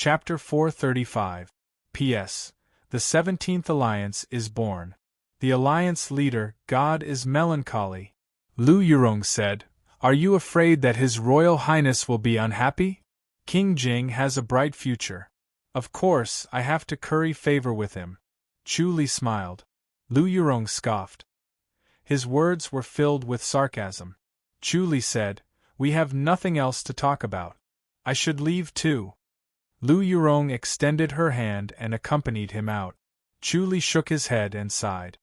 Chapter 435. P.S. The 17th Alliance is born. The Alliance leader, God is melancholy. Lu Yurong said, "Are you afraid that His Royal Highness will be unhappy? King Jing has a bright future. Of course, I have to curry favor with him." Chu Li smiled. Lu Yurong scoffed. His words were filled with sarcasm. Chu Li said, "We have nothing else to talk about. I should leave too." Lu Yurong extended her hand and accompanied him out. Chu Li shook his head and sighed.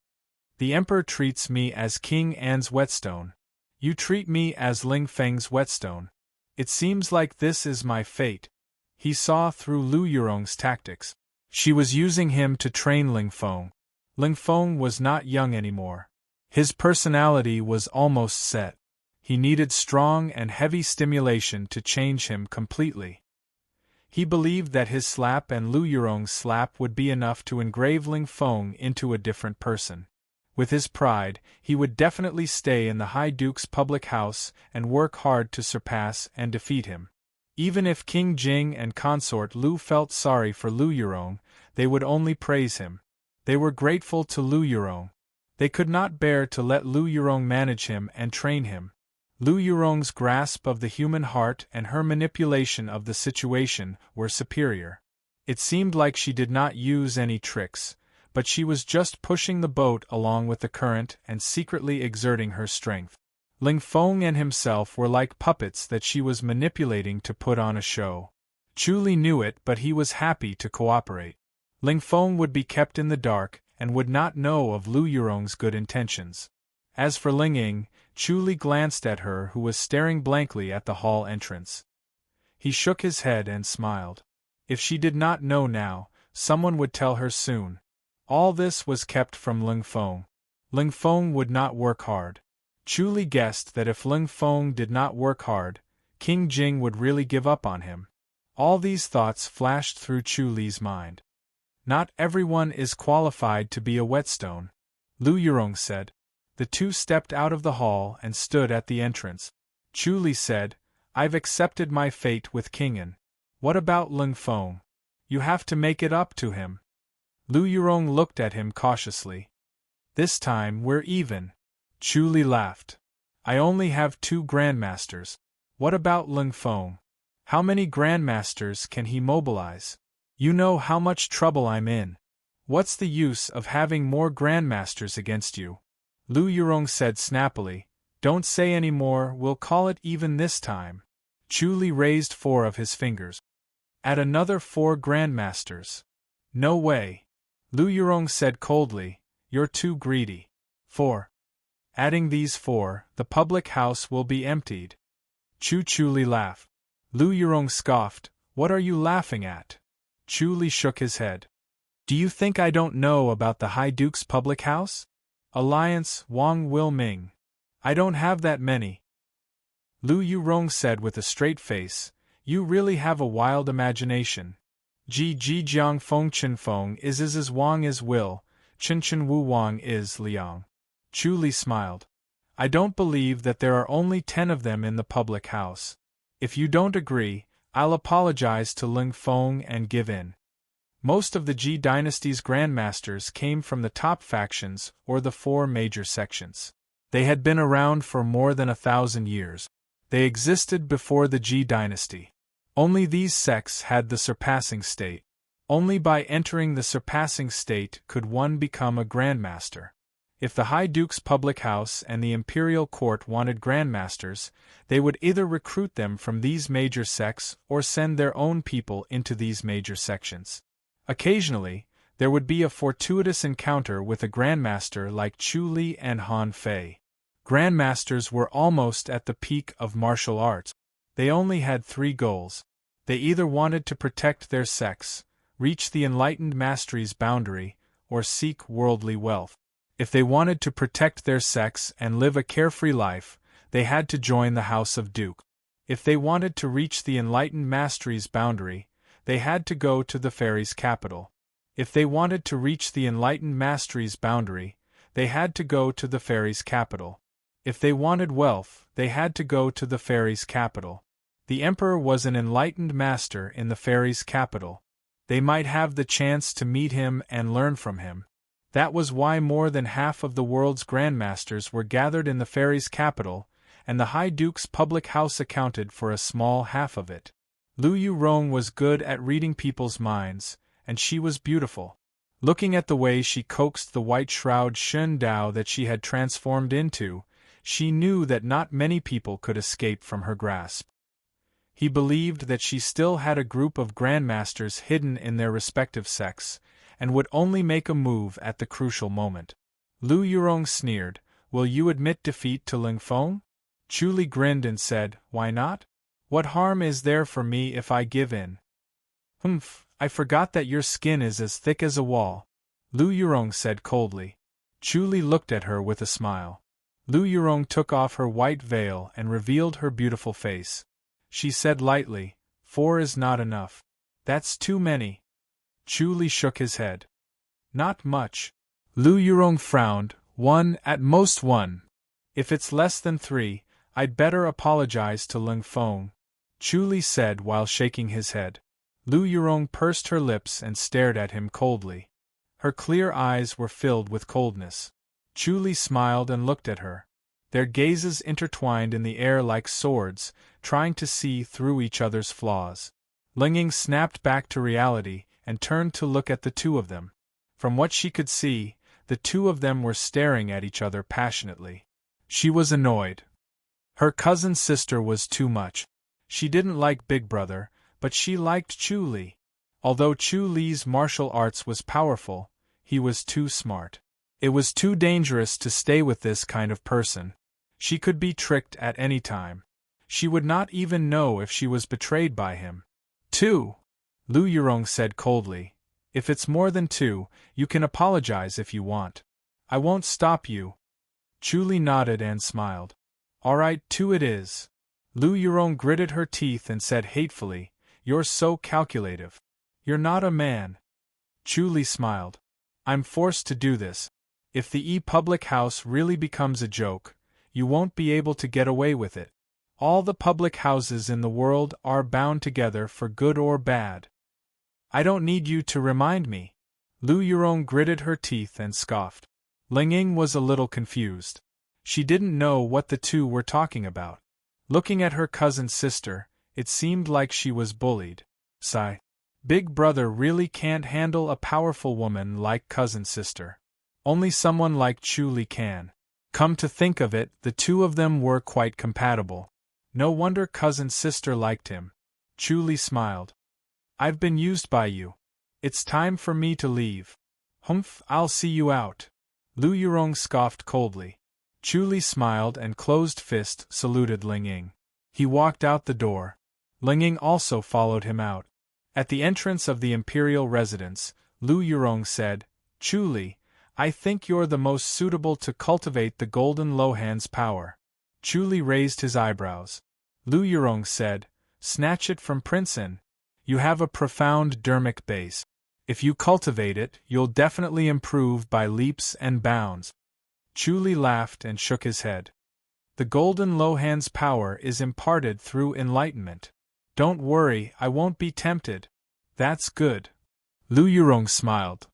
"The Emperor treats me as King An's whetstone. You treat me as Ling Feng's whetstone. It seems like this is my fate." He saw through Lu Yurong's tactics. She was using him to train Ling Feng. Ling Feng was not young anymore. His personality was almost set. He needed strong and heavy stimulation to change him completely. He believed that his slap and Lu Yurong's slap would be enough to engrave Ling Feng into a different person. With his pride, he would definitely stay in the High Duke's public house and work hard to surpass and defeat him. Even if King Jing and consort Lu felt sorry for Lu Yurong, they would only praise him. They were grateful to Lu Yurong. They could not bear to let Lu Yurong manage him and train him. Lu Yurong's grasp of the human heart and her manipulation of the situation were superior. It seemed like she did not use any tricks, but she was just pushing the boat along with the current and secretly exerting her strength. Ling Feng and himself were like puppets that she was manipulating to put on a show. Chu Li knew it, but he was happy to cooperate. Ling Feng would be kept in the dark and would not know of Lu Yurong's good intentions. As for Ling Ying, Chu Li glanced at her, who was staring blankly at the hall entrance. He shook his head and smiled. If she did not know now, someone would tell her soon. All this was kept from Ling Feng. Ling Feng would not work hard. Chu Li guessed that if Ling Feng did not work hard, King Jing would really give up on him. All these thoughts flashed through Chu Li's mind. "Not everyone is qualified to be a whetstone," Lu Yurong said. The two stepped out of the hall and stood at the entrance. Chu Li said, "I've accepted my fate with King An. What about Ling Feng? You have to make it up to him." Lu Yurong looked at him cautiously. "This time we're even." Chu Li laughed. "I only have 2 grandmasters. What about Ling Feng? How many grandmasters can he mobilize? You know how much trouble I'm in. What's the use of having more grandmasters against you?" Lu Yurong said snappily, "Don't say any more, we'll call it even this time." Chu Li raised 4 of his fingers. "Add another 4 grandmasters." "No way." Lu Yurong said coldly, "You're too greedy." 4. Adding these 4, the public house will be emptied. Chu Li laughed. Lu Yurong scoffed, "What are you laughing at?" Chu Li shook his head. "Do you think I don't know about the High Duke's public house? Alliance Wang Will Ming. I don't have that many." Lu Yurong said with a straight face, "You really have a wild imagination. Ji Jiang Feng Chen Feng is Wang is Will, Chen Chen Wu Wang is Liang." Chu Li smiled. "I don't believe that there are only 10 of them in the public house. If you don't agree, I'll apologize to Ling Feng and give in." Most of the Ji dynasty's grandmasters came from the top factions or the 4 major sections. They had been around for more than 1,000 years. They existed before the Ji dynasty. Only these sects had the surpassing state. Only by entering the surpassing state could one become a grandmaster. If the High Duke's public house and the imperial court wanted grandmasters, they would either recruit them from these major sects or send their own people into these major sections. Occasionally, there would be a fortuitous encounter with a grandmaster like Chu Li and Han Fei. Grandmasters were almost at the peak of martial arts. They only had 3 goals. They either wanted to protect their sects, reach the enlightened mastery's boundary, or seek worldly wealth. If they wanted to protect their sects and live a carefree life, they had to join the House of Duke. If they wanted to reach the enlightened mastery's boundary, they had to go to the fairy's capital. If they wanted to reach the enlightened mastery's boundary, they had to go to the fairy's capital. If they wanted wealth, they had to go to the fairy's capital. The emperor was an enlightened master in the fairies' capital. They might have the chance to meet him and learn from him. That was why more than half of the world's grandmasters were gathered in the fairies' capital, and the High Duke's public house accounted for a small half of it. Lu Yurong was good at reading people's minds, and she was beautiful. Looking at the way she coaxed the white shroud Shun Dao that she had transformed into, she knew that not many people could escape from her grasp. He believed that she still had a group of grandmasters hidden in their respective sects, and would only make a move at the crucial moment. Lu Yurong sneered, "Will you admit defeat to Ling Feng?" Chu Li grinned and said, "Why not? What harm is there for me if I give in?" "Humph, I forgot that your skin is as thick as a wall," Lu Yurong said coldly. Chu Li looked at her with a smile. Lu Yurong took off her white veil and revealed her beautiful face. She said lightly, "4 is not enough. That's too many." Chu Li shook his head. "Not much." Lu Yurong frowned, "1, at most 1. If it's less than 3, I'd better apologize to Ling Feng," Chu Li said while shaking his head. Lu Yurong pursed her lips and stared at him coldly. Her clear eyes were filled with coldness. Chu Li smiled and looked at her. Their gazes intertwined in the air like swords, trying to see through each other's flaws. Ling Ying snapped back to reality and turned to look at the two of them. From what she could see, the two of them were staring at each other passionately. She was annoyed. Her cousin's sister was too much. She didn't like Big Brother, but she liked Chu Li. Although Chu Li's martial arts was powerful, he was too smart. It was too dangerous to stay with this kind of person. She could be tricked at any time. She would not even know if she was betrayed by him. 2. Lu Yurong said coldly, "If it's more than 2, you can apologize if you want. I won't stop you." Chu Li nodded and smiled. "All right, 2 it is." Lu Yurong gritted her teeth and said hatefully, "You're so calculative. You're not a man." Chu Li smiled. "I'm forced to do this. If the public house really becomes a joke, you won't be able to get away with it. All the public houses in the world are bound together for good or bad." "I don't need you to remind me." Lu Yurong gritted her teeth and scoffed. Ling Ying was a little confused. She didn't know what the two were talking about. Looking at her cousin's sister, it seemed like she was bullied. Sigh. Big Brother really can't handle a powerful woman like cousin's sister. Only someone like Chu Li can. Come to think of it, the two of them were quite compatible. No wonder cousin's sister liked him. Chu Li smiled. "I've been used by you. It's time for me to leave." "Humph, I'll see you out." Lu Yurong scoffed coldly. Chu Li smiled and closed fist saluted Ling Ying. He walked out the door. Ling Ying also followed him out. At the entrance of the imperial residence, Lu Yurong said, "Chu Li, I think you're the most suitable to cultivate the Golden Lohan's power." Chu Li raised his eyebrows. Lu Yurong said, "Snatch it from Prince In. You have a profound dermic base. If you cultivate it, you'll definitely improve by leaps and bounds." Chu Li laughed and shook his head. "The Golden Lohan's power is imparted through enlightenment. Don't worry, I won't be tempted." "That's good." Lu Yurong smiled.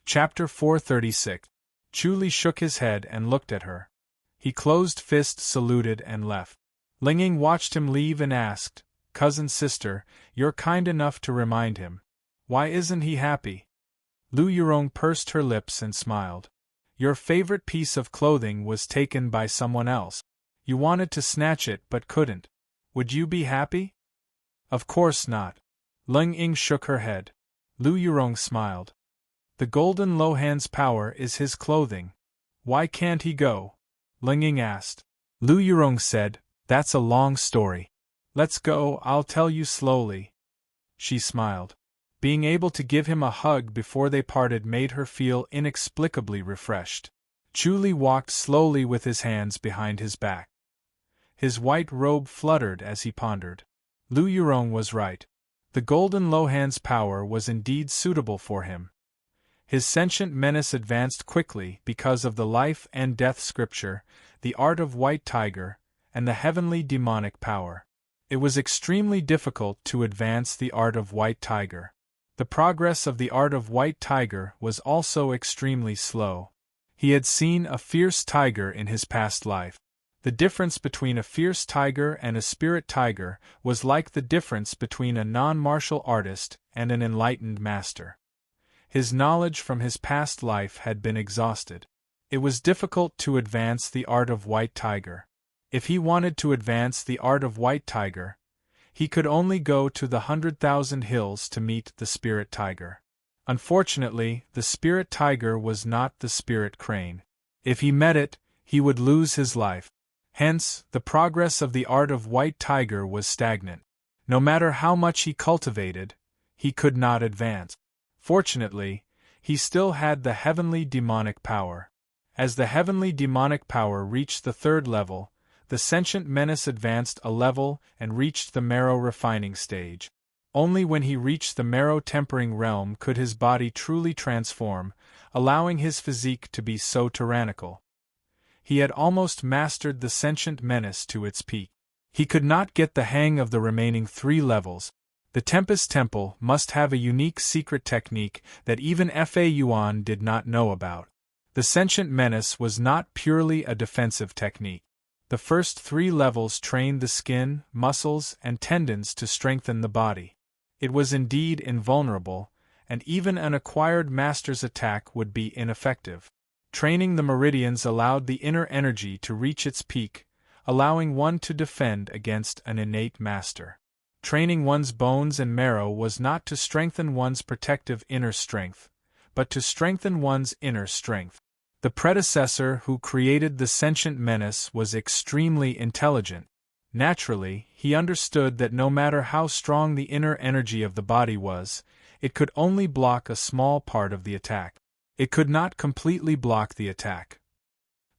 Chapter 436. Chu Li shook his head and looked at her. He closed fist saluted and left. Ling Ying watched him leave and asked, "Cousin sister, you're kind enough to remind him. Why isn't he happy?" Lu Yurong pursed her lips and smiled. "Your favorite piece of clothing was taken by someone else. You wanted to snatch it but couldn't. Would you be happy?" "Of course not." Ling Ying shook her head. Lu Yurong smiled. "The Golden Lohan's power is his clothing. Why can't he go?" Ling Ying asked. Lu Yurong said, "That's a long story. Let's go, I'll tell you slowly." She smiled. Being able to give him a hug before they parted made her feel inexplicably refreshed. Chu Li walked slowly with his hands behind his back. His white robe fluttered as he pondered. Lu Yurong was right. The Golden Lohan's power was indeed suitable for him. His sentient menace advanced quickly because of the life and death scripture, the art of White Tiger, and the heavenly demonic power. It was extremely difficult to advance the art of White Tiger. The progress of the art of White Tiger was also extremely slow. He had seen a fierce tiger in his past life. The difference between a fierce tiger and a spirit tiger was like the difference between a non-martial artist and an enlightened master. His knowledge from his past life had been exhausted. It was difficult to advance the art of White Tiger. If he wanted to advance the art of White Tiger, he could only go to the 100,000 hills to meet the spirit tiger. Unfortunately, the spirit tiger was not the spirit crane. If he met it, he would lose his life. Hence, the progress of the art of White Tiger was stagnant. No matter how much he cultivated, he could not advance. Fortunately, he still had the heavenly demonic power. As the heavenly demonic power reached the third level, the sentient menace advanced a level and reached the marrow refining stage. Only when he reached the marrow tempering realm could his body truly transform, allowing his physique to be so tyrannical. He had almost mastered the sentient menace to its peak. He could not get the hang of the remaining 3 levels. The Tempest Temple must have a unique secret technique that even Fa Yuan did not know about. The sentient menace was not purely a defensive technique. The first 3 levels trained the skin, muscles, and tendons to strengthen the body. It was indeed invulnerable, and even an acquired master's attack would be ineffective. Training the meridians allowed the inner energy to reach its peak, allowing one to defend against an innate master. Training one's bones and marrow was not to strengthen one's protective inner strength, but to strengthen one's inner strength. The predecessor who created the sentient menace was extremely intelligent. Naturally, he understood that no matter how strong the inner energy of the body was, it could only block a small part of the attack. It could not completely block the attack.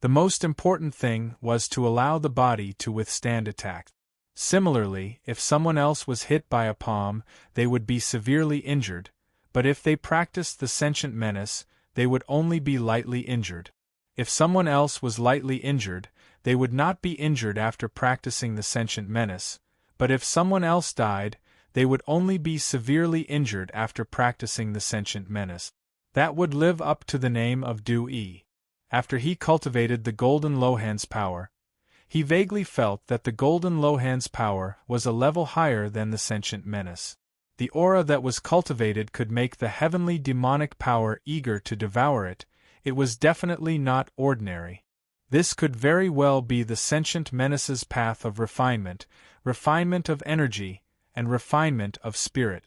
The most important thing was to allow the body to withstand attack. Similarly, if someone else was hit by a palm, they would be severely injured, but if they practiced the sentient menace, they would only be lightly injured. If someone else was lightly injured, they would not be injured after practicing the sentient menace, but if someone else died, they would only be severely injured after practicing the sentient menace. That would live up to the name of Du-E. After he cultivated the Golden Lohan's power, he vaguely felt that the Golden Lohan's power was a level higher than the sentient menace. The aura that was cultivated could make the heavenly demonic power eager to devour it. It was definitely not ordinary. This could very well be the sentient menace's path of refinement of energy, and refinement of spirit.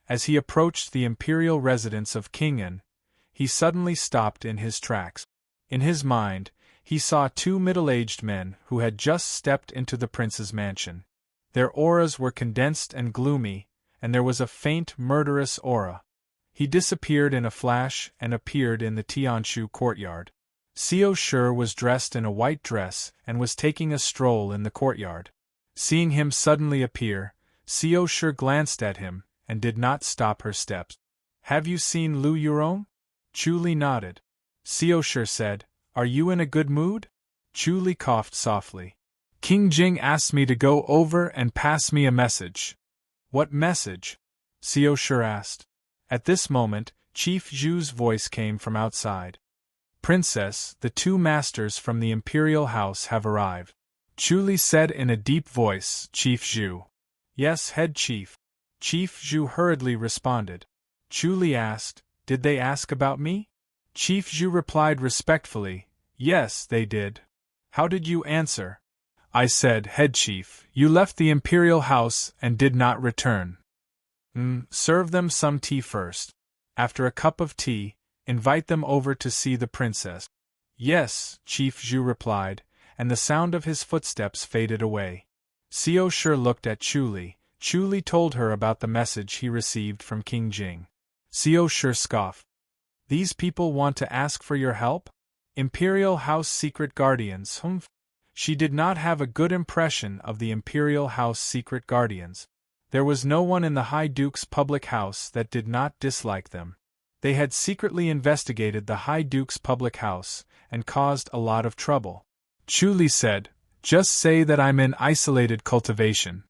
As he approached the imperial residence of King An, he suddenly stopped in his tracks. In his mind, he saw 2 middle-aged men who had just stepped into the prince's mansion. Their auras were condensed and gloomy, and there was a faint murderous aura. He disappeared in a flash and appeared in the Tianshu courtyard. Xiao Shi was dressed in a white dress and was taking a stroll in the courtyard. Seeing him suddenly appear, Xiao Shi glanced at him and did not stop her steps. "Have you seen Lu Yurong?" Chu Li nodded. Xiao Shi said, "Are you in a good mood?" Chu Li coughed softly. "King Jing asked me to go over and pass me a message." "What message?" Xiao Shi asked. At this moment, Chief Zhu's voice came from outside. "Princess, the 2 masters from the imperial house have arrived." Chu Li said in a deep voice, "Chief Zhu." "Yes, head chief." Chief Zhu hurriedly responded. Chu Li asked, "Did they ask about me?" Chief Zhu replied respectfully, "Yes, they did." "How did you answer?" "I said, head chief, you left the imperial house and did not return." Serve them some tea first. After a cup of tea, invite them over to see the princess." "Yes," Chief Zhu replied, and the sound of his footsteps faded away. Xiao Shi looked at Chu Li. Chu Li told her about the message he received from King Jing. Xiao Shi scoffed. "These people want to ask for your help? Imperial House secret guardians, She did not have a good impression of the Imperial House secret guardians. There was no one in the High Duke's public house that did not dislike them. They had secretly investigated the High Duke's public house, and caused a lot of trouble. Chu Li said, Just say that I'm in isolated cultivation.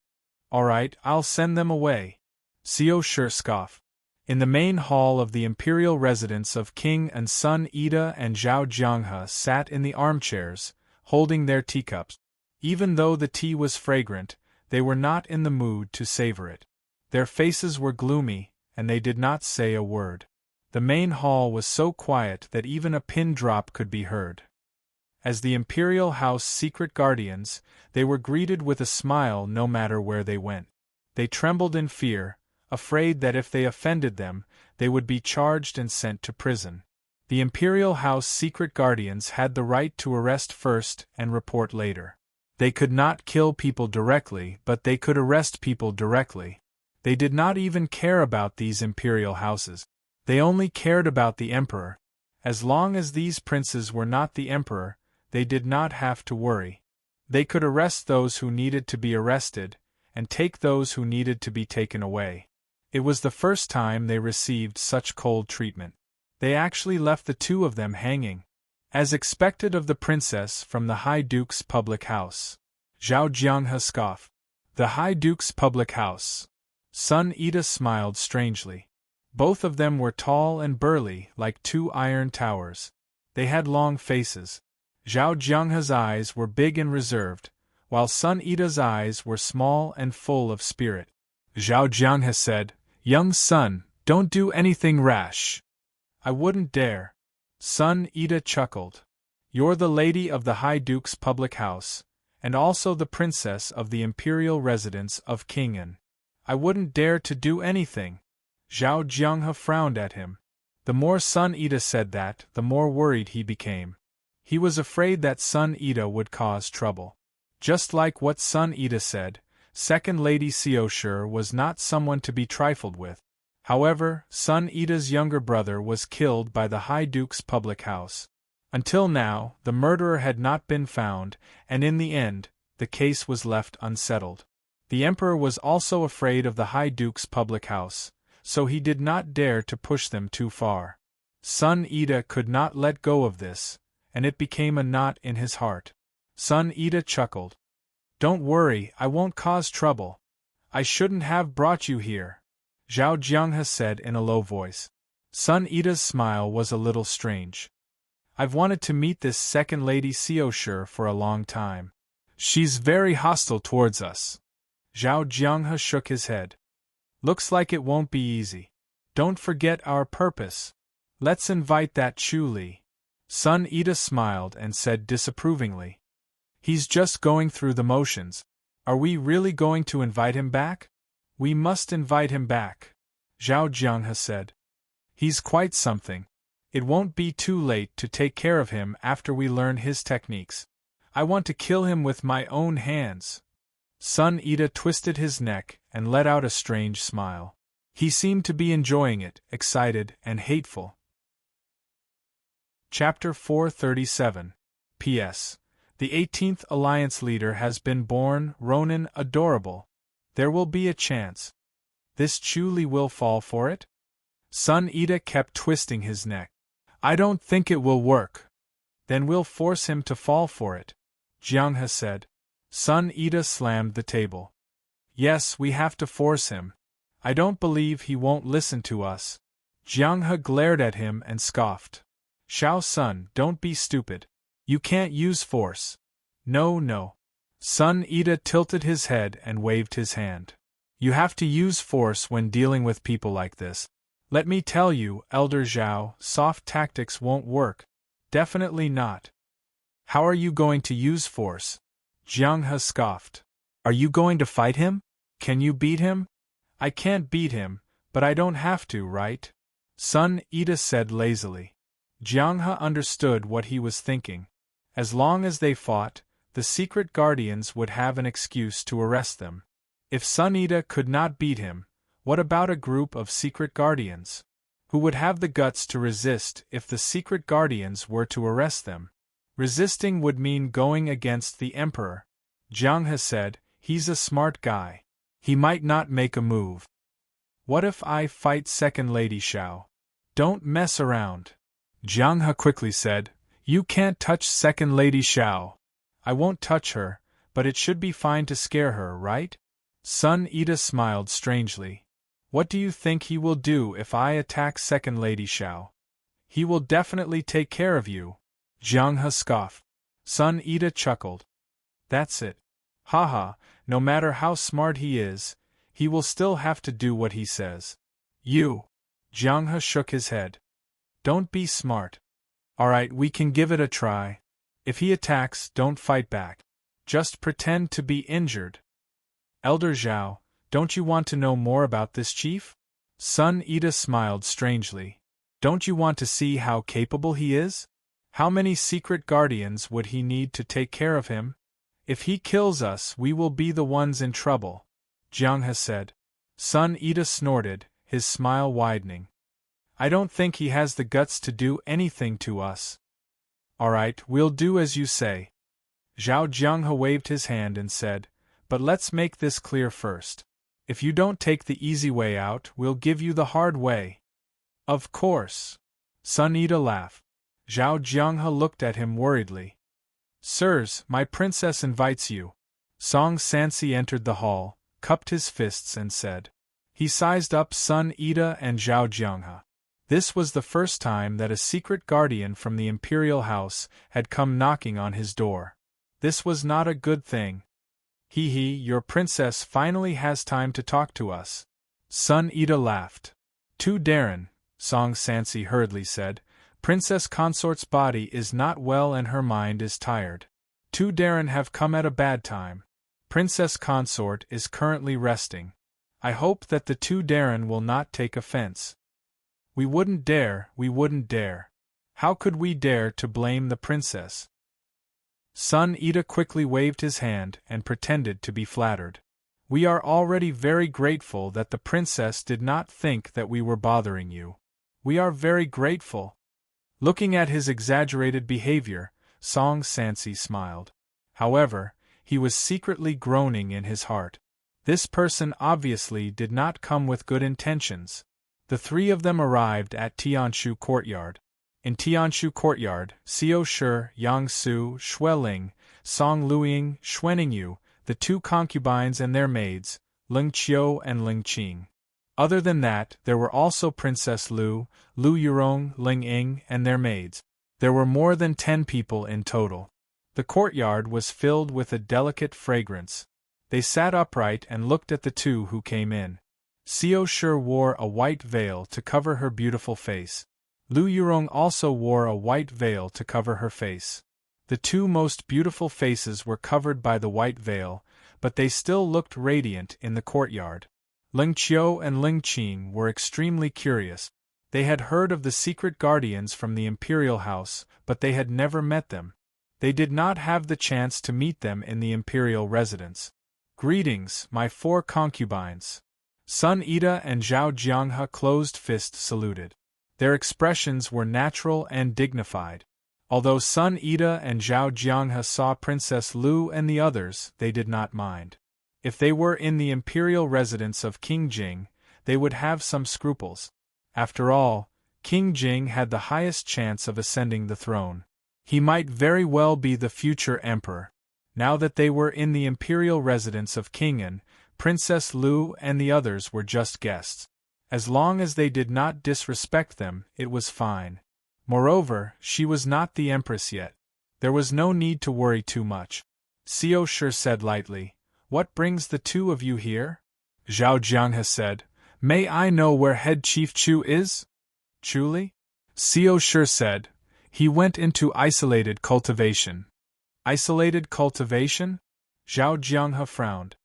Alright, I'll send them away. Xiao Shi scoffed. In the main hall of the imperial residence of King and Sun Ida and Zhao Jianghe sat in the armchairs, holding their teacups. Even though the tea was fragrant, they were not in the mood to savor it. Their faces were gloomy, and they did not say a word. The main hall was so quiet that even a pin drop could be heard. As the Imperial House secret guardians, they were greeted with a smile no matter where they went. They trembled in fear, afraid that if they offended them, they would be charged and sent to prison. The Imperial House secret guardians had the right to arrest first and report later. They could not kill people directly, but they could arrest people directly. They did not even care about these imperial houses. They only cared about the emperor. As long as these princes were not the emperor, they did not have to worry. They could arrest those who needed to be arrested, and take those who needed to be taken away. It was the first time they received such cold treatment. They actually left the two of them hanging, as expected of the princess from the High Duke's public house. Zhao Jianghe scoffed. The High Duke's public house. Sun Ida smiled strangely. Both of them were tall and burly like two iron towers. They had long faces. Zhao Jianghe's eyes were big and reserved, while Sun Ida's eyes were small and full of spirit. Zhao Jianghe said, "Young Sun, don't do anything rash." "I wouldn't dare." Sun Ida chuckled. "You're the lady of the High Duke's public house, and also the princess of the imperial residence of King An. I wouldn't dare to do anything." Zhao Jianghe frowned at him. The more Sun Ida said that, the more worried he became. He was afraid that Sun Ida would cause trouble. Just like what Sun Ida said, Second Lady Xiao Shi was not someone to be trifled with. However, Sun Ida's younger brother was killed by the High Duke's public house. Until now, the murderer had not been found, and in the end, the case was left unsettled. The emperor was also afraid of the High Duke's public house, so he did not dare to push them too far. Sun Ida could not let go of this, and it became a knot in his heart. Sun Ida chuckled. "Don't worry, I won't cause trouble. I shouldn't have brought you here," Zhao Jianghe said in a low voice. Sun Ida's smile was a little strange. "I've wanted to meet this Second Lady Xiao Shi for a long time. She's very hostile towards us." Zhao Jianghe shook his head. "Looks like it won't be easy. Don't forget our purpose. Let's invite that Chu Li." Sun Ida smiled and said disapprovingly, "He's just going through the motions. Are we really going to invite him back?" "We must invite him back," Zhao Jianghe said. "He's quite something. It won't be too late to take care of him after we learn his techniques. I want to kill him with my own hands." Sun Ida twisted his neck and let out a strange smile. He seemed to be enjoying it, excited and hateful. Chapter 437. P.S. The 18th Alliance leader has been born, Ronin adorable. There will be a chance. This Chu Li will fall for it? Sun Ida kept twisting his neck. "I don't think it will work." "Then we'll force him to fall for it," Jianghe said. Sun Ida slammed the table. "Yes, we have to force him. I don't believe he won't listen to us." Jianghe glared at him and scoffed. "Shao Sun, don't be stupid. You can't use force." No. Sun Ida tilted his head and waved his hand. "You have to use force when dealing with people like this. Let me tell you, Elder Zhao, soft tactics won't work. Definitely not." "How are you going to use force?" Jianghe scoffed. "Are you going to fight him? Can you beat him?" "I can't beat him, but I don't have to, right?" Sun Ida said lazily. Jianghe understood what he was thinking. As long as they fought, the secret guardians would have an excuse to arrest them. If Sun Ida could not beat him, what about a group of secret guardians? Who would have the guts to resist if the secret guardians were to arrest them? Resisting would mean going against the emperor. Jianghe said, "He's a smart guy. He might not make a move." "What if I fight Second Lady Xiao?" "Don't mess around." Jianghe quickly said, "You can't touch Second Lady Xiao." "I won't touch her, but it should be fine to scare her, right? Sun Ida smiled strangely. What do you think he will do if I attack Second Lady Xiao? He will definitely take care of you. Jiang He scoffed. Sun Ida chuckled. That's it. Haha, no matter how smart he is, he will still have to do what he says. You. Jiang He shook his head. Don't be smart. Alright, we can give it a try. If he attacks, don't fight back. Just pretend to be injured. Elder Zhao, don't you want to know more about this chief? Sun Ida smiled strangely. Don't you want to see how capable he is? How many secret guardians would he need to take care of him? If he kills us, we will be the ones in trouble, Jiang He said. Sun Ida snorted, his smile widening. I don't think he has the guts to do anything to us. Alright, we'll do as you say. Zhao Jianghe waved his hand and said, but let's make this clear first. If you don't take the easy way out, we'll give you the hard way. Of course. Sun Ida laughed. Zhao Jianghe looked at him worriedly. Sirs, my princess invites you. Song Sansi entered the hall, cupped his fists and said. He sized up Sun Ida and Zhao Jianghe. This was the first time that a secret guardian from the imperial house had come knocking on his door. This was not a good thing. Hee, your princess finally has time to talk to us. Sun Ida laughed. Tu Darren, Song Sansi hurriedly said, Princess Consort's body is not well and her mind is tired. Tu Darren have come at a bad time. Princess Consort is currently resting. I hope that the Tu Darren will not take offense. We wouldn't dare. How could we dare to blame the princess? Sun Ida quickly waved his hand and pretended to be flattered. We are already very grateful that the princess did not think that we were bothering you. We are very grateful. Looking at his exaggerated behavior, Song Sansi smiled. However, he was secretly groaning in his heart. This person obviously did not come with good intentions. The three of them arrived at Tianshu Courtyard. In Tianshu Courtyard, Xiao Shi, Yang Su, Xueling, Song Luiying, Xuaningyu, the two concubines and their maids, Ling Qiu and Ling Qing. Other than that, there were also Princess Lu, Lu Yurong, Ling Ying, and their maids. There were more than 10 people in total. The courtyard was filled with a delicate fragrance. They sat upright and looked at the two who came in. Xiao Shi wore a white veil to cover her beautiful face. Lu Yurong also wore a white veil to cover her face. The two most beautiful faces were covered by the white veil, but they still looked radiant in the courtyard. Ling Qiu and Ling Qing were extremely curious. They had heard of the secret guardians from the imperial house, but they had never met them. They did not have the chance to meet them in the imperial residence. Greetings, my 4 concubines. Sun Ida and Zhao Jianghe closed-fist saluted. Their expressions were natural and dignified. Although Sun Ida and Zhao Jianghe saw Princess Lu and the others, they did not mind. If they were in the imperial residence of King Jing, they would have some scruples. After all, King Jing had the highest chance of ascending the throne. He might very well be the future emperor. Now that they were in the imperial residence of King An, Princess Lu and the others were just guests. As long as they did not disrespect them, it was fine. Moreover, she was not the empress yet. There was no need to worry too much. Xiao Shi said lightly, What brings the two of you here? Zhao Jianghe said, May I know where Head Chief Chu is? Truly? Xiao Shi said, He went into isolated cultivation. Isolated cultivation? Zhao Jianghe frowned.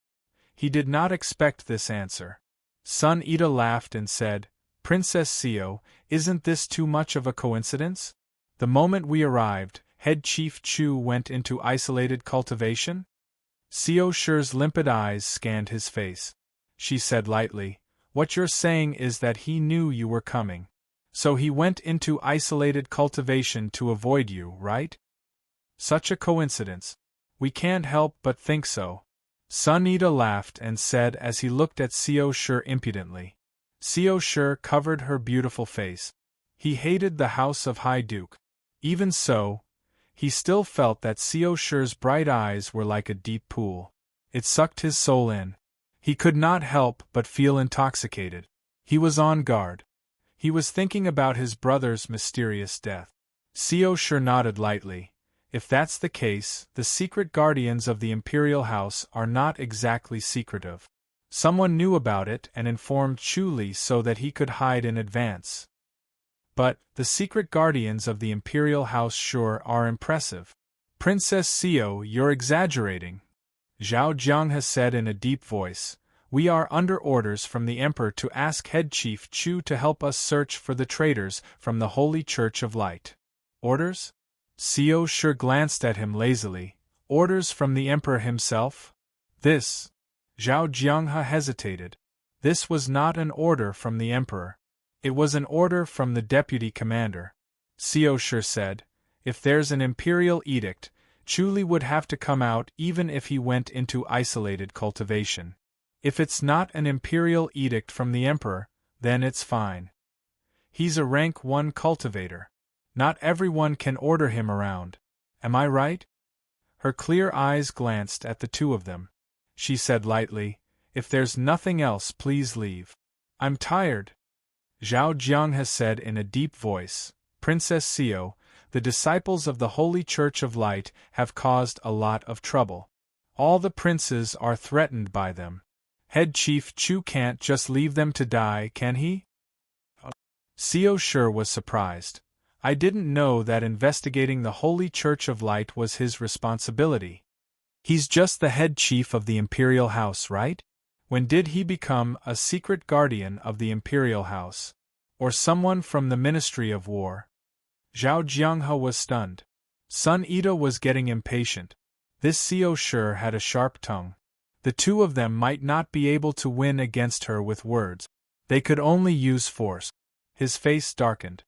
He did not expect this answer. Sun Ida laughed and said, Princess Xiao, isn't this too much of a coincidence? The moment we arrived, Head Chief Chu went into isolated cultivation? Xiao Shi's limpid eyes scanned his face. She said lightly, What you're saying is that he knew you were coming. So he went into isolated cultivation to avoid you, right? Such a coincidence. We can't help but think so. Sun Ida laughed and said as he looked at Xiao Shi impudently. Xiao Shi covered her beautiful face. He hated the house of High Duke. Even so, he still felt that Xiao Shi's bright eyes were like a deep pool. It sucked his soul in. He could not help but feel intoxicated. He was on guard. He was thinking about his brother's mysterious death. Xiao Shi nodded lightly. If that's the case, the secret guardians of the Imperial House are not exactly secretive. Someone knew about it and informed Chu Li so that he could hide in advance. But, the secret guardians of the Imperial House sure are impressive. Princess Xiao, you're exaggerating. Zhao Jianghe said in a deep voice. We are under orders from the Emperor to ask Head Chief Chu to help us search for the traitors from the Holy Church of Light. Orders? Xiao Shi glanced at him lazily. Orders from the Emperor himself? This. Zhao Jianghe hesitated. This was not an order from the Emperor. It was an order from the Deputy Commander. Xiao Shi said, if there's an Imperial edict, Chu Li would have to come out even if he went into isolated cultivation. If it's not an Imperial edict from the Emperor, then it's fine. He's a rank 1 cultivator. Not everyone can order him around. Am I right? Her clear eyes glanced at the two of them. She said lightly, if there's nothing else, please leave. I'm tired. Zhao Jianghe said in a deep voice, Princess Xiao, the disciples of the Holy Church of Light have caused a lot of trouble. All the princes are threatened by them. Head Chief Chu can't just leave them to die, can he? Xiao Shi was surprised. I didn't know that investigating the Holy Church of Light was his responsibility. He's just the head chief of the Imperial House, right? When did he become a secret guardian of the Imperial House? Or someone from the Ministry of War? Zhao Jianghe was stunned. Sun Ida was getting impatient. This Xiao Shi had a sharp tongue. The two of them might not be able to win against her with words. They could only use force. His face darkened.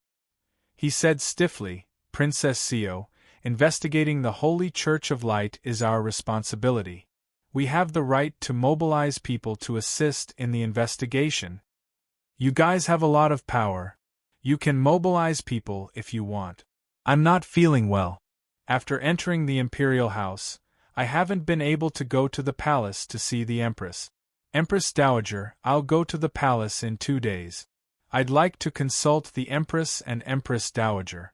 He said stiffly, Princess Xiao, investigating the Holy Church of Light is our responsibility. We have the right to mobilize people to assist in the investigation. You guys have a lot of power. You can mobilize people if you want. I'm not feeling well. After entering the Imperial House, I haven't been able to go to the palace to see the Empress. Empress Dowager, I'll go to the palace in 2 days. I'd like to consult the Empress and Empress Dowager.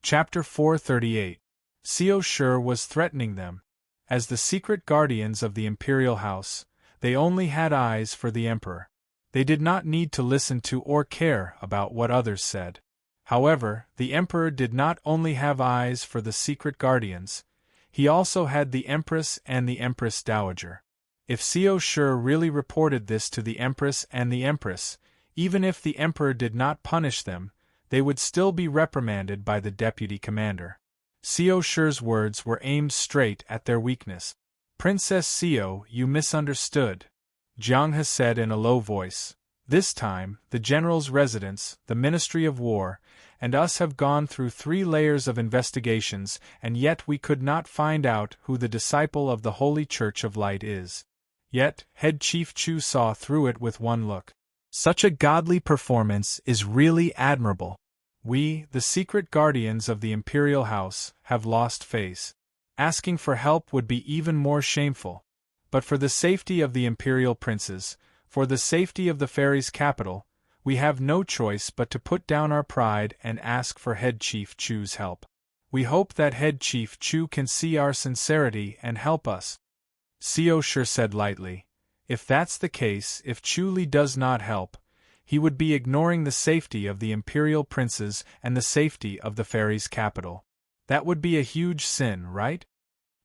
Chapter 438. Xiao Shi was threatening them. As the secret guardians of the Imperial House, they only had eyes for the Emperor. They did not need to listen to or care about what others said. However, the Emperor did not only have eyes for the secret guardians, he also had the Empress and the Empress Dowager. If Xiao Shi really reported this to the Empress and the Empress, even if the Emperor did not punish them, they would still be reprimanded by the Deputy Commander. Xiao Shi's words were aimed straight at their weakness. Princess Xiao, you misunderstood, Jianghe said in a low voice. This time, the General's residence, the Ministry of War, and us have gone through 3 layers of investigations, and yet we could not find out who the disciple of the Holy Church of Light is. Yet, Head Chief Chu saw through it with one look. Such a godly performance is really admirable. We, the secret guardians of the Imperial House, have lost face. Asking for help would be even more shameful. But for the safety of the Imperial Princes, for the safety of the fairies' capital, we have no choice but to put down our pride and ask for Head Chief Chu's help. We hope that Head Chief Chu can see our sincerity and help us. Xiao Shi said lightly, if that's the case, if Chu Li does not help, he would be ignoring the safety of the Imperial Princes and the safety of the fairies' capital. That would be a huge sin, right?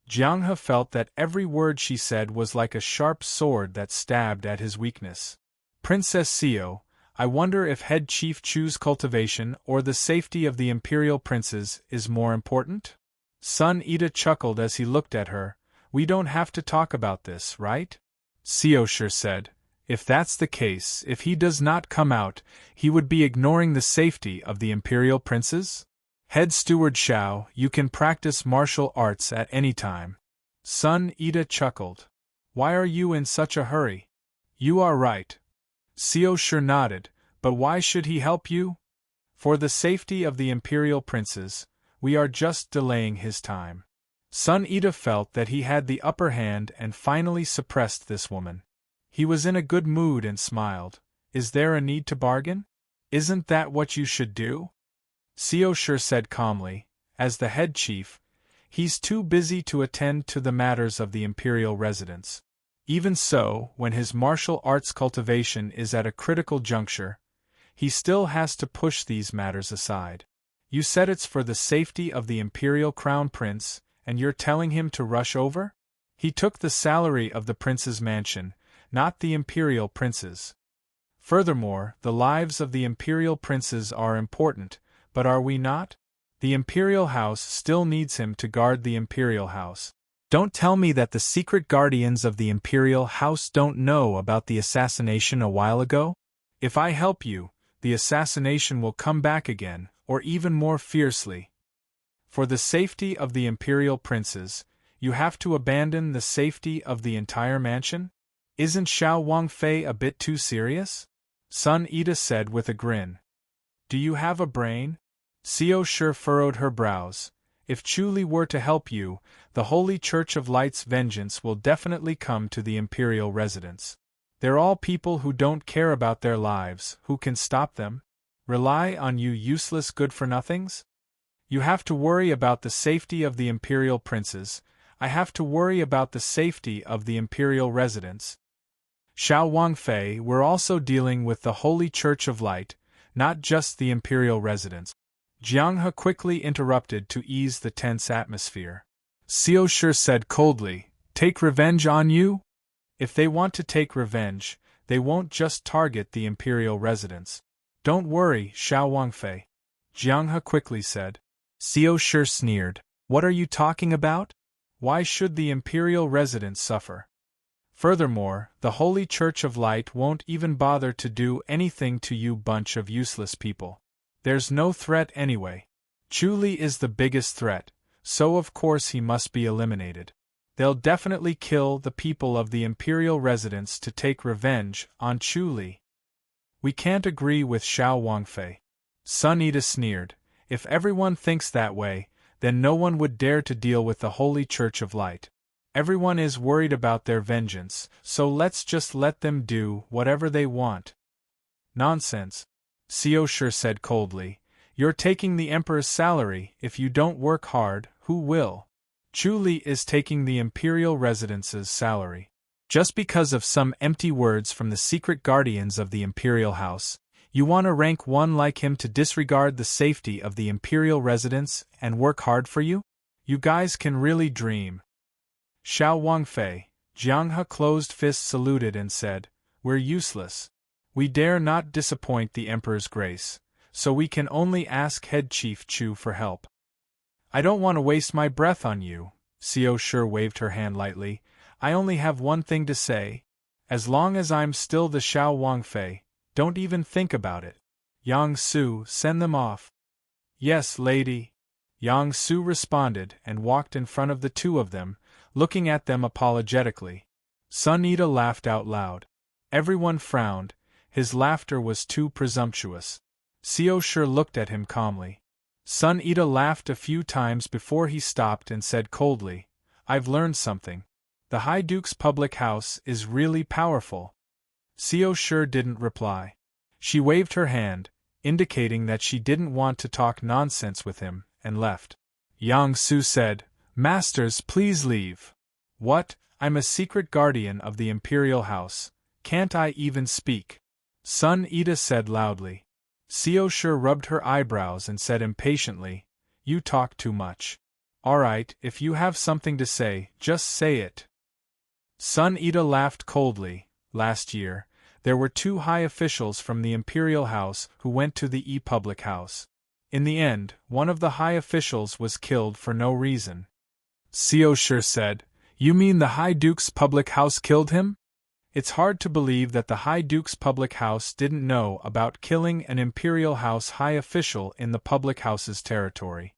Jianghe felt that every word she said was like a sharp sword that stabbed at his weakness. Princess Xiao, I wonder if Head Chief Chu's cultivation or the safety of the Imperial Princes is more important? Sun Ida chuckled as he looked at her. We don't have to talk about this, right? Xiao Shi said, if that's the case, if he does not come out, he would be ignoring the safety of the Imperial Princes? Head Steward Shao, you can practice martial arts at any time. Sun Ida chuckled. Why are you in such a hurry? You are right. Xiao Shi nodded, but why should he help you? For the safety of the Imperial Princes, We are just delaying his time. Sun Ida felt that he had the upper hand and finally suppressed this woman. He was in a good mood and smiled. Is there a need to bargain? Isn't that what you should do? Seoshur said calmly. As the head chief, he's too busy to attend to the matters of the imperial residence. Even so, when his martial arts cultivation is at a critical juncture, he still has to push these matters aside. You said it's for the safety of the imperial crown prince, and you're telling him to rush over? He took the salary of the prince's mansion, not the imperial prince's. Furthermore, the lives of the imperial princes are important, but are we not? The imperial house still needs him to guard the imperial house. Don't tell me that the secret guardians of the imperial house don't know about the assassination a while ago? If I help you, the assassination will come back again, or even more fiercely. For the safety of the imperial princes, you have to abandon the safety of the entire mansion? Isn't Xiao Wangfei a bit too serious? Sun Ida said with a grin. Do you have a brain? Seoshur furrowed her brows. If Chu Li were to help you, the Holy Church of Light's vengeance will definitely come to the imperial residence. They're all people who don't care about their lives. Who can stop them? Rely on you useless good-for-nothings? You have to worry about the safety of the imperial princes. I have to worry about the safety of the imperial residence. Xiao Wangfei, we're also dealing with the Holy Church of Light, not just the imperial residence. Jiang He quickly interrupted to ease the tense atmosphere. Seoshur said coldly, Take revenge on you? If they want to take revenge, they won't just target the imperial residence. Don't worry, Xiao Wangfei. Jiang He quickly said. Seoshur sneered. What are you talking about? Why should the imperial residence suffer? Furthermore, the Holy Church of Light won't even bother to do anything to you bunch of useless people. There's no threat anyway. Chu Li is the biggest threat, so of course he must be eliminated. They'll definitely kill the people of the imperial residence to take revenge on Chu Li. We can't agree with Xiao Wangfei. Sun Ida sneered. If everyone thinks that way, then no one would dare to deal with the Holy Church of Light. Everyone is worried about their vengeance, so let's just let them do whatever they want. Nonsense. Seoshur said coldly. You're taking the Emperor's salary. If you don't work hard, who will? Chu Li is taking the imperial residence's salary. Just because of some empty words from the secret guardians of the imperial house, you want to rank one like him to disregard the safety of the imperial residence and work hard for you? You guys can really dream. Xiao Wangfei, Jiang He closed fist saluted and said, We're useless. We dare not disappoint the Emperor's grace, so we can only ask Head Chief Chu for help. I don't want to waste my breath on you, Seoshur waved her hand lightly. I only have one thing to say. As long as I'm still the Xiao Wangfei, don't even think about it. Yang Su, send them off. Yes, lady. Yang Su responded and walked in front of the two of them, looking at them apologetically. Sun Ida laughed out loud. Everyone frowned. His laughter was too presumptuous. Seoshur looked at him calmly. Sun Ida laughed a few times before he stopped and said coldly, I've learned something. The High Duke's public house is really powerful. Seoshur didn't reply. She waved her hand, indicating that she didn't want to talk nonsense with him, and left. Yang Su said, Masters, please leave. What? I'm a secret guardian of the imperial house. Can't I even speak? Sun Ida said loudly. Seoshur rubbed her eyebrows and said impatiently, You talk too much. All right, if you have something to say, just say it. Sun Ida laughed coldly. Last year, there were 2 high officials from the imperial house who went to the public house. In the end, one of the high officials was killed for no reason. Seoshur said, You mean the High Duke's public house killed him? It's hard to believe that the High Duke's public house didn't know about killing an imperial house high official in the public house's territory.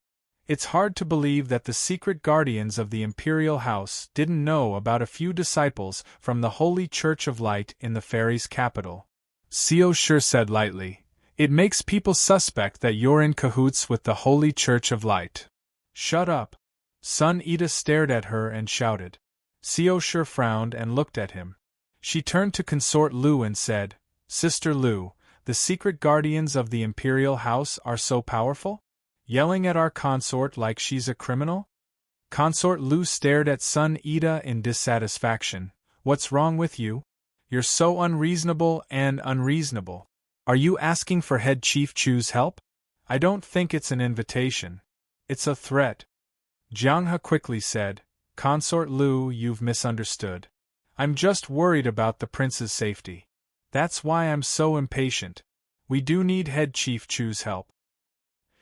It's hard to believe that the secret guardians of the imperial house didn't know about a few disciples from the Holy Church of Light in the fairies' capital. Seoshur said lightly, It makes people suspect that you're in cahoots with the Holy Church of Light. Shut up. Sun Ida stared at her and shouted. Seosher frowned and looked at him. She turned to Consort Lu and said, Sister Lu, the secret guardians of the Imperial House are so powerful? Yelling at our consort like she's a criminal? Consort Lu stared at Sun Ida in dissatisfaction. What's wrong with you? You're so unreasonable and unreasonable. Are you asking for Head Chief Chu's help? I don't think it's an invitation. It's a threat. Jianghe quickly said, Consort Lu, you've misunderstood. I'm just worried about the prince's safety. That's why I'm so impatient. We do need Head Chief Chu's help.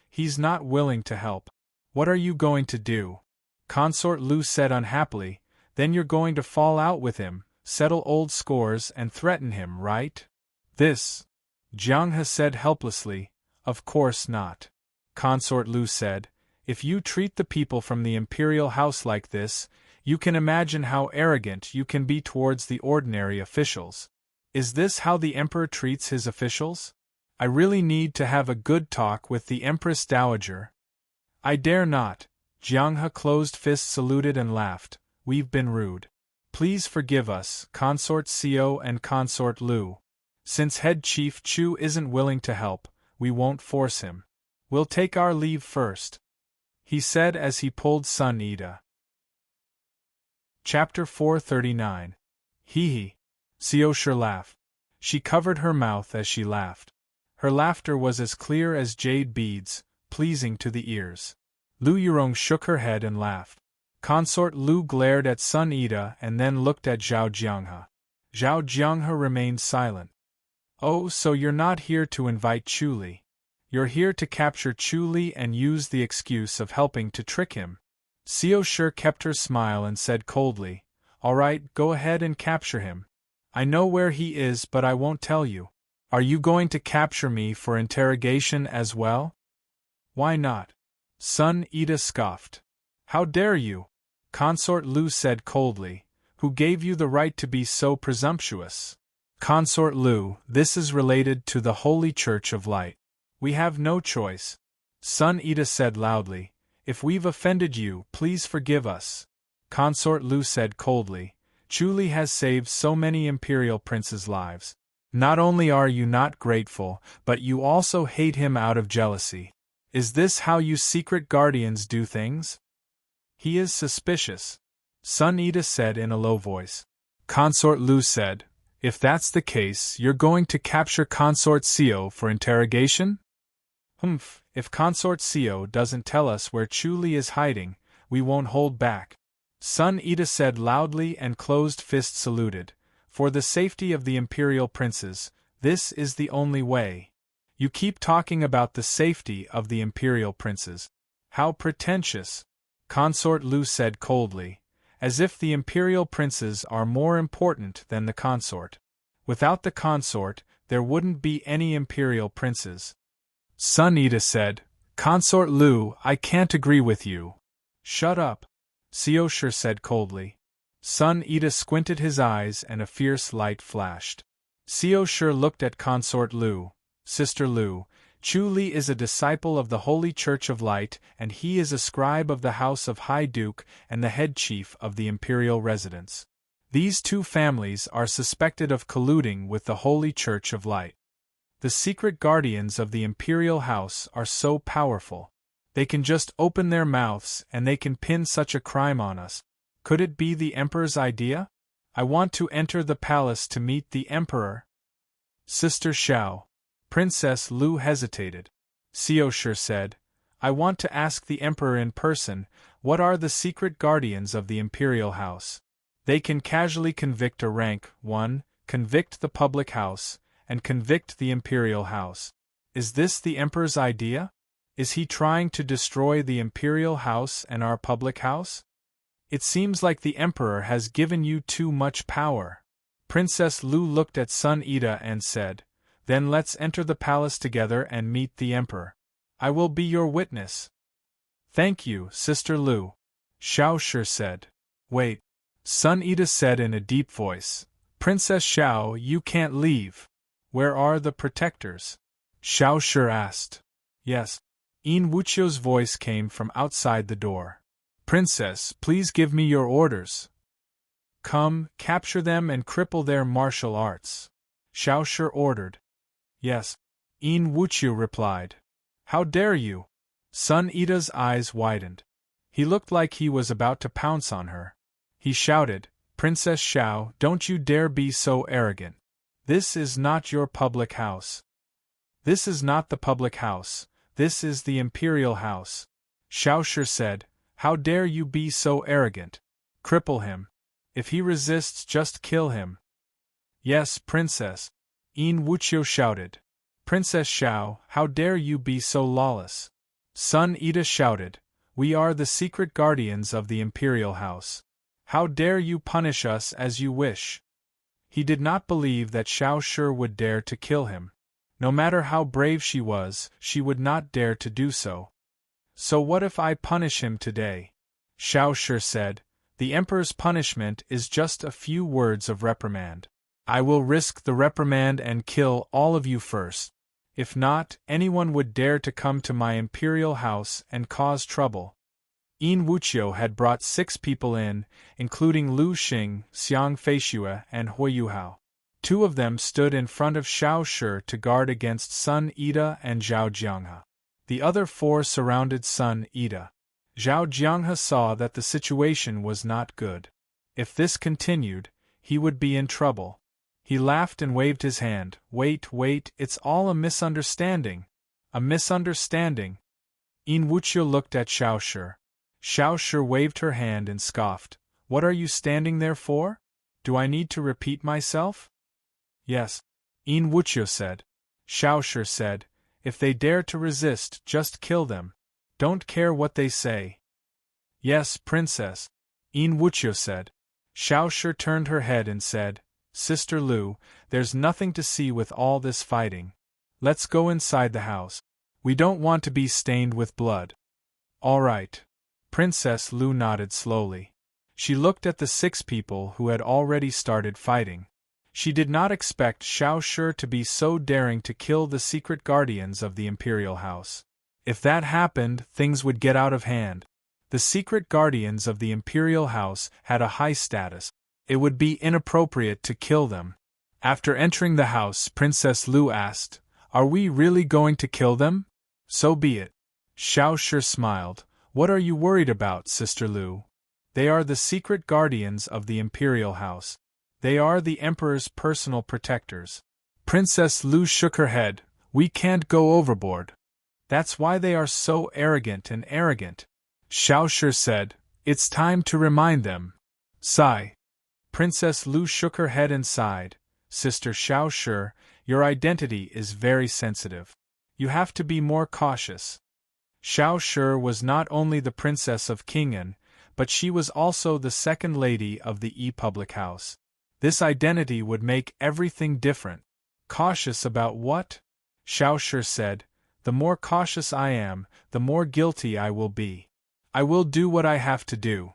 He's not willing to help. What are you going to do? Consort Lu said unhappily. Then you're going to fall out with him, settle old scores and threaten him, right? This. Jianghe said helplessly, Of course not. Consort Lu said, If you treat the people from the Imperial House like this, you can imagine how arrogant you can be towards the ordinary officials. Is this how the Emperor treats his officials? I really need to have a good talk with the Empress Dowager. I dare not. Jianghe closed fist saluted and laughed. We've been rude. Please forgive us, Consort Seo and Consort Lu. Since Head Chief Chu isn't willing to help, we won't force him. We'll take our leave first, he said as he pulled Sun Ida. Chapter 439. Hee. Seosher laughed. She covered her mouth as she laughed. Her laughter was as clear as jade beads, pleasing to the ears. Lu Yurong shook her head and laughed. Consort Lu glared at Sun Ida and then looked at Zhao Jianghe. Zhao Jianghe remained silent. Oh, so you're not here to invite Chu Li. You're here to capture Chu Li and use the excuse of helping to trick him. Seosher kept her smile and said coldly, All right, go ahead and capture him. I know where he is, but I won't tell you. Are you going to capture me for interrogation as well? Why not? Sun Ida scoffed. How dare you? Consort Lu said coldly. Who gave you the right to be so presumptuous? Consort Lu, this is related to the Holy Church of Light. We have no choice. Sun Ida said loudly. If we've offended you, please forgive us. Consort Lu said coldly. Chu Li has saved so many Imperial princes' lives. Not only are you not grateful, but you also hate him out of jealousy. Is this how you secret guardians do things? He is suspicious, Sun Ida said in a low voice. Consort Lu said, If that's the case, you're going to capture Consort Seo for interrogation? If Consort Seo doesn't tell us where Chu Li is hiding, we won't hold back. Sun Ida said loudly and closed fist saluted. For the safety of the Imperial princes, this is the only way. You keep talking about the safety of the Imperial princes. How pretentious, Consort Lu said coldly, as if the Imperial princes are more important than the consort. Without the consort, there wouldn't be any Imperial princes. Sun Ida said, Consort Lu, I can't agree with you. Shut up, Seosher said coldly. Sun Ida squinted his eyes and a fierce light flashed. Seosher looked at Consort Lu. Sister Lu, Chu Li is a disciple of the Holy Church of Light, and he is a scribe of the House of High Duke and the head chief of the Imperial residence. These two families are suspected of colluding with the Holy Church of Light. The secret guardians of the Imperial House are so powerful. They can just open their mouths and they can pin such a crime on us. Could it be the Emperor's idea? I want to enter the palace to meet the Emperor. Sister Xiao. Princess Lu hesitated. Seosher said, I want to ask the Emperor in person, what are the secret guardians of the Imperial House? They can casually convict a rank 1, convict the public house, and convict the Imperial House. Is this the Emperor's idea? Is he trying to destroy the Imperial House and our public house? It seems like the Emperor has given you too much power. Princess Lu looked at Sun Ida and said, Then let's enter the palace together and meet the Emperor. I will be your witness. Thank you, Sister Lu, Seosher said. Wait, Sun Ida said in a deep voice. Princess Xiao, you can't leave. Where are the protectors? Xiao Shi asked. Yes. Yin Wuqiu's voice came from outside the door. Princess, please give me your orders. Come, capture them and cripple their martial arts. Xiao Shi ordered. Yes. Yin Wuqiu replied. How dare you? Sun Ida's eyes widened. He looked like he was about to pounce on her. He shouted, Princess Xiao, don't you dare be so arrogant. This is not your public house. This is not the public house, this is the imperial house. Xiao Shi said, How dare you be so arrogant? Cripple him. If he resists, just kill him. Yes, Princess. Yin Wuqiu shouted. Princess Xiao, how dare you be so lawless? Sun Ida shouted, We are the secret guardians of the imperial house. How dare you punish us as you wish? He did not believe that Xiao Shi would dare to kill him. No matter how brave she was, she would not dare to do so. So what if I punish him today? Xiao Shi said, The emperor's punishment is just a few words of reprimand. I will risk the reprimand and kill all of you first. If not, anyone would dare to come to my imperial house and cause trouble. Yin Wuqiu had brought 6 people in, including Lu Xing, Xiang Feishue, and Hui Yuhao. 2 of them stood in front of Xiao Shi to guard against Sun Ida and Zhao Jianghe. The other 4 surrounded Sun Ida. Zhao Jianghe saw that the situation was not good. If this continued, he would be in trouble. He laughed and waved his hand. Wait, it's all a misunderstanding. A misunderstanding. Yin Wuqiu looked at Xiao Shi. Xiao Shi waved her hand and scoffed. What are you standing there for? Do I need to repeat myself? Yes. Yin Wuqiu said. Xiao Shi said, If they dare to resist, just kill them. Don't care what they say. Yes, Princess. Yin Wuqiu said. Xiao Shi turned her head and said, Sister Lu, there's nothing to see with all this fighting. Let's go inside the house. We don't want to be stained with blood. All right. Princess Lu nodded slowly. She looked at the 6 people who had already started fighting. She did not expect Xiao Shi to be so daring to kill the secret guardians of the imperial house. If that happened, things would get out of hand. The secret guardians of the imperial house had a high status. It would be inappropriate to kill them. After entering the house, Princess Lu asked, Are we really going to kill them? So be it. Xiao Shi smiled. What are you worried about, Sister Lu? They are the secret guardians of the imperial house. They are the emperor's personal protectors. Princess Lu shook her head. We can't go overboard. That's why they are so arrogant. Xiao Shi said, It's time to remind them. Sigh. Princess Lu shook her head and sighed. Sister Xiao Shi, your identity is very sensitive. You have to be more cautious. Xiao Shi was not only the princess of Qing'an, but she was also the second lady of the public house. This identity would make everything different. Cautious about what? Xiao Shi said, The more cautious I am, the more guilty I will be. I will do what I have to do.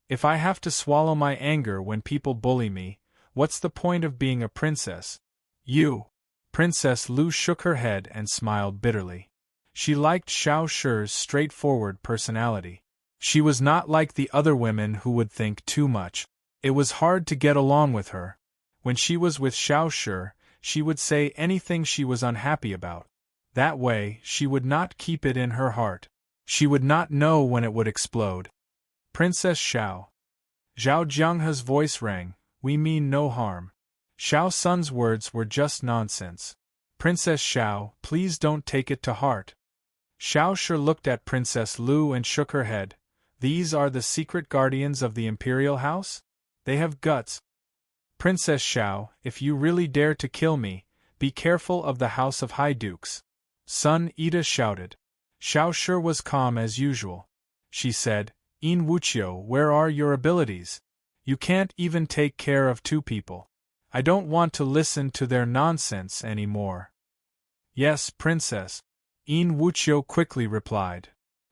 If I have to swallow my anger when people bully me, what's the point of being a princess? You. Princess Lu shook her head and smiled bitterly. She liked Xiao Shi's straightforward personality. She was not like the other women who would think too much. It was hard to get along with her. When she was with Xiao Shi, she would say anything she was unhappy about. That way, she would not keep it in her heart. She would not know when it would explode. Princess Xiao. Zhao Jianghe's voice rang. We mean no harm. Xiao Sun's words were just nonsense. Princess Xiao, please don't take it to heart. Xiao Shi looked at Princess Lu and shook her head. These are the secret guardians of the imperial house? They have guts. Princess Xiao, if you really dare to kill me, be careful of the house of high dukes. Sun Ida shouted. Xiao Shi was calm as usual. She said, Yin Wuqiu, where are your abilities? You can't even take care of 2 people. I don't want to listen to their nonsense anymore. Yes, Princess. Yin Wuqiu quickly replied.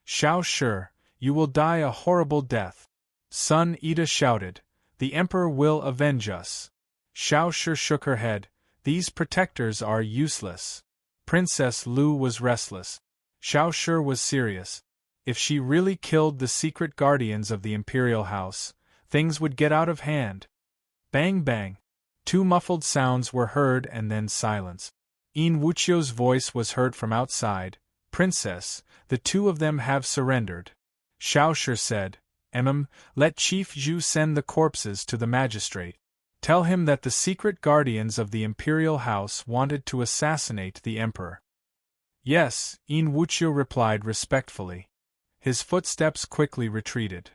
Xiao Shi, you will die a horrible death. Sun Ida shouted. The emperor will avenge us. Xiao Shi shook her head. These protectors are useless. Princess Lu was restless. Xiao Shi was serious. If she really killed the secret guardians of the imperial house, things would get out of hand. Bang bang. Two muffled sounds were heard and then silence. Yin Wuqiu's voice was heard from outside. Princess, the two of them have surrendered. Xiao Shi said, let Chief Zhu send the corpses to the magistrate. Tell him that the secret guardians of the imperial house wanted to assassinate the emperor. Yes, Yin Wuqiu replied respectfully. His footsteps quickly retreated.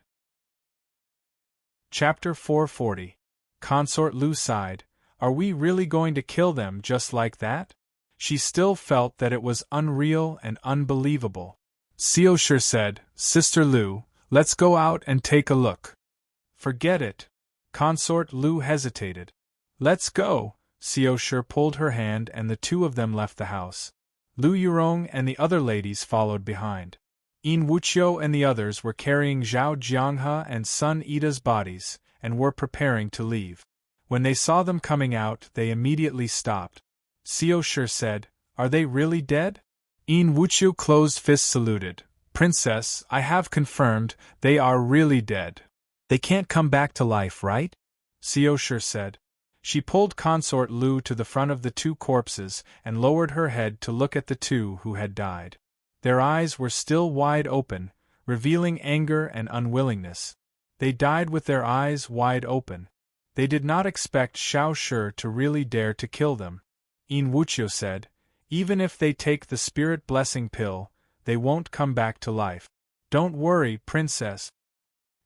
Chapter 440. Consort Lu sighed. Are we really going to kill them just like that? She still felt that it was unreal and unbelievable. Xiao Shi said, Sister Lu, let's go out and take a look. Forget it. Consort Lu hesitated. Let's go. Xiao Shi pulled her hand and the two of them left the house. Lu Yurong and the other ladies followed behind. Yin Wuqiu and the others were carrying Zhao Jianghe and Sun Ida's bodies, and were preparing to leave. When they saw them coming out, they immediately stopped. Xiao Shi said, Are they really dead? Yin Wuqiu closed fist saluted. Princess, I have confirmed, they are really dead. They can't come back to life, right? Xiao Shi said. She pulled Consort Lu to the front of the two corpses and lowered her head to look at the two who had died. Their eyes were still wide open, revealing anger and unwillingness. They died with their eyes wide open. They did not expect Xiao Shi to really dare to kill them. Yin Wuqiu said, Even if they take the spirit blessing pill, they won't come back to life. Don't worry, Princess.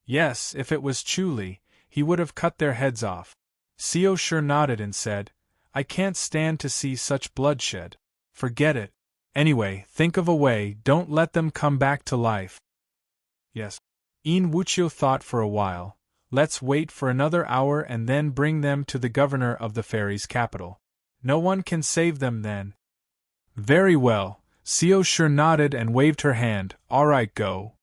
Yes, if it was Chuli, he would have cut their heads off. Xiao Shi nodded and said, I can't stand to see such bloodshed. Forget it. Anyway, think of a way, don't let them come back to life. Yes. Yin Wuqiu thought for a while. Let's wait for another hour and then bring them to the governor of the fairies' capital. No one can save them then. Very well. Xiao Shi nodded and waved her hand. All right, go.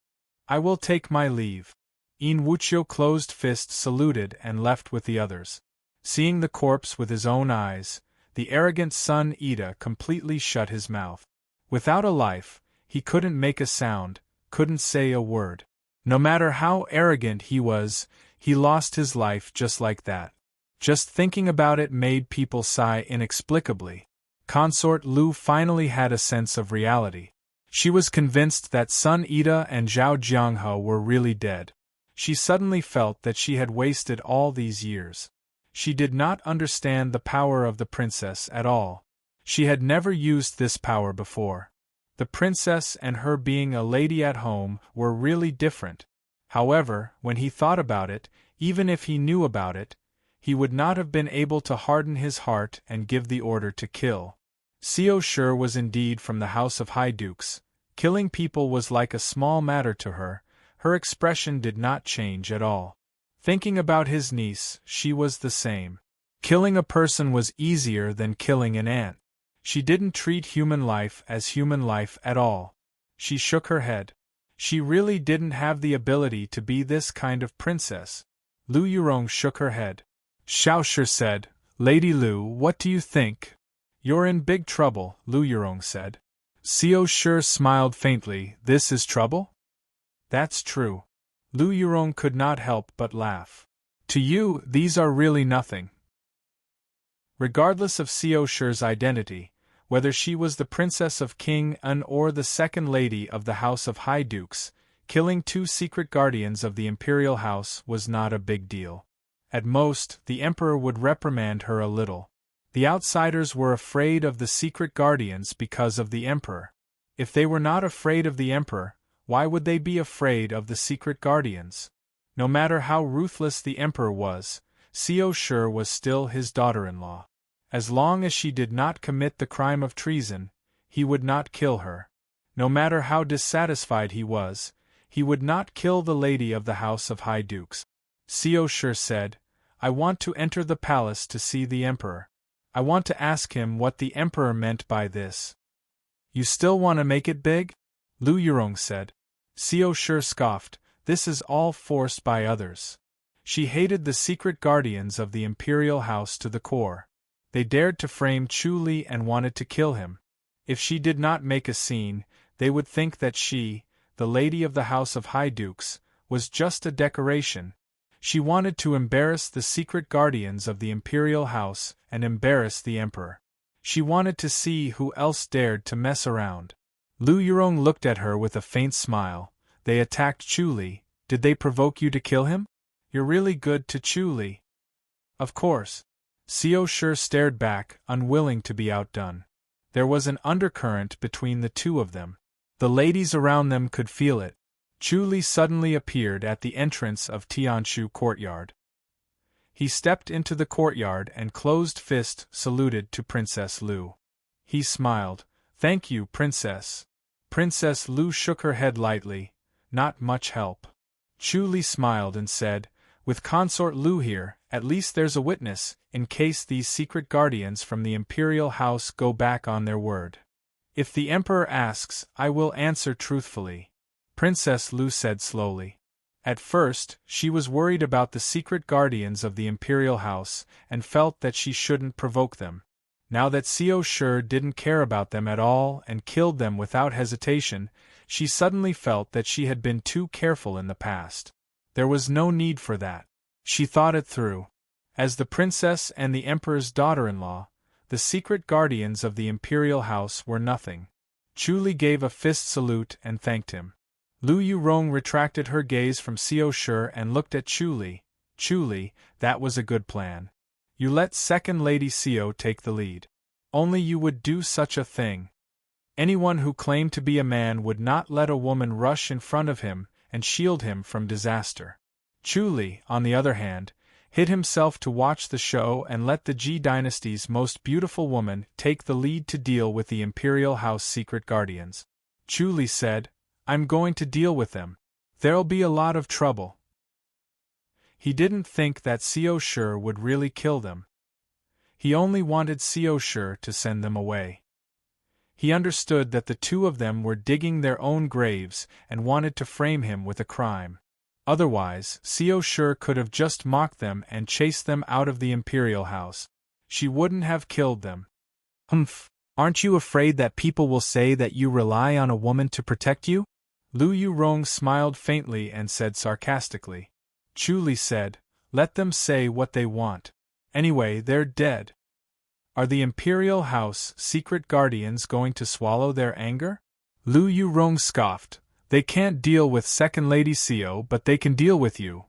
I will take my leave. Yin Wuqiu closed fist saluted and left with the others. Seeing the corpse with his own eyes, the arrogant Sun Ida completely shut his mouth. Without a life, he couldn't make a sound, couldn't say a word. No matter how arrogant he was, he lost his life just like that. Just thinking about it made people sigh inexplicably. Consort Lu finally had a sense of reality. She was convinced that Sun Ida and Zhao Jianghe were really dead. She suddenly felt that she had wasted all these years. She did not understand the power of the princess at all. She had never used this power before. The princess and her being a lady at home were really different. However, when he thought about it, even if he knew about it, he would not have been able to harden his heart and give the order to kill. Xiao Shi was indeed from the house of High Dukes. Killing people was like a small matter to her. Her expression did not change at all. Thinking about his niece, she was the same. Killing a person was easier than killing an ant. She didn't treat human life as human life at all. She shook her head. She really didn't have the ability to be this kind of princess. Lu Yurong shook her head. Xiao Shi said, Lady Lu, what do you think? You're in big trouble, Lu Yurong said. Xiao Shi smiled faintly. This is trouble? That's true. Lu Yurong could not help but laugh. To you, these are really nothing. Regardless of Xiao Shi's identity, whether she was the princess of King An or the second lady of the House of High Dukes, killing two secret guardians of the imperial house was not a big deal. At most, the emperor would reprimand her a little. The outsiders were afraid of the secret guardians because of the emperor. If they were not afraid of the emperor, why would they be afraid of the secret guardians? No matter how ruthless the emperor was, Xiao Shi was still his daughter-in-law. As long as she did not commit the crime of treason, he would not kill her. No matter how dissatisfied he would not kill the lady of the House of High Dukes. Xiao Shi said, I want to enter the palace to see the emperor. I want to ask him what the emperor meant by this. You still want to make it big? Lu Yurong said. Xiao Shi scoffed, this is all forced by others. She hated the secret guardians of the imperial house to the core. They dared to frame Chu Li and wanted to kill him. If she did not make a scene, they would think that she, the lady of the House of High Dukes, was just a decoration. She wanted to embarrass the secret guardians of the imperial house and embarrass the emperor. She wanted to see who else dared to mess around. Lu Yurong looked at her with a faint smile. They attacked Chu Li. Did they provoke you to kill him? You're really good to Chu Li. Of course. Xiao Shi stared back, unwilling to be outdone. There was an undercurrent between the two of them. The ladies around them could feel it. Chu Li suddenly appeared at the entrance of Tianshu courtyard. He stepped into the courtyard and closed-fist saluted to Princess Lu. He smiled. Thank you, Princess. Princess Lu shook her head lightly. Not much help. Chu Li smiled and said, with Consort Lu here, at least there's a witness, in case these secret guardians from the imperial house go back on their word. If the emperor asks, I will answer truthfully. Princess Lu said slowly. At first, she was worried about the secret guardians of the imperial house, and felt that she shouldn't provoke them. Now that Xiao Shi didn't care about them at all and killed them without hesitation, she suddenly felt that she had been too careful in the past. There was no need for that. She thought it through. As the princess and the emperor's daughter-in-law, the secret guardians of the imperial house were nothing. Chu Li gave a fist salute and thanked him. Lu Yurong retracted her gaze from Xiao Shi and looked at Chu Li. Chu Li, that was a good plan. You let Second Lady Xiao take the lead. Only you would do such a thing. Anyone who claimed to be a man would not let a woman rush in front of him and shield him from disaster. Chu Li, on the other hand, hid himself to watch the show and let the Ji dynasty's most beautiful woman take the lead to deal with the imperial house secret guardians. Chu Li said, I'm going to deal with them. There'll be a lot of trouble. He didn't think that Xiao Shi would really kill them. He only wanted Xiao Shi to send them away. He understood that the two of them were digging their own graves and wanted to frame him with a crime. Otherwise, Xiao Shi could have just mocked them and chased them out of the imperial house. She wouldn't have killed them. Humph, aren't you afraid that people will say that you rely on a woman to protect you? Lu Yurong smiled faintly and said sarcastically. Chu Li said, let them say what they want. Anyway, they're dead. Are the imperial house secret guardians going to swallow their anger? Lu Yurong scoffed. They can't deal with Second Lady Xiao, but they can deal with you.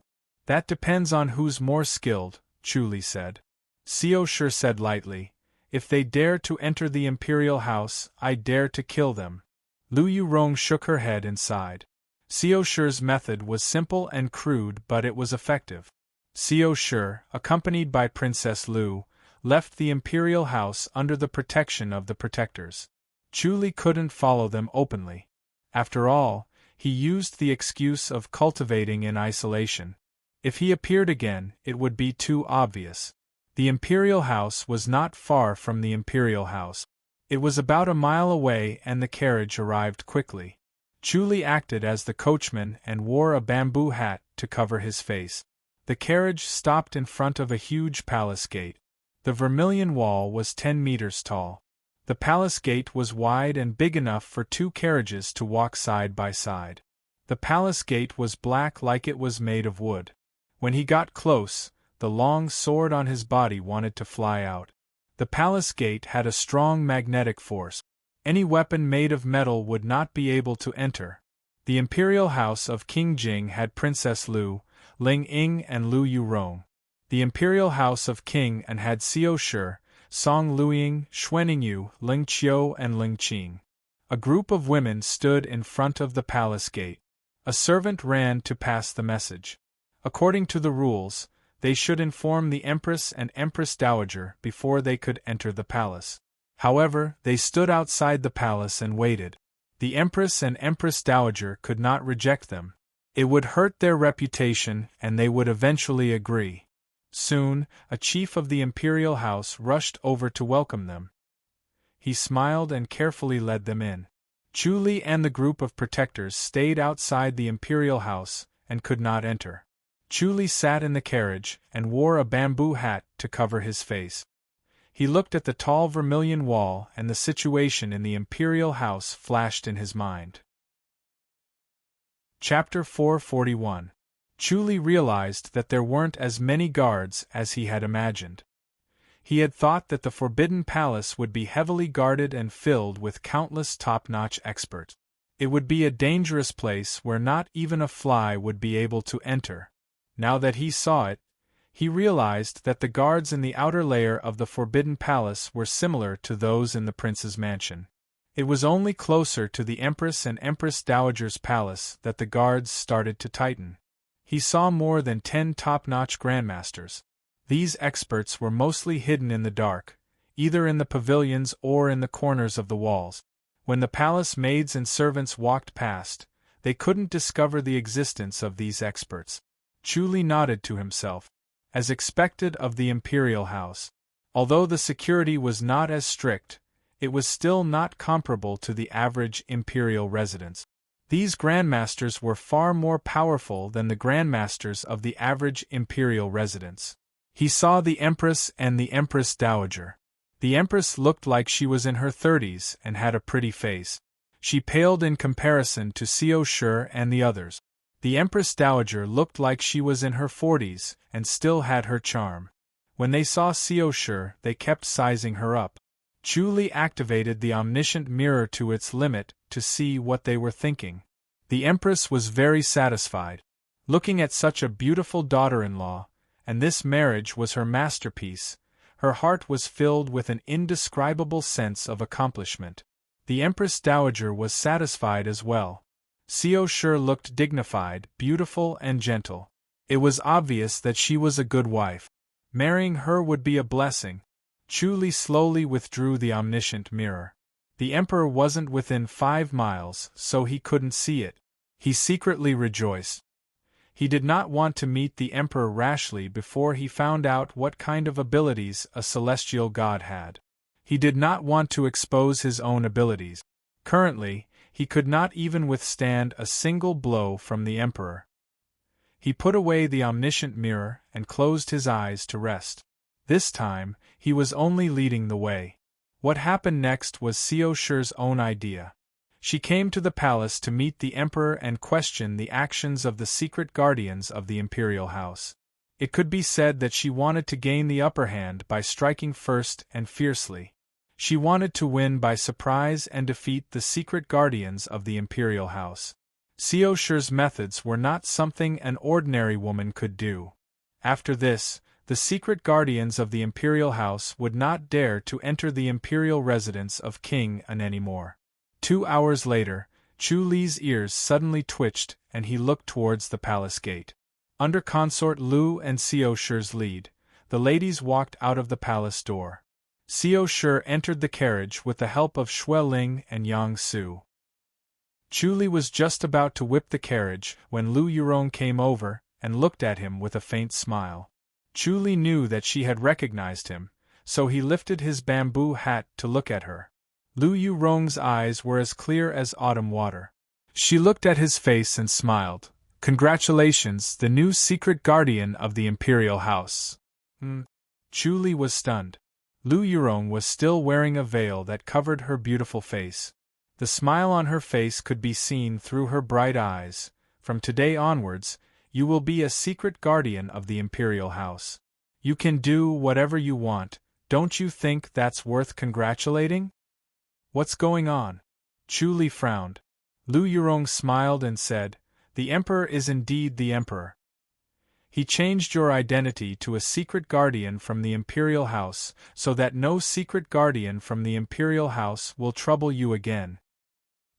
That depends on who's more skilled, Chu Li said. Xiao Shi said lightly, if they dare to enter the imperial house, I dare to kill them. Lu Yurong shook her head and sighed. Xiao Shi's method was simple and crude, but it was effective. Xiao Shi, accompanied by Princess Lu, left the imperial house under the protection of the protectors. Chu Li couldn't follow them openly. After all, he used the excuse of cultivating in isolation. If he appeared again, it would be too obvious. The imperial house was not far from the imperial house. It was about a mile away and the carriage arrived quickly. Chu Li acted as the coachman and wore a bamboo hat to cover his face. The carriage stopped in front of a huge palace gate. The vermilion wall was 10 meters tall. The palace gate was wide and big enough for two carriages to walk side by side. The palace gate was black like it was made of wood. When he got close, the long sword on his body wanted to fly out. The palace gate had a strong magnetic force. Any weapon made of metal would not be able to enter. The imperial house of King Jing had Princess Lu, Ling Ying and Lu Yurong. The imperial house of King An had Xiao Shi, Song Luiying, Xuaningyu, Ling Qiu and Ling Qing. A group of women stood in front of the palace gate. A servant ran to pass the message. According to the rules, they should inform the Empress and Empress Dowager before they could enter the palace. However, they stood outside the palace and waited. The Empress and Empress Dowager could not reject them. It would hurt their reputation and they would eventually agree. Soon, a chief of the imperial house rushed over to welcome them. He smiled and carefully led them in. Chu Li and the group of protectors stayed outside the imperial house and could not enter. Chu Li sat in the carriage and wore a bamboo hat to cover his face. He looked at the tall vermilion wall, and the situation in the imperial house flashed in his mind. Chapter 441. Chu Li realized that there weren't as many guards as he had imagined. He had thought that the Forbidden Palace would be heavily guarded and filled with countless top-notch experts. It would be a dangerous place where not even a fly would be able to enter. Now that he saw it, he realized that the guards in the outer layer of the Forbidden Palace were similar to those in the prince's mansion. It was only closer to the Empress and Empress Dowager's palace that the guards started to tighten. He saw more than 10 top-notch grandmasters. These experts were mostly hidden in the dark, either in the pavilions or in the corners of the walls. When the palace maids and servants walked past, they couldn't discover the existence of these experts. Chu Li nodded to himself, as expected of the imperial house. Although the security was not as strict, it was still not comparable to the average imperial residence. These grandmasters were far more powerful than the grandmasters of the average imperial residence. He saw the Empress and the Empress Dowager. The Empress looked like she was in her 30s and had a pretty face. She paled in comparison to Xiao Shi and the others. The Empress Dowager looked like she was in her 40s and still had her charm. When they saw Xiao Shi, they kept sizing her up. Chu Li activated the omniscient mirror to its limit to see what they were thinking. The Empress was very satisfied. Looking at such a beautiful daughter-in-law, and this marriage was her masterpiece, her heart was filled with an indescribable sense of accomplishment. The Empress Dowager was satisfied as well. Xiao Shi looked dignified, beautiful and gentle. It was obvious that she was a good wife. Marrying her would be a blessing. Chu Li slowly withdrew the omniscient mirror. The Emperor wasn't within 5 miles, so he couldn't see it. He secretly rejoiced. He did not want to meet the Emperor rashly before he found out what kind of abilities a celestial god had. He did not want to expose his own abilities. Currently, he could not even withstand a single blow from the Emperor. He put away the omniscient mirror and closed his eyes to rest. This time, he was only leading the way. What happened next was Xiao Shi's own idea. She came to the palace to meet the Emperor and question the actions of the secret guardians of the imperial house. It could be said that she wanted to gain the upper hand by striking first and fiercely. She wanted to win by surprise and defeat the secret guardians of the imperial house. Xiao Shi's methods were not something an ordinary woman could do. After this, the secret guardians of the imperial house would not dare to enter the imperial residence of King An anymore. 2 hours later, Chu Li's ears suddenly twitched and he looked towards the palace gate. Under Consort Lu and Xiao Shi's lead, the ladies walked out of the palace door. Xiao Shi entered the carriage with the help of Xue Ling and Yang Su. Chu Li was just about to whip the carriage when Lu Yurong came over and looked at him with a faint smile. Chu Li knew that she had recognized him, so he lifted his bamboo hat to look at her. Lu Yurong's eyes were as clear as autumn water. She looked at his face and smiled. "Congratulations, the new secret guardian of the imperial house." Chu Li was stunned. Lu Yurong was still wearing a veil that covered her beautiful face. The smile on her face could be seen through her bright eyes. "From today onwards, you will be a secret guardian of the imperial house. You can do whatever you want. Don't you think that's worth congratulating?" "What's going on?" Chu Li frowned. Lu Yurong smiled and said, "The Emperor is indeed the Emperor. He changed your identity to a secret guardian from the imperial house, so that no secret guardian from the imperial house will trouble you again."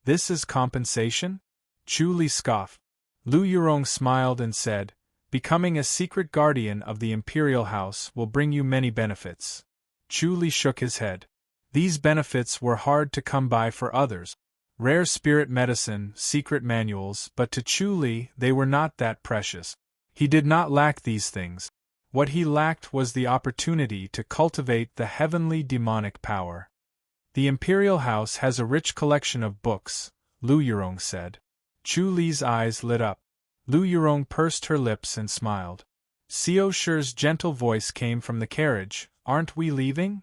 "This is compensation?" Chu Li scoffed. Lu Yurong smiled and said, "Becoming a secret guardian of the imperial house will bring you many benefits." Chu Li shook his head. These benefits were hard to come by for others. Rare spirit medicine, secret manuals, but to Chu Li they were not that precious. He did not lack these things. What he lacked was the opportunity to cultivate the heavenly demonic power. "The imperial house has a rich collection of books," Lu Yurong said. Chu Li's eyes lit up. Lu Yurong pursed her lips and smiled. Xiao Shi's gentle voice came from the carriage, "Aren't we leaving?"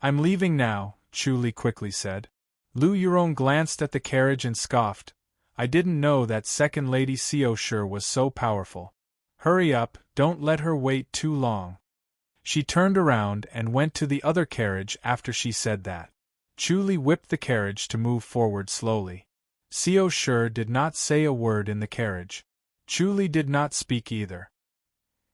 I'm leaving now, Chu Li quickly said. Lu Yurong glanced at the carriage and scoffed. I didn't know that second lady Xiao Shi was so powerful. Hurry up, don't let her wait too long. She turned around and went to the other carriage after she said that. Chu Li whipped the carriage to move forward slowly. Xiao Shi did not say a word in the carriage. Chu Li did not speak either.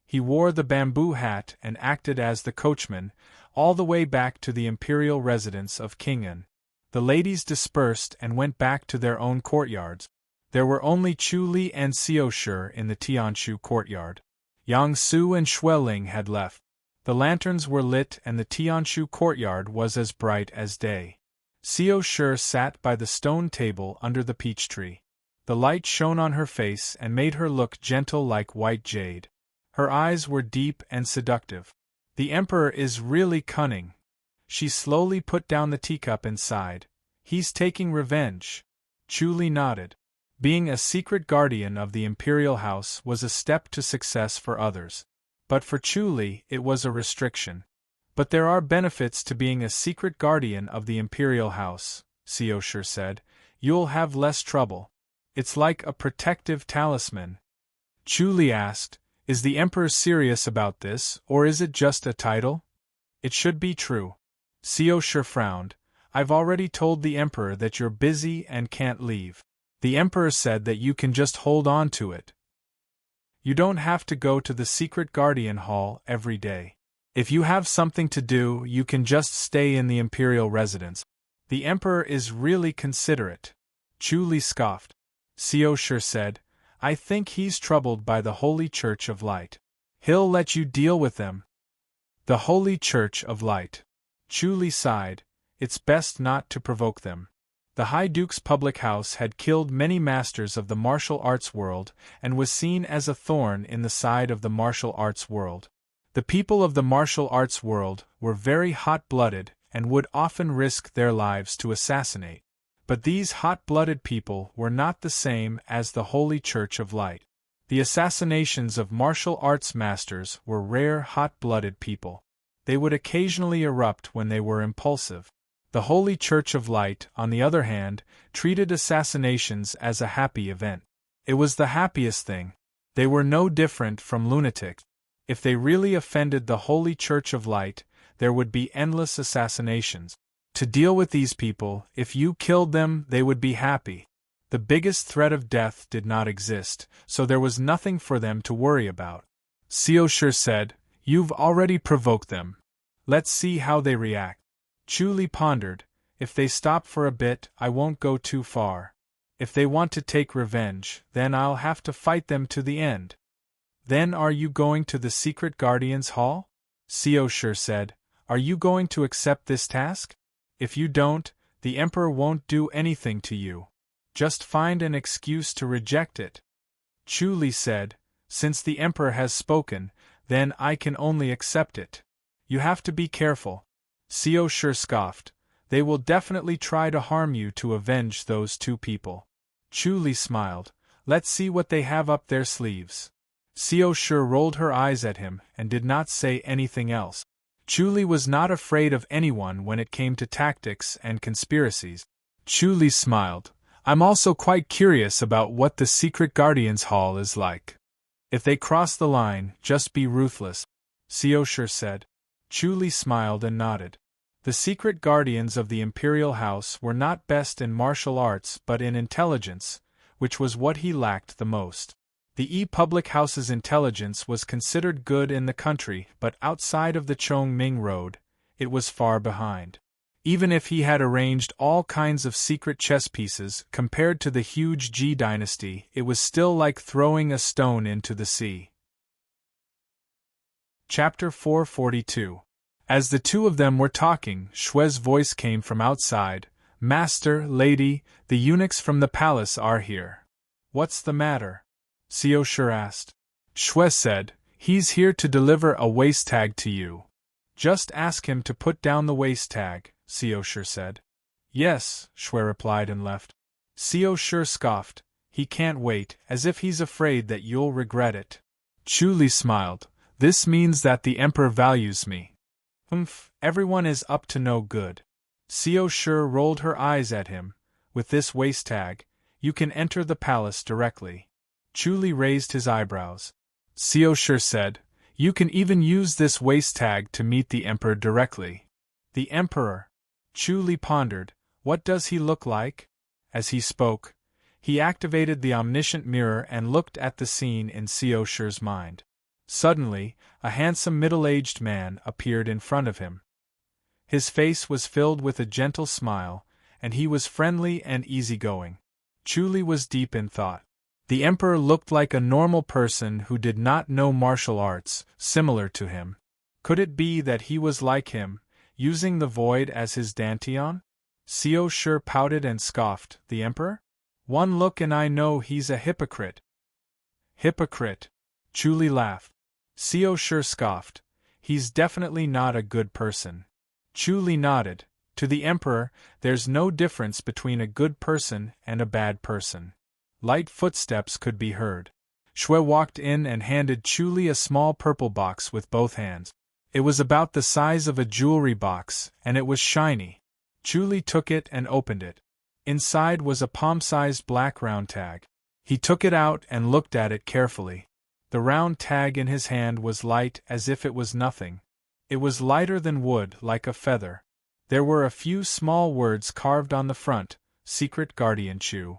He wore the bamboo hat and acted as the coachman, all the way back to the imperial residence of King An. The ladies dispersed and went back to their own courtyards. There were only Chu Li and Xiao Shi in the Tianshu courtyard. Yang Su and Xueling had left. The lanterns were lit and the Tianshu courtyard was as bright as day. Xiao Shi sat by the stone table under the peach tree. The light shone on her face and made her look gentle like white jade. Her eyes were deep and seductive. The emperor is really cunning. She slowly put down the teacup and sighed. He's taking revenge. Chu Li nodded. Being a secret guardian of the imperial house was a step to success for others. But for Chu Li, it was a restriction. But there are benefits to being a secret guardian of the imperial house, Xiao Shi said. You'll have less trouble. It's like a protective talisman. Chu Li asked, is the emperor serious about this, or is it just a title? It should be true. Xiao Shi frowned. I've already told the emperor that you're busy and can't leave. The emperor said that you can just hold on to it. You don't have to go to the secret guardian hall every day. If you have something to do, you can just stay in the imperial residence. The emperor is really considerate. Chu Li scoffed. Xiao Shi said, I think he's troubled by the Holy Church of Light. He'll let you deal with them. The Holy Church of Light. Chu Li sighed. It's best not to provoke them. The High Duke's public house had killed many masters of the martial arts world and was seen as a thorn in the side of the martial arts world. The people of the martial arts world were very hot-blooded and would often risk their lives to assassinate. But these hot-blooded people were not the same as the Holy Church of Light. The assassinations of martial arts masters were rare hot-blooded people. They would occasionally erupt when they were impulsive. The Holy Church of Light, on the other hand, treated assassinations as a happy event. It was the happiest thing. They were no different from lunatics. If they really offended the Holy Church of Light, there would be endless assassinations. To deal with these people, if you killed them, they would be happy. The biggest threat of death did not exist, so there was nothing for them to worry about. Xiao Shi said, You've already provoked them. Let's see how they react. Chu Li pondered, if they stop for a bit, I won't go too far. If they want to take revenge, then I'll have to fight them to the end. Then are you going to the secret guardian's hall? Xiao Shi said, Are you going to accept this task? If you don't, the emperor won't do anything to you. Just find an excuse to reject it. Chu Li said, Since the emperor has spoken, then I can only accept it. You have to be careful. Xiao Shi scoffed. They will definitely try to harm you to avenge those two people. Chu Li smiled. Let's see what they have up their sleeves. Xiao Shi rolled her eyes at him and did not say anything else. Chu Li was not afraid of anyone when it came to tactics and conspiracies. Chu Li smiled. I'm also quite curious about what the secret guardian's hall is like. If they cross the line, just be ruthless, Xiao Shi said. Chu Li smiled and nodded. The secret guardians of the imperial house were not best in martial arts but in intelligence, which was what he lacked the most. The public house's intelligence was considered good in the country, but outside of the Chongming Road, it was far behind. Even if he had arranged all kinds of secret chess pieces compared to the huge Ji dynasty, it was still like throwing a stone into the sea. Chapter 442. As the two of them were talking, Xue's voice came from outside. Master, lady, the eunuchs from the palace are here. What's the matter? Xiao Shi asked. Xue said, He's here to deliver a waist tag to you. Just ask him to put down the waist tag, Xiao Shi said. Yes, Xue replied and left. Xiao Shi scoffed. He can't wait, as if he's afraid that you'll regret it. Chu Li smiled. This means that the emperor values me. Everyone is up to no good. Xiao Shi rolled her eyes at him. With this waist tag, you can enter the palace directly. Chu Li raised his eyebrows. Xiao Shi said, you can even use this waist tag to meet the emperor directly. The emperor? Chu Li pondered, what does he look like? As he spoke, he activated the omniscient mirror and looked at the scene in Xiao Shi's mind. Suddenly, a handsome middle-aged man appeared in front of him. His face was filled with a gentle smile, and he was friendly and easygoing. Chu Li was deep in thought. The emperor looked like a normal person who did not know martial arts, similar to him. Could it be that he was like him, using the void as his dantian? Xiao Shi pouted and scoffed. The emperor? One look and I know he's a hypocrite. Hypocrite? Chu Li laughed. Xiao Shi scoffed. He's definitely not a good person. Chu Li nodded. To the emperor, there's no difference between a good person and a bad person. Light footsteps could be heard. Shui walked in and handed Chu Li a small purple box with both hands. It was about the size of a jewelry box, and it was shiny. Chu Li took it and opened it. Inside was a palm-sized black round tag. He took it out and looked at it carefully. The round tag in his hand was light as if it was nothing. It was lighter than wood, like a feather. There were a few small words carved on the front, Secret Guardian Chu.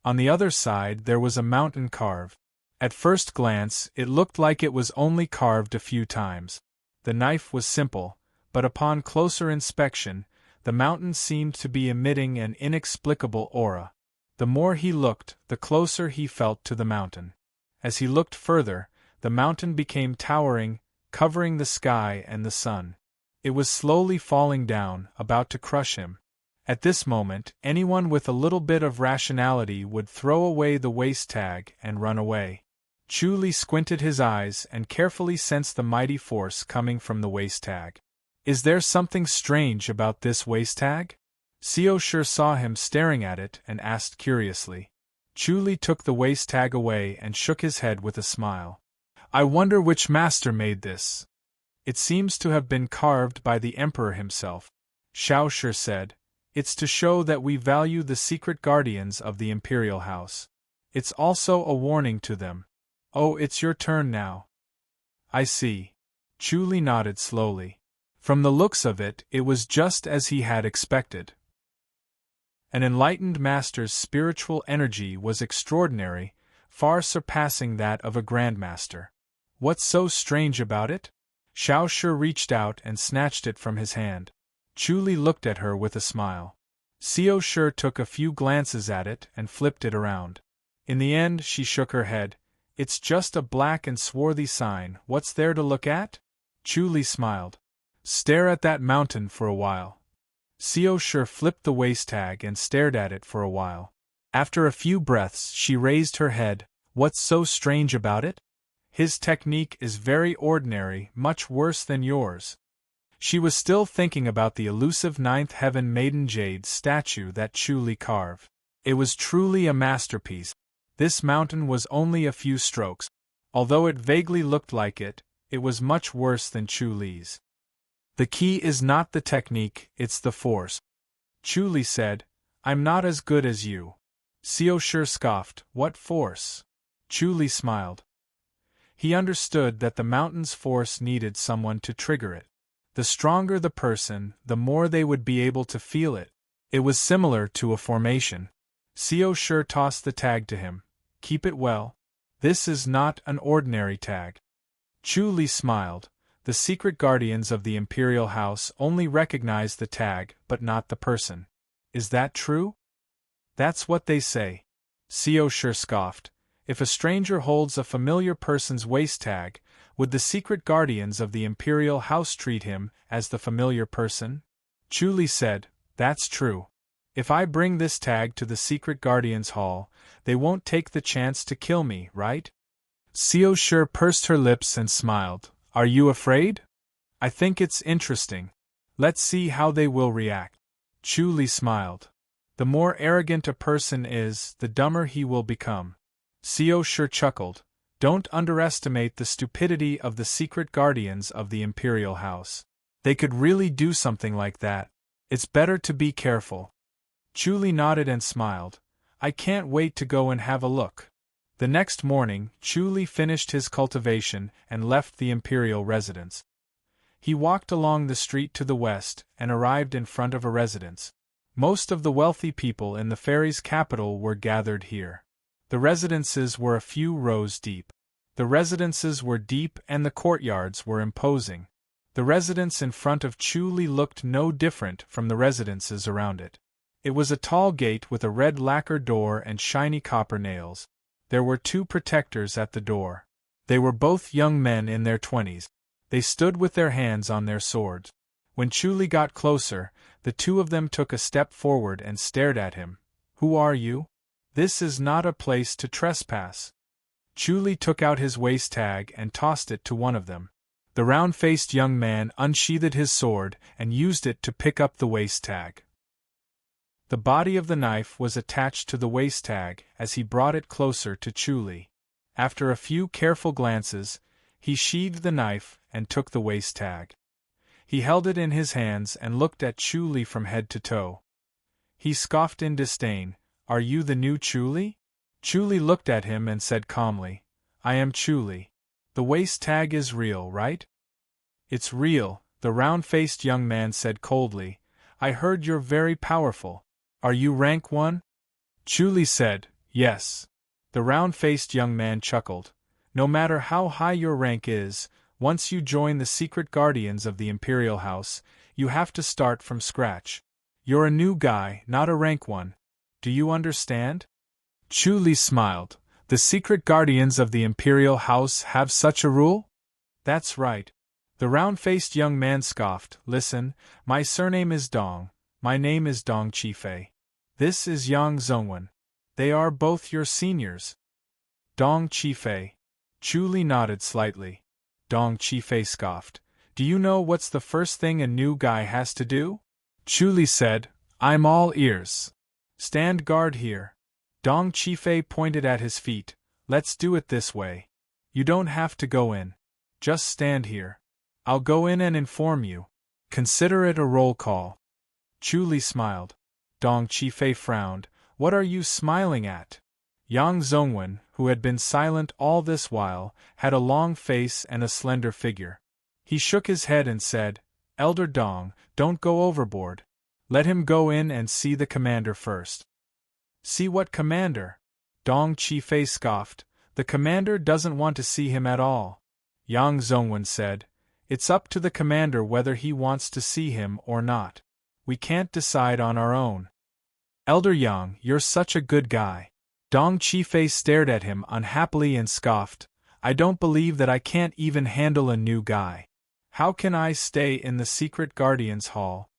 On the other side there was a mountain carved. At first glance it looked like it was only carved a few times. The knife was simple, but upon closer inspection, the mountain seemed to be emitting an inexplicable aura. The more he looked, the closer he felt to the mountain. As he looked further, the mountain became towering, covering the sky and the sun. It was slowly falling down, about to crush him. At this moment, anyone with a little bit of rationality would throw away the waist tag and run away. Chu Li squinted his eyes and carefully sensed the mighty force coming from the waist tag. Is there something strange about this waist tag? Xiao Shi saw him staring at it and asked curiously. Chu Li took the waist tag away and shook his head with a smile. I wonder which master made this. It seems to have been carved by the emperor himself. Xiao Shi said, it's to show that we value the secret guardians of the imperial house. It's also a warning to them. Oh, it's your turn now. I see. Chu Li nodded slowly. From the looks of it, it was just as he had expected. An enlightened master's spiritual energy was extraordinary, far surpassing that of a grandmaster. What's so strange about it? Xiao Shi reached out and snatched it from his hand. Chu Li looked at her with a smile. Xiao Shi took a few glances at it and flipped it around. In the end, she shook her head. It's just a black and swarthy sign. What's there to look at? Chu Li smiled. Stare at that mountain for a while. Xiao Shi flipped the waist tag and stared at it for a while. After a few breaths, she raised her head. What's so strange about it? His technique is very ordinary, much worse than yours. She was still thinking about the elusive ninth heaven maiden jade statue that Chu Li carved. It was truly a masterpiece. This mountain was only a few strokes. Although it vaguely looked like it, it was much worse than Chu Li's. The key is not the technique, it's the force. Chu Li said, I'm not as good as you. Xiao Shi scoffed, what force? Chu Li smiled. He understood that the mountain's force needed someone to trigger it. The stronger the person, the more they would be able to feel it. It was similar to a formation. Xiao Shi tossed the tag to him. Keep it well. This is not an ordinary tag. Chu Li smiled. The secret guardians of the imperial house only recognize the tag, but not the person. Is that true? That's what they say. Xiao Shi scoffed. If a stranger holds a familiar person's waist tag, would the secret guardians of the imperial house treat him as the familiar person? Chu Li said, that's true. If I bring this tag to the secret guardians hall, they won't take the chance to kill me, right? Xiao Shi pursed her lips and smiled. Are you afraid? I think it's interesting. Let's see how they will react. Chu Li smiled. The more arrogant a person is, the dumber he will become. Xiao Shi chuckled. Don't underestimate the stupidity of the secret guardians of the imperial house. They could really do something like that. It's better to be careful. Chuli nodded and smiled. I can't wait to go and have a look. The next morning, Chuli finished his cultivation and left the imperial residence. He walked along the street to the west and arrived in front of a residence. Most of the wealthy people in the fairy's capital were gathered here. The residences were a few rows deep. The residences were deep and the courtyards were imposing. The residence in front of Chuli looked no different from the residences around it. It was a tall gate with a red lacquer door and shiny copper nails. There were 2 protectors at the door. They were both young men in their 20s. They stood with their hands on their swords. When Chuli got closer, the 2 of them took a step forward and stared at him. Who are you? This is not a place to trespass. Chuli took out his waist tag and tossed it to one of them. The round-faced young man unsheathed his sword and used it to pick up the waist tag. The body of the knife was attached to the waist tag as he brought it closer to Chuli. After a few careful glances, he sheathed the knife and took the waist tag. He held it in his hands and looked at Chuli from head to toe. He scoffed in disdain. Are you the new Chuli? Chuli looked at him and said calmly, I am Chuli. The waist tag is real, right? It's real, the round-faced young man said coldly. I heard you're very powerful. Are you rank 1? Chuli said, yes. The round-faced young man chuckled. No matter how high your rank is, once you join the secret guardians of the Imperial House, you have to start from scratch. You're a new guy, not a rank 1. Do you understand? Chuli smiled. The secret guardians of the Imperial House have such a rule? That's right. The round-faced young man scoffed. Listen, my surname is Dong. My name is Dong Qifei. This is Yang Zongwen. They are both your seniors. Dong Qifei. Chuli nodded slightly. Dong Qifei scoffed. Do you know what's the first thing a new guy has to do? Chuli said, I'm all ears. Stand guard here. Dong Qifei pointed at his feet. Let's do it this way. You don't have to go in. Just stand here. I'll go in and inform you. Consider it a roll call. Chuli smiled. Dong Qifei frowned. What are you smiling at? Yang Zongwen, who had been silent all this while, had a long face and a slender figure. He shook his head and said, Elder Dong, don't go overboard. Let him go in and see the commander first. See what commander? Dong Qifei scoffed. The commander doesn't want to see him at all. Yang Zongwen said, It's up to the commander whether he wants to see him or not. We can't decide on our own. Elder Yang, you're such a good guy. Dong Qifei stared at him unhappily and scoffed. I don't believe that I can't even handle a new guy. How can I stay in the secret guardians hall?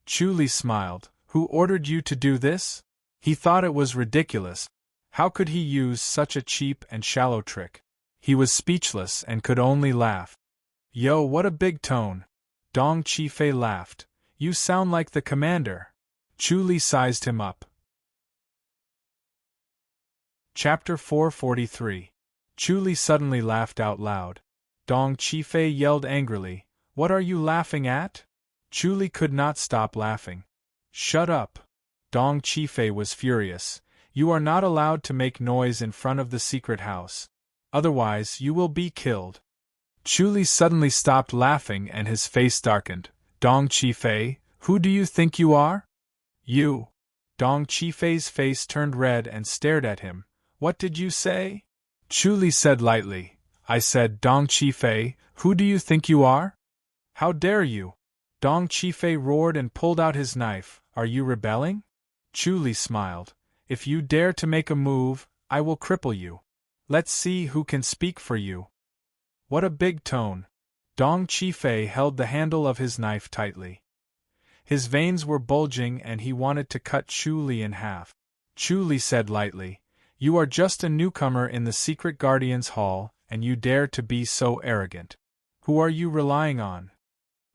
Chuli smiled. Who ordered you to do this? He thought it was ridiculous. How could he use such a cheap and shallow trick? He was speechless and could only laugh. Yo, what a big tone. Dong Qifei laughed. You sound like the commander. Chuli sized him up. Chapter 443. Chuli suddenly laughed out loud. Dong Qifei yelled angrily, What are you laughing at? Chuli could not stop laughing. Shut up. Dong Qifei was furious. You are not allowed to make noise in front of the secret house. Otherwise you will be killed. Chuli suddenly stopped laughing and his face darkened. Dong Qifei, who do you think you are? You. Dong Qifei's face turned red and stared at him. What did you say? Chuli said lightly. I said, Dong Qifei, who do you think you are? How dare you? Dong Qifei roared and pulled out his knife. Are you rebelling? Chuli smiled. If you dare to make a move, I will cripple you. Let's see who can speak for you. What a big tone. Dong Qifei held the handle of his knife tightly. His veins were bulging and he wanted to cut Chuli in half. Chuli said lightly, You are just a newcomer in the secret guardians hall, and you dare to be so arrogant. Who are you relying on?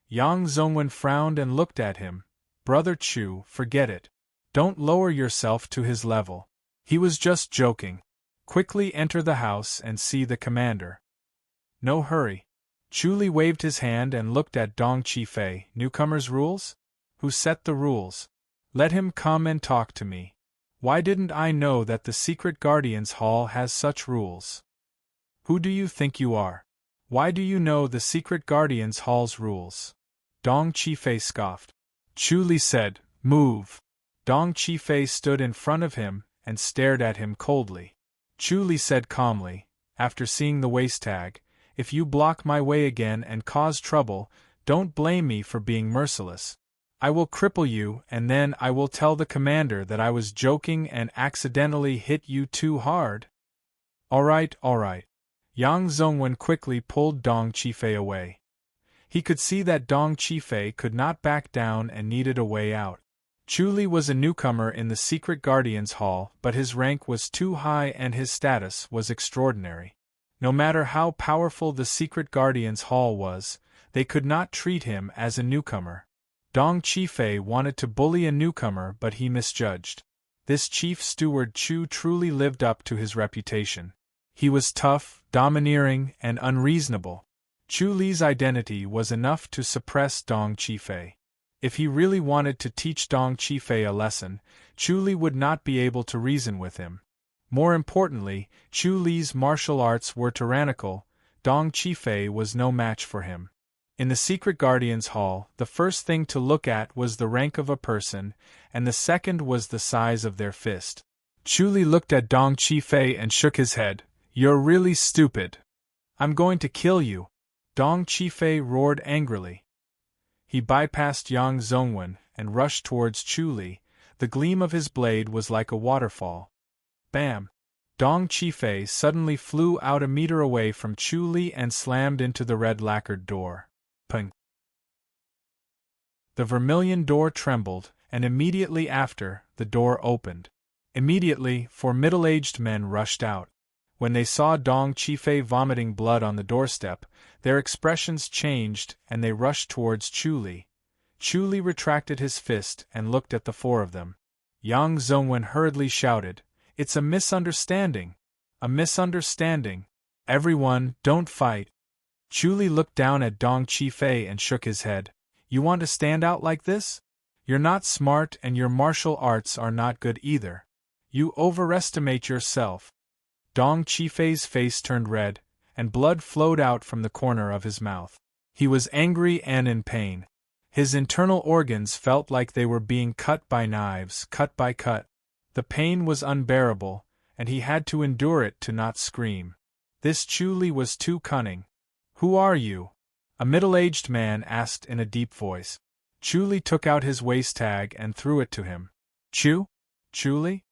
Yang Zongwen frowned and looked at him. Brother Chu, forget it. Don't lower yourself to his level. He was just joking. Quickly enter the house and see the commander. No hurry. Chu Li waved his hand and looked at Dong Qifei. Newcomer's rules? Who set the rules? Let him come and talk to me. Why didn't I know that the Secret Guardians Hall has such rules? Who do you think you are? Why do you know the Secret Guardians Hall's rules? Dong Qifei scoffed. Chu Li said, "Move." Dong Qifei stood in front of him and stared at him coldly. Chu Li said calmly, after seeing the waist tag, "If you block my way again and cause trouble, don't blame me for being merciless. I will cripple you and then I will tell the commander that I was joking and accidentally hit you too hard." All right. Yang Zongwen quickly pulled Dong Qifei away. He could see that Dong Qifei could not back down and needed a way out. Chu Li was a newcomer in the Secret Guardians Hall, but his rank was too high and his status was extraordinary. No matter how powerful the Secret Guardians Hall was, they could not treat him as a newcomer. Dong Qifei wanted to bully a newcomer, but he misjudged. This chief steward Chu truly lived up to his reputation. He was tough, domineering, and unreasonable. Chu Li's identity was enough to suppress Dong Qifei. If he really wanted to teach Dong Qifei a lesson, Chu Li would not be able to reason with him. More importantly, Chu Li's martial arts were tyrannical. Dong Qifei was no match for him. In the Secret Guardians Hall, the first thing to look at was the rank of a person, and the second was the size of their fist. Chu Li looked at Dong Qifei and shook his head. "You're really stupid. I'm going to kill you." Dong Qifei roared angrily. He bypassed Yang Zongwen and rushed towards Chu Li. The gleam of his blade was like a waterfall. Bam! Dong Qifei suddenly flew out a meter away from Chu Li and slammed into the red lacquered door. Pung! The vermilion door trembled, and immediately after, the door opened. Immediately, 4 middle-aged men rushed out. When they saw Dong Qifei vomiting blood on the doorstep, their expressions changed and they rushed towards Chu Li. Chu Li retracted his fist and looked at the 4 of them. Yang Zongwen hurriedly shouted, "It's a misunderstanding! A misunderstanding! Everyone, don't fight!" Chu Li looked down at Dong Qifei and shook his head. "You want to stand out like this? You're not smart and your martial arts are not good either. You overestimate yourself." Dong Qifei's face turned red, and blood flowed out from the corner of his mouth. He was angry and in pain. His internal organs felt like they were being cut by knives, cut by cut. The pain was unbearable, and he had to endure it to not scream. This Chu Li was too cunning. "Who are you?" a middle-aged man asked in a deep voice. Chu Li took out his waist tag and threw it to him. Chu Li?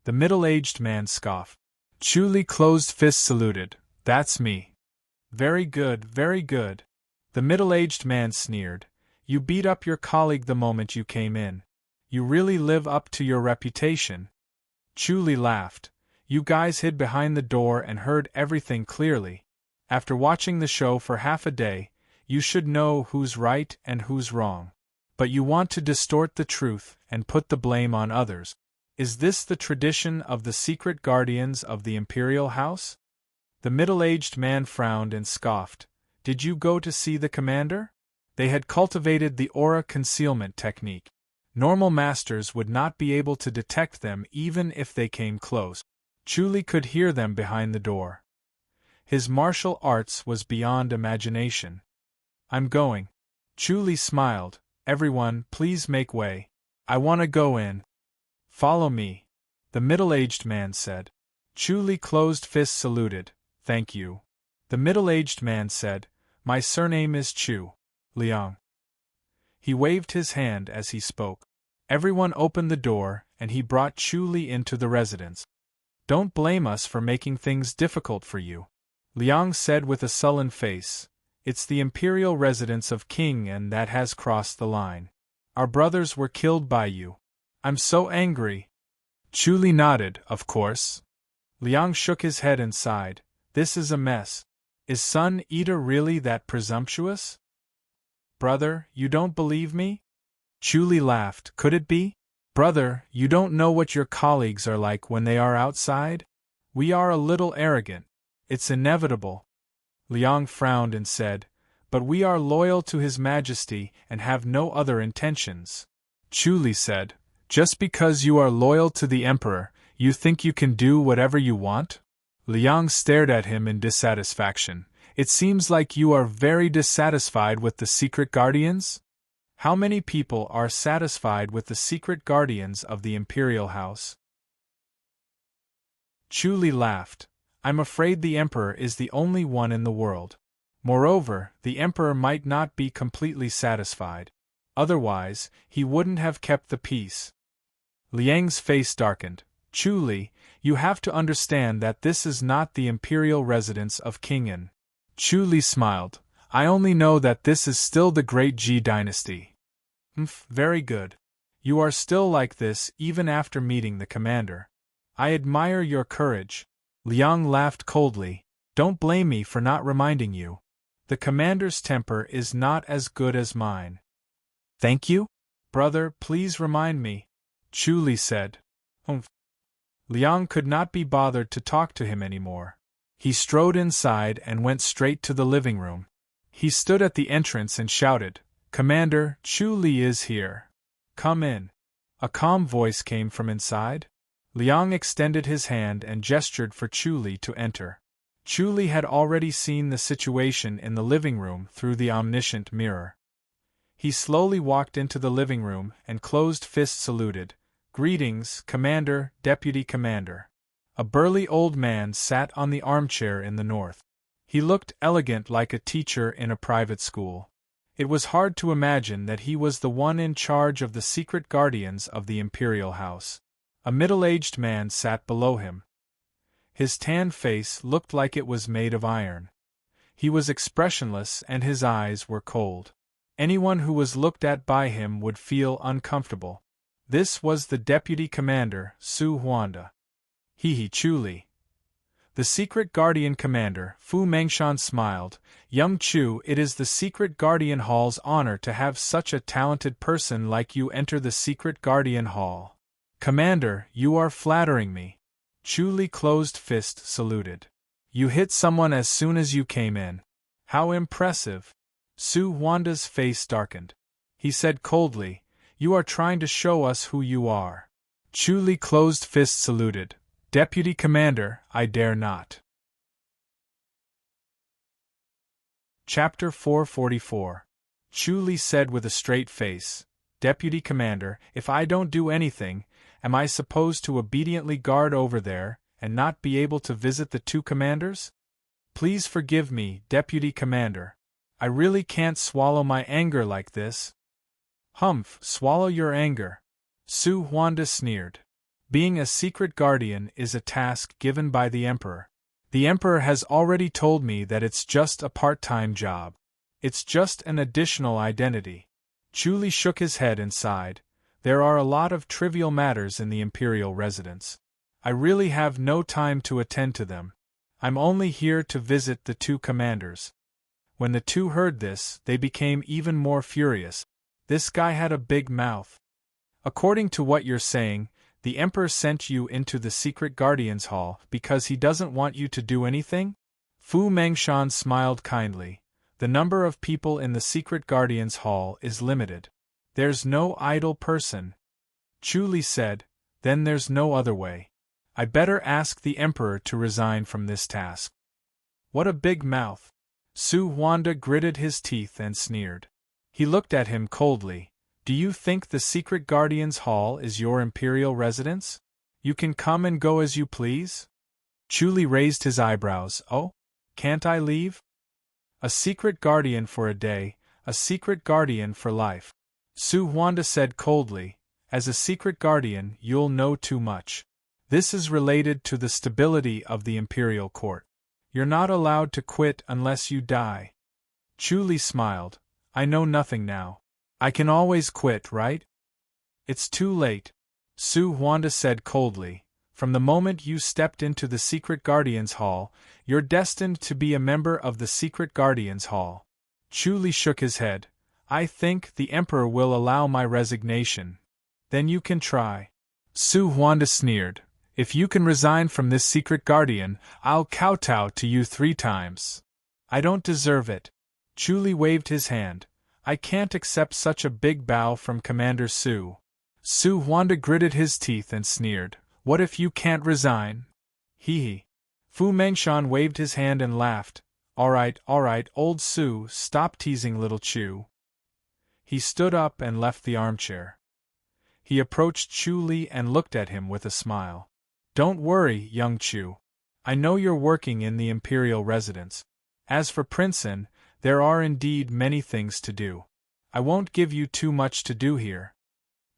The middle-aged man scoffed. Chu Li closed fist saluted. "That's me." Very good, very good." The middle-aged man sneered. "You beat up your colleague the moment you came in. You really live up to your reputation." Chu Li laughed. "You guys hid behind the door and heard everything clearly. After watching the show for half a day, you should know who's right and who's wrong. But you want to distort the truth and put the blame on others. Is this the tradition of the secret guardians of the Imperial House?" The middle-aged man frowned and scoffed. "Did you go to see the commander?" They had cultivated the aura concealment technique. Normal masters would not be able to detect them even if they came close. Chu Li could hear them behind the door. His martial arts was beyond imagination. "I'm going." Chu Li smiled. "Everyone, please make way. I want to go in." "Follow me," the middle-aged man said. Chu Li closed fist saluted. "Thank you." The middle-aged man said, "My surname is Chu Liang." He waved his hand as he spoke. Everyone opened the door, and he brought Chu Li into the residence. "Don't blame us for making things difficult for you," Liang said with a sullen face. "It's the imperial residence of King and that has crossed the line. Our brothers were killed by you. I'm so angry." Chu Li nodded, "Of course." Liang shook his head and sighed. "This is a mess. Is Sun Eater really that presumptuous?" "Brother, you don't believe me?" Chu Li laughed. "Could it be? Brother, you don't know what your colleagues are like when they are outside? We are a little arrogant. It's inevitable." Liang frowned and said, but we are loyal to His Majesty and have no other intentions. Chu Li said, just because you are loyal to the Emperor, you think you can do whatever you want? Liang stared at him in dissatisfaction. It seems like you are very dissatisfied with the secret guardians? How many people are satisfied with the secret guardians of the Imperial House? Chu Li laughed. I'm afraid the Emperor is the only one in the world. Moreover, the Emperor might not be completely satisfied. Otherwise, he wouldn't have kept the peace. Liang's face darkened. Chu Li, you have to understand that this is not the imperial residence of King An. Chu Li smiled. I only know that this is still the Great Ji dynasty. Very good. You are still like this even after meeting the commander. I admire your courage. Liang laughed coldly. Don't blame me for not reminding you. The commander's temper is not as good as mine. Thank you? Brother, please remind me. Chu Li said. Liang could not be bothered to talk to him anymore. He strode inside and went straight to the living room. He stood at the entrance and shouted, Commander, Chu Li is here. Come in. A calm voice came from inside. Liang extended his hand and gestured for Chu Li to enter. Chu Li had already seen the situation in the living room through the omniscient mirror. He slowly walked into the living room and closed fist saluted. Greetings, Commander, Deputy Commander. A burly old man sat on the armchair in the north. He looked elegant like a teacher in a private school. It was hard to imagine that he was the one in charge of the secret guardians of the Imperial House. A middle-aged man sat below him. His tanned face looked like it was made of iron. He was expressionless and his eyes were cold. Anyone who was looked at by him would feel uncomfortable. This was the Deputy Commander, Su Huanda. Chu Li. The Secret Guardian Commander, Fu Mengshan smiled. Young Chu, it is the Secret Guardian Hall's honor to have such a talented person like you enter the Secret Guardian Hall. Commander, you are flattering me. Chu Li closed fist saluted. You hit someone as soon as you came in. How impressive. Su Huanda's face darkened. He said coldly, You are trying to show us who you are. Chu Li closed fist saluted. Deputy Commander, I dare not. Chapter 444. Chu Li said with a straight face, Deputy Commander, if I don't do anything, am I supposed to obediently guard over there, and not be able to visit the two commanders? Please forgive me, Deputy Commander. I really can't swallow my anger like this. Swallow your anger. Su Huanda sneered. Being a secret guardian is a task given by the Emperor. The Emperor has already told me that it's just a part-time job. It's just an additional identity. Chu Li shook his head and sighed. There are a lot of trivial matters in the imperial residence. I really have no time to attend to them. I'm only here to visit the two commanders. When the two heard this, they became even more furious. This guy had a big mouth. According to what you're saying, the Emperor sent you into the Secret Guardians Hall because he doesn't want you to do anything? Fu Mengshan smiled kindly. The number of people in the Secret Guardians Hall is limited. There's no idle person. Chu Li said, Then there's no other way. I better ask the Emperor to resign from this task. What a big mouth. Su Huanda gritted his teeth and sneered. He looked at him coldly. Do you think the Secret Guardians Hall is your imperial residence? You can come and go as you please? Chu Li raised his eyebrows. Oh? Can't I leave? A secret guardian for a day, a secret guardian for life. Su Huanda said coldly, As a secret guardian, you'll know too much. This is related to the stability of the imperial court. You're not allowed to quit unless you die. Chu Li smiled. I know nothing now. I can always quit, right? It's too late. Su Huanda said coldly. From the moment you stepped into the Secret Guardians Hall, you're destined to be a member of the Secret Guardians Hall. Chu Li shook his head. I think the Emperor will allow my resignation. Then you can try. Su Huanda sneered. If you can resign from this secret guardian, I'll kowtow to you 3 times. I don't deserve it. Chu Li waved his hand. I can't accept such a big bow from Commander Su. Su Huanda gritted his teeth and sneered. What if you can't resign? Hee hee. Fu Mengshan waved his hand and laughed. All right, old Su, stop teasing little Chu. He stood up and left the armchair. He approached Chu Li and looked at him with a smile. Don't worry, young Chu. I know you're working in the imperial residence. As for Princeton, there are indeed many things to do. I won't give you too much to do here.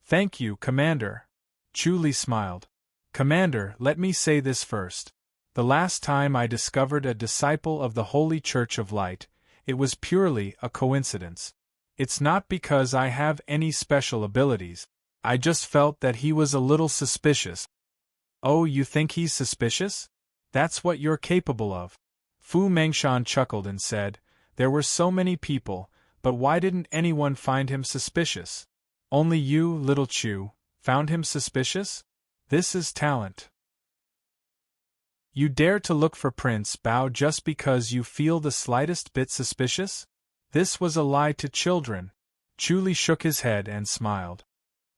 Thank you, Commander. Chu Li smiled. Commander, let me say this first. The last time I discovered a disciple of the Holy Church of Light, it was purely a coincidence. It's not because I have any special abilities. I just felt that he was a little suspicious. Oh, you think he's suspicious? That's what you're capable of. Fu Mengshan chuckled and said, There were so many people, but why didn't anyone find him suspicious? Only you, little Chu, found him suspicious? This is talent. You dare to look for Prince Bao just because you feel the slightest bit suspicious? This was a lie to children. Chu Li shook his head and smiled.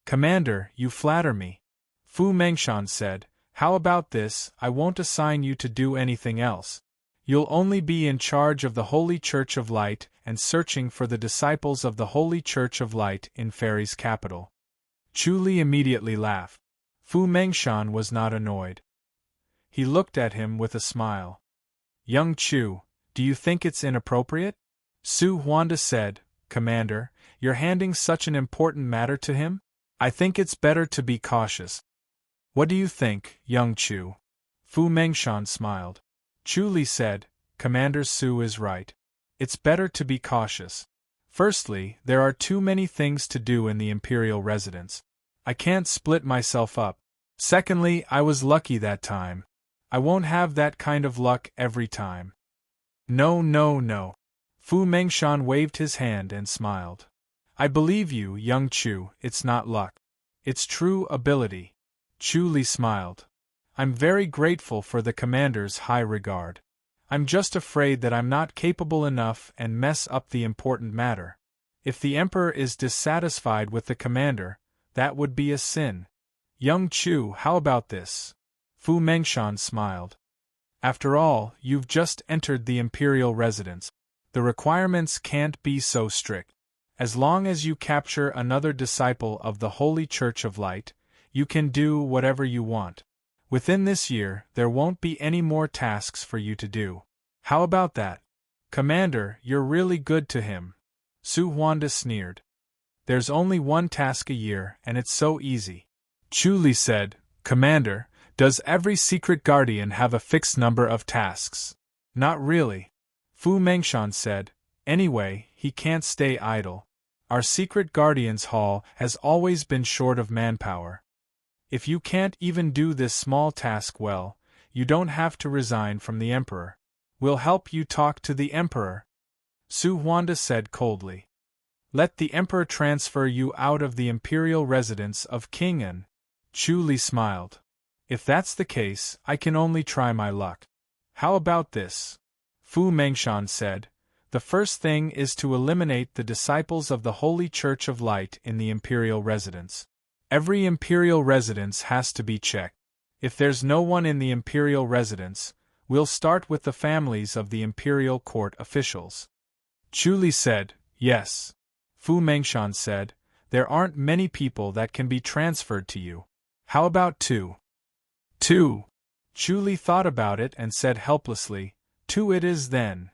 Commander, you flatter me. Fu Mengshan said, How about this? I won't assign you to do anything else. You'll only be in charge of the Holy Church of Light and searching for the disciples of the Holy Church of Light in Fairy's capital. Chu Li immediately laughed. Fu Mengshan was not annoyed. He looked at him with a smile. Young Chu, do you think it's inappropriate? Su Huanda said, Commander, you're handing such an important matter to him? I think it's better to be cautious. What do you think, young Chu? Fu Mengshan smiled. Chu Li said, Commander Su is right. It's better to be cautious. Firstly, there are too many things to do in the imperial residence. I can't split myself up. Secondly, I was lucky that time. I won't have that kind of luck every time. No. Fu Mengshan waved his hand and smiled. I believe you, young Chu, it's not luck. It's true ability. Chu Li smiled. I'm very grateful for the commander's high regard. I'm just afraid that I'm not capable enough and mess up the important matter. If the emperor is dissatisfied with the commander, that would be a sin. Young Chu, how about this? Fu Mengshan smiled. After all, you've just entered the imperial residence. The requirements can't be so strict. As long as you capture another disciple of the Holy Church of Light, you can do whatever you want. Within this year, there won't be any more tasks for you to do. How about that? Commander, you're really good to him. Su Huanda sneered. There's only one task a year, and it's so easy. Chu Li said, Commander, does every secret guardian have a fixed number of tasks? Not really. Fu Mengshan said, Anyway, he can't stay idle. Our secret guardians hall has always been short of manpower. If you can't even do this small task well, you don't have to resign from the emperor. We'll help you talk to the emperor. Su Huanda said coldly. Let the emperor transfer you out of the imperial residence of King An. Chu Li smiled. If that's the case, I can only try my luck. How about this? Fu Mengshan said. The first thing is to eliminate the disciples of the Holy Church of Light in the imperial residence. Every imperial residence has to be checked. If there's no one in the imperial residence, we'll start with the families of the imperial court officials. Chu Li said, Yes. Fu Mengshan said, There aren't many people that can be transferred to you. How about 2? 2. Chu Li thought about it and said helplessly, 2 it is then.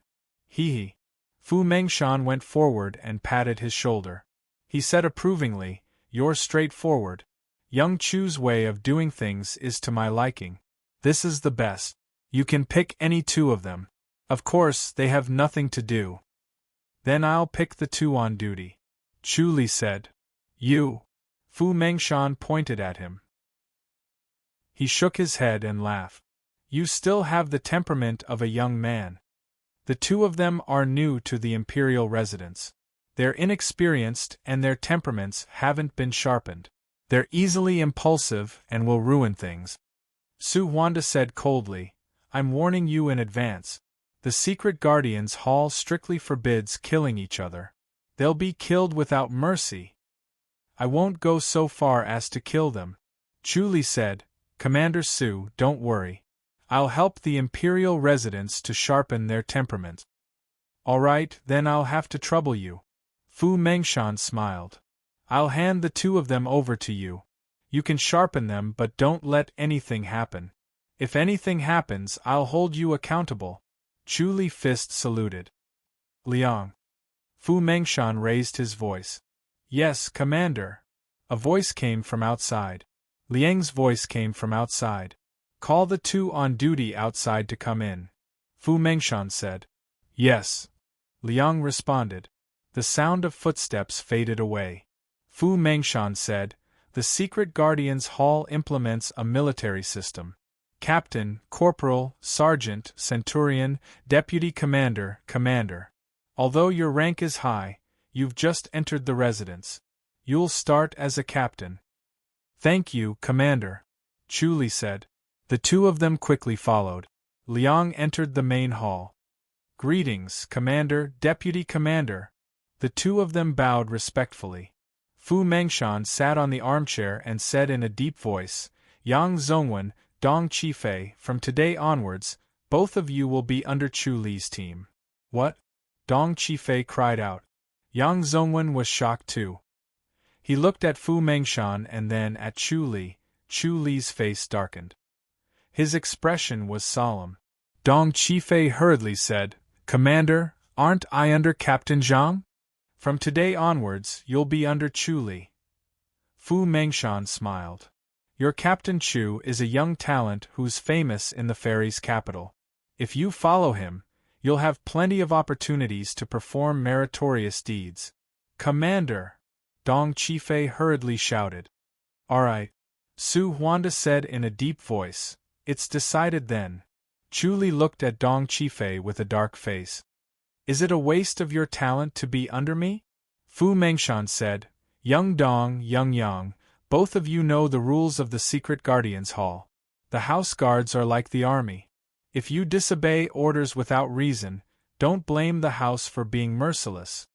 Hee. Fu Mengshan went forward and patted his shoulder. He said approvingly, You're straightforward. Young Chu's way of doing things is to my liking. This is the best. You can pick any 2 of them. Of course, they have nothing to do. Then I'll pick the 2 on duty. Chu Li said. You. Fu Mengshan pointed at him. He shook his head and laughed. You still have the temperament of a young man. The 2 of them are new to the imperial residence. They're inexperienced and their temperaments haven't been sharpened. They're easily impulsive and will ruin things. Su Huanda said coldly, I'm warning you in advance. The Secret Guardians Hall strictly forbids killing each other. They'll be killed without mercy. I won't go so far as to kill them, Chu Li said. Commander Su, don't worry. I'll help the Imperial residents to sharpen their temperament. All right, then I'll have to trouble you. Fu Mengshan smiled. I'll hand the two of them over to you. You can sharpen them, but don't let anything happen. If anything happens, I'll hold you accountable. Chu Li fist saluted. Liang. Fu Mengshan raised his voice. Yes, Commander. A voice came from outside. Liang's voice came from outside. Call the two on duty outside to come in. Fu Mengshan said. Yes. Liang responded. The sound of footsteps faded away. Fu Mengshan said, The Secret Guardians Hall implements a military system. Captain, Corporal, Sergeant, Centurion, Deputy Commander, Commander. Although your rank is high, you've just entered the residence. You'll start as a captain. Thank you, Commander, Chu Li said. The two of them quickly followed. Liang entered the main hall. Greetings, Commander, Deputy Commander. The two of them bowed respectfully. Fu Mengshan sat on the armchair and said in a deep voice, Yang Zhongwen, Dong Qifei, from today onwards, both of you will be under Chu Li's team. What? Dong Qifei cried out. Yang Zhongwen was shocked too. He looked at Fu Mengshan and then at Chu Li. Chu Li's face darkened. His expression was solemn. Dong Qifei hurriedly said, Commander, aren't I under Captain Zhang? From today onwards, you'll be under Chu Li. Fu Mengshan smiled. Your Captain Chu is a young talent who's famous in the fairies' capital. If you follow him, you'll have plenty of opportunities to perform meritorious deeds. Commander! Dong Qifei hurriedly shouted. All right, Su Huanda said in a deep voice. It's decided then. Chu Li looked at Dong Qifei with a dark face. Is it a waste of your talent to be under me? Fu Mengshan said, Young Dong, Young Yang, both of you know the rules of the Secret Guardians Hall. The house guards are like the army. If you disobey orders without reason, don't blame the house for being merciless.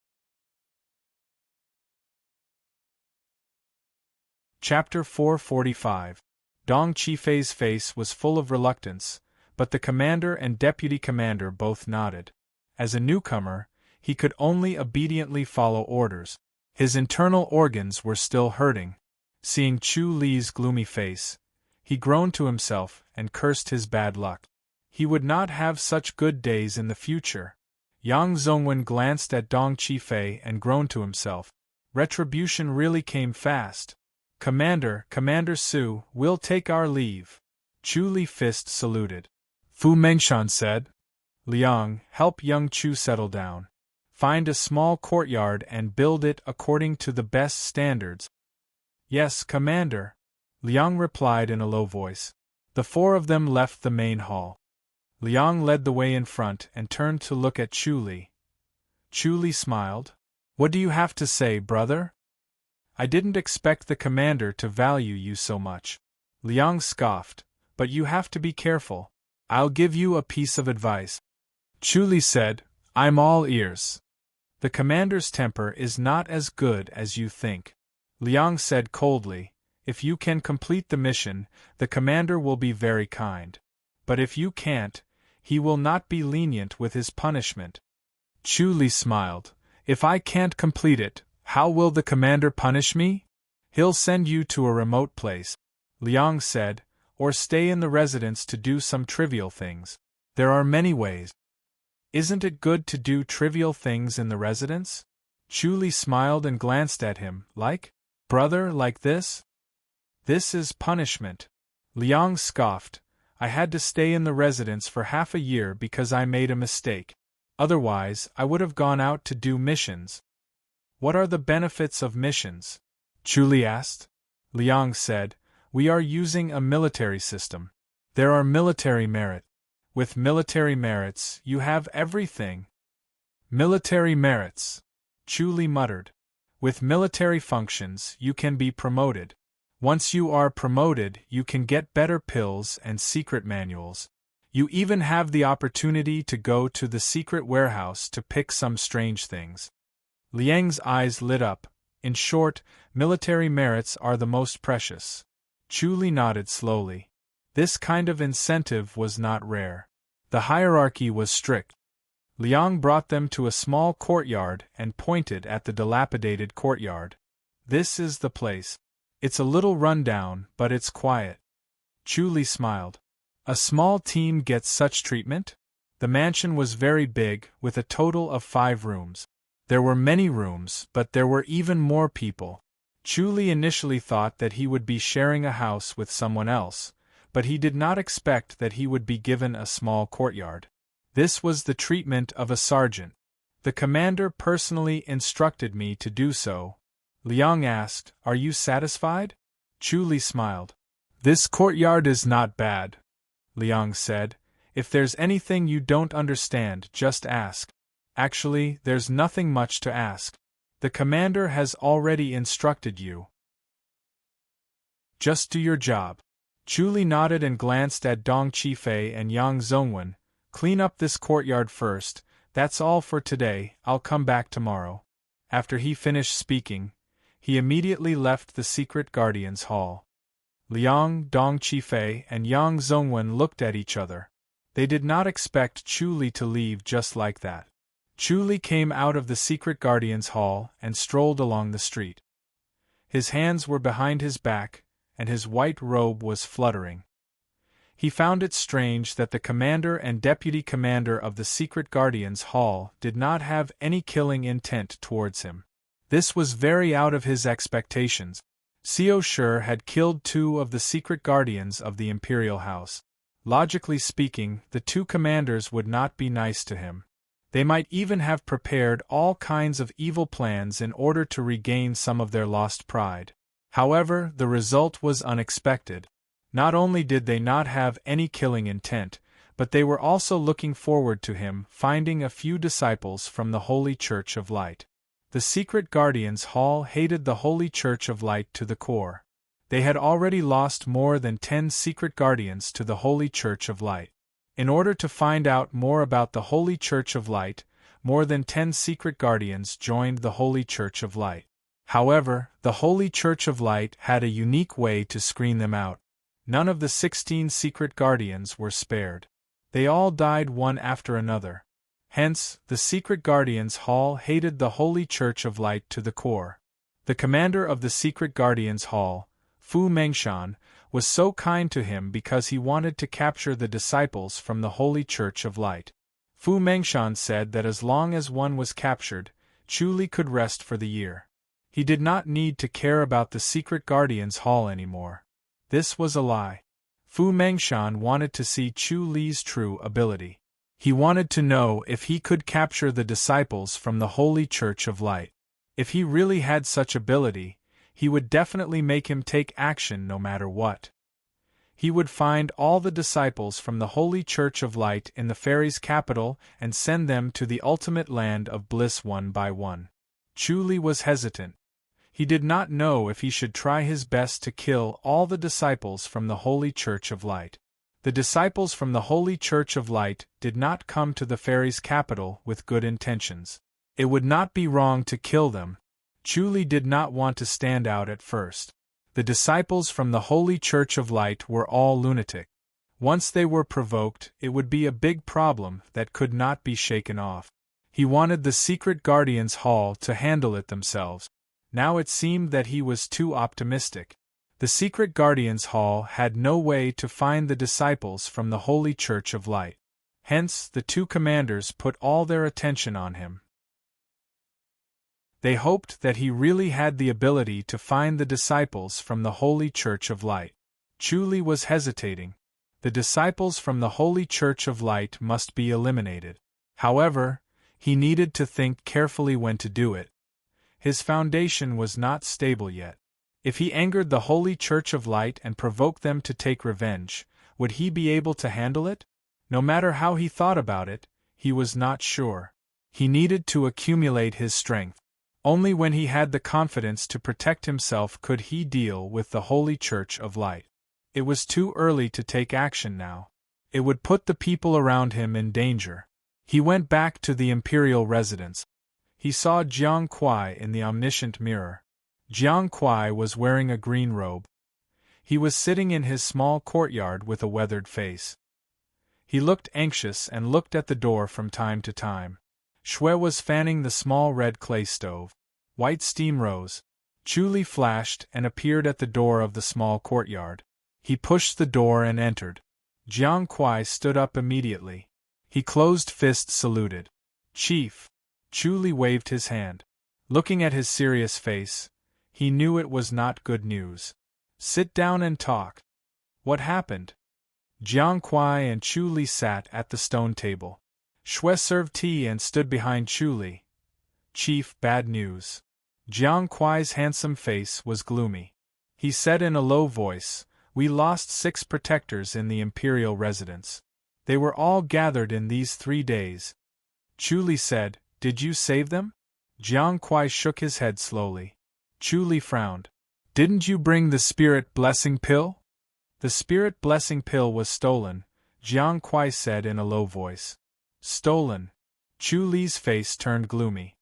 Chapter 445. Dong Qifei's face was full of reluctance, but the commander and deputy commander both nodded. As a newcomer, he could only obediently follow orders. His internal organs were still hurting. Seeing Chu Li's gloomy face, he groaned to himself and cursed his bad luck. He would not have such good days in the future. Yang Zhongwen glanced at Dong Qifei and groaned to himself. Retribution really came fast. Commander, Commander Su, we'll take our leave. Chu Li fist saluted. Fu Mengshan said, Liang, help young Chu settle down. Find a small courtyard and build it according to the best standards. Yes, Commander, Liang replied in a low voice. The four of them left the main hall. Liang led the way in front and turned to look at Chu Li. Chu Li smiled. What do you have to say, brother? I didn't expect the commander to value you so much. Liang scoffed, but you have to be careful. I'll give you a piece of advice. Chu Li said, I'm all ears. The commander's temper is not as good as you think. Liang said coldly, if you can complete the mission, the commander will be very kind. But if you can't, he will not be lenient with his punishment. Chu Li smiled. If I can't complete it, how will the commander punish me? He'll send you to a remote place, Liang said, or stay in the residence to do some trivial things. There are many ways. Isn't it good to do trivial things in the residence? Chu Li smiled and glanced at him, like, brother, like this? This is punishment. Liang scoffed. I had to stay in the residence for half a year because I made a mistake. Otherwise, I would have gone out to do missions. What are the benefits of missions? Chu Li asked. Liang said, we are using a military system. There are military merit. With military merits, you have everything. Military merits, Chu Li muttered. With military functions, you can be promoted. Once you are promoted, you can get better pills and secret manuals. You even have the opportunity to go to the secret warehouse to pick some strange things. Liang's eyes lit up. In short, military merits are the most precious. Chu Li nodded slowly. This kind of incentive was not rare. The hierarchy was strict. Liang brought them to a small courtyard and pointed at the dilapidated courtyard. This is the place. It's a little rundown, but it's quiet. Chu Li smiled. A small team gets such treatment? The mansion was very big, with a total of 5 rooms. There were many rooms, but there were even more people. Chu Li initially thought that he would be sharing a house with someone else, but he did not expect that he would be given a small courtyard. This was the treatment of a sergeant. The commander personally instructed me to do so. Liang asked, "Are you satisfied?" Chu Li smiled. "This courtyard is not bad," Liang said. "If there's anything you don't understand, just ask." "Actually, there's nothing much to ask. The commander has already instructed you. Just do your job." Chu Li nodded and glanced at Dong Qifei and Yang Zhongwen. "Clean up this courtyard first. That's all for today, I'll come back tomorrow." After he finished speaking, he immediately left the secret guardians' hall. Liang, Dong Qifei, and Yang Zhongwen looked at each other. They did not expect Chu Li to leave just like that. Chu Li came out of the secret guardians' hall and strolled along the street. His hands were behind his back, and his white robe was fluttering. He found it strange that the commander and deputy commander of the secret guardians' hall did not have any killing intent towards him. This was very out of his expectations. Xiao Shi had killed 2 of the secret guardians of the imperial house. Logically speaking, the 2 commanders would not be nice to him. They might even have prepared all kinds of evil plans in order to regain some of their lost pride. However, the result was unexpected. Not only did they not have any killing intent, but they were also looking forward to him finding a few disciples from the Holy Church of Light. The secret guardians' hall hated the Holy Church of Light to the core. They had already lost more than 10 secret guardians to the Holy Church of Light. In order to find out more about the Holy Church of Light, more than 10 secret guardians joined the Holy Church of Light. However, the Holy Church of Light had a unique way to screen them out. None of the 16 secret guardians were spared. They all died one after another. Hence, the secret guardians' hall hated the Holy Church of Light to the core. The commander of the secret guardians' hall, Fu Mengshan, was so kind to him because he wanted to capture the disciples from the Holy Church of Light. Fu Mengshan said that as long as one was captured, Chu Li could rest for the year. He did not need to care about the secret guardians' hall anymore. This was a lie. Fu Mengshan wanted to see Chu Li's true ability. He wanted to know if he could capture the disciples from the Holy Church of Light. If he really had such ability, he would definitely make him take action no matter what. He would find all the disciples from the Holy Church of Light in the fairies' capital and send them to the ultimate land of bliss one by one. Chu Li was hesitant. He did not know if he should try his best to kill all the disciples from the Holy Church of Light. The disciples from the Holy Church of Light did not come to the fairies' capital with good intentions. It would not be wrong to kill them. Chu Li did not want to stand out at first. The disciples from the Holy Church of Light were all lunatic. Once they were provoked, it would be a big problem that could not be shaken off. He wanted the secret guardians' hall to handle it themselves. Now it seemed that he was too optimistic. The secret guardians' hall had no way to find the disciples from the Holy Church of Light. Hence, the 2 commanders put all their attention on him. They hoped that he really had the ability to find the disciples from the Holy Church of Light. Chu Li was hesitating. The disciples from the Holy Church of Light must be eliminated. However, he needed to think carefully when to do it. His foundation was not stable yet. If he angered the Holy Church of Light and provoked them to take revenge, would he be able to handle it? No matter how he thought about it, he was not sure. He needed to accumulate his strength. Only when he had the confidence to protect himself could he deal with the Holy Church of Light. It was too early to take action now. It would put the people around him in danger. He went back to the imperial residence. He saw Jiang Kuai in the omniscient mirror. Jiang Kuai was wearing a green robe. He was sitting in his small courtyard with a weathered face. He looked anxious and looked at the door from time to time. Shui was fanning the small red clay stove. White steam rose. Chu Li flashed and appeared at the door of the small courtyard. He pushed the door and entered. Jiang Kuai stood up immediately. He closed-fist saluted. "Chief." Chu Li waved his hand. Looking at his serious face, he knew it was not good news. "Sit down and talk." "What happened?" Jiang Kuai and Chu Li sat at the stone table. Shui served tea and stood behind Chu Li. "Chief, bad news." Jiang Kuai's handsome face was gloomy. He said in a low voice, "We lost 6 protectors in the imperial residence. They were all gathered in these 3 days." Chu Li said, "Did you save them?" Jiang Kuai shook his head slowly. Chu Li frowned. "Didn't you bring the spirit blessing pill?" "The spirit blessing pill was stolen," Jiang Kuai said in a low voice. "Stolen?" Chu Li's face turned gloomy.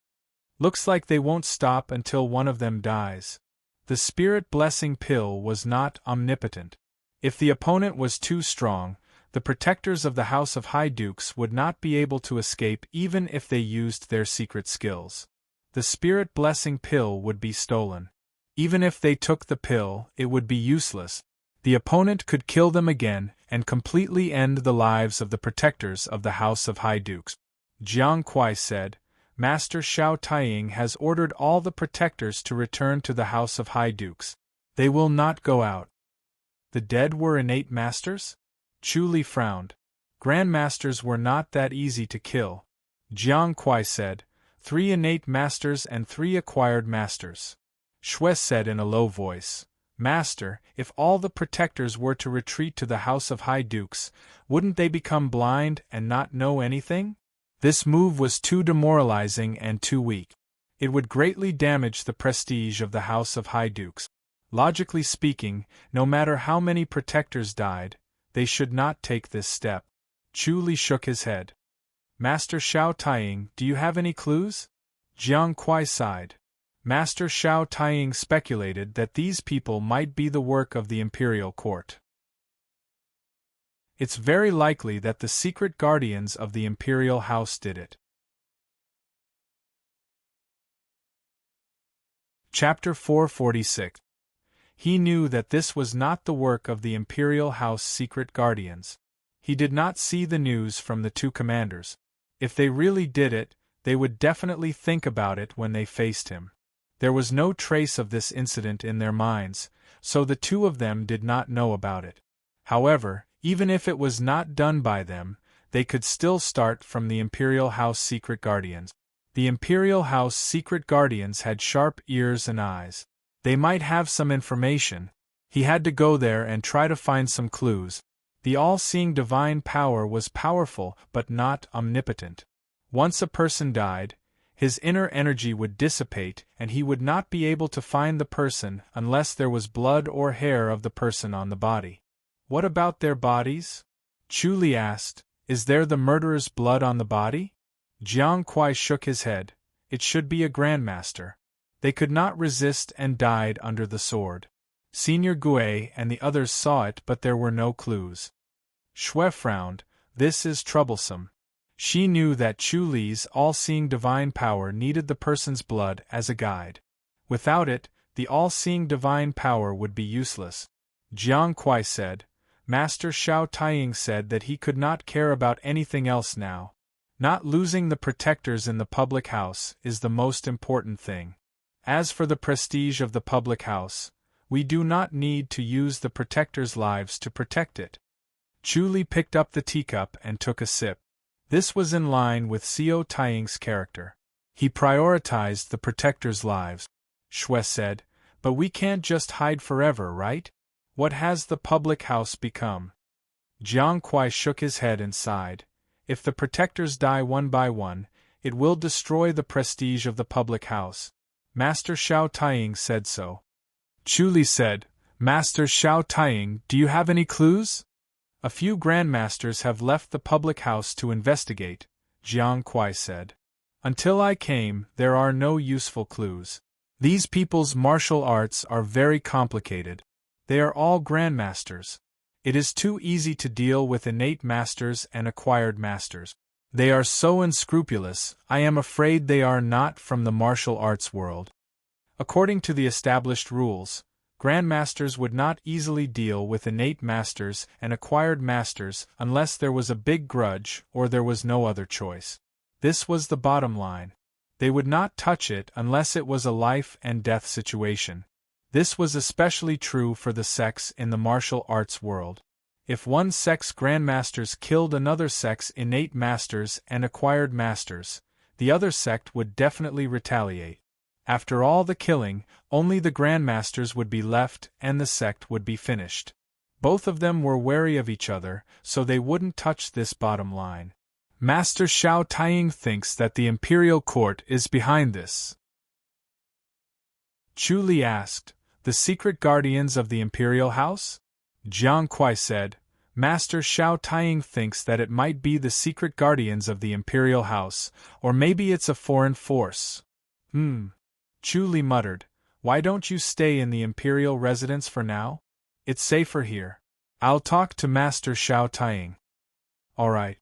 "Looks like they won't stop until one of them dies." The spirit blessing pill was not omnipotent. If the opponent was too strong, the protectors of the House of High Dukes would not be able to escape even if they used their secret skills. The spirit blessing pill would be stolen. Even if they took the pill, it would be useless. The opponent could kill them again and completely end the lives of the protectors of the House of High Dukes. Jiang Kuai said, "Master Xiao Taiying has ordered all the protectors to return to the House of High Dukes. They will not go out." The dead were innate masters? Chu Li frowned. Grandmasters were not that easy to kill. Jiang Kuai said, 3 innate masters and 3 acquired masters. Shui said in a low voice, "Master, if all the protectors were to retreat to the House of High Dukes, wouldn't they become blind and not know anything? This move was too demoralizing and too weak. It would greatly damage the prestige of the House of High Dukes. Logically speaking, no matter how many protectors died, they should not take this step." Chu Li shook his head. "Master Xiao Taiying, do you have any clues?" Jiang Kuai sighed. Master Xiao Taiying speculated that these people might be the work of the imperial court. It's very likely that the secret guardians of the imperial house did it. Chapter 446. He knew that this was not the work of the imperial house secret guardians. He did not see the news from the 2 commanders. If they really did it, they would definitely think about it when they faced him. There was no trace of this incident in their minds, so the 2 of them did not know about it. However, even if it was not done by them, they could still start from the Imperial House Secret Guardians. The Imperial House Secret Guardians had sharp ears and eyes. They might have some information. He had to go there and try to find some clues. The all-seeing divine power was powerful but not omnipotent. Once a person died, his inner energy would dissipate and he would not be able to find the person unless there was blood or hair of the person on the body. "What about their bodies?" Chu Li asked. "Is there the murderer's blood on the body?" Jiang Kuai shook his head. "It should be a grandmaster. They could not resist and died under the sword. Senior Gue and the others saw it but there were no clues." Shui frowned. "This is troublesome." She knew that Chu Li's all-seeing divine power needed the person's blood as a guide. Without it, the all-seeing divine power would be useless. Jiang Kuai said, "Master Xiao Taiying said that he could not care about anything else now. Not losing the protectors in the public house is the most important thing. As for the prestige of the public house, we do not need to use the protectors' lives to protect it." Chu Li picked up the teacup and took a sip. This was in line with Xiao Taiying's character. He prioritized the protectors' lives. Shui said, "But we can't just hide forever, right? What has the public house become?" Jiang Kuai shook his head and sighed. "If the protectors die one by one, it will destroy the prestige of the public house. Master Xiao Taiying said so." Chu Li said, "Master Xiao Taiying, do you have any clues?" A few grandmasters have left the public house to investigate, Jiang Kuai said. Until I came, there are no useful clues. These people's martial arts are very complicated. They are all grandmasters. It is too easy to deal with innate masters and acquired masters. They are so unscrupulous, I am afraid they are not from the martial arts world. According to the established rules, grandmasters would not easily deal with innate masters and acquired masters unless there was a big grudge or there was no other choice. This was the bottom line. They would not touch it unless it was a life and death situation. This was especially true for the sects in the martial arts world. If one sect's grandmasters killed another sect's innate masters and acquired masters, the other sect would definitely retaliate. After all the killing, only the grandmasters would be left and the sect would be finished. Both of them were wary of each other, so they wouldn't touch this bottom line. Master Xiao Taiying thinks that the imperial court is behind this. Chu Li asked, "The secret guardians of the imperial house?" Jiang Kuai said, "Master Xiao Taiying thinks that it might be the secret guardians of the imperial house, or maybe it's a foreign force." Chu Li muttered, "Why don't you stay in the imperial residence for now? It's safer here. I'll talk to Master Xiao Taiying." "All right."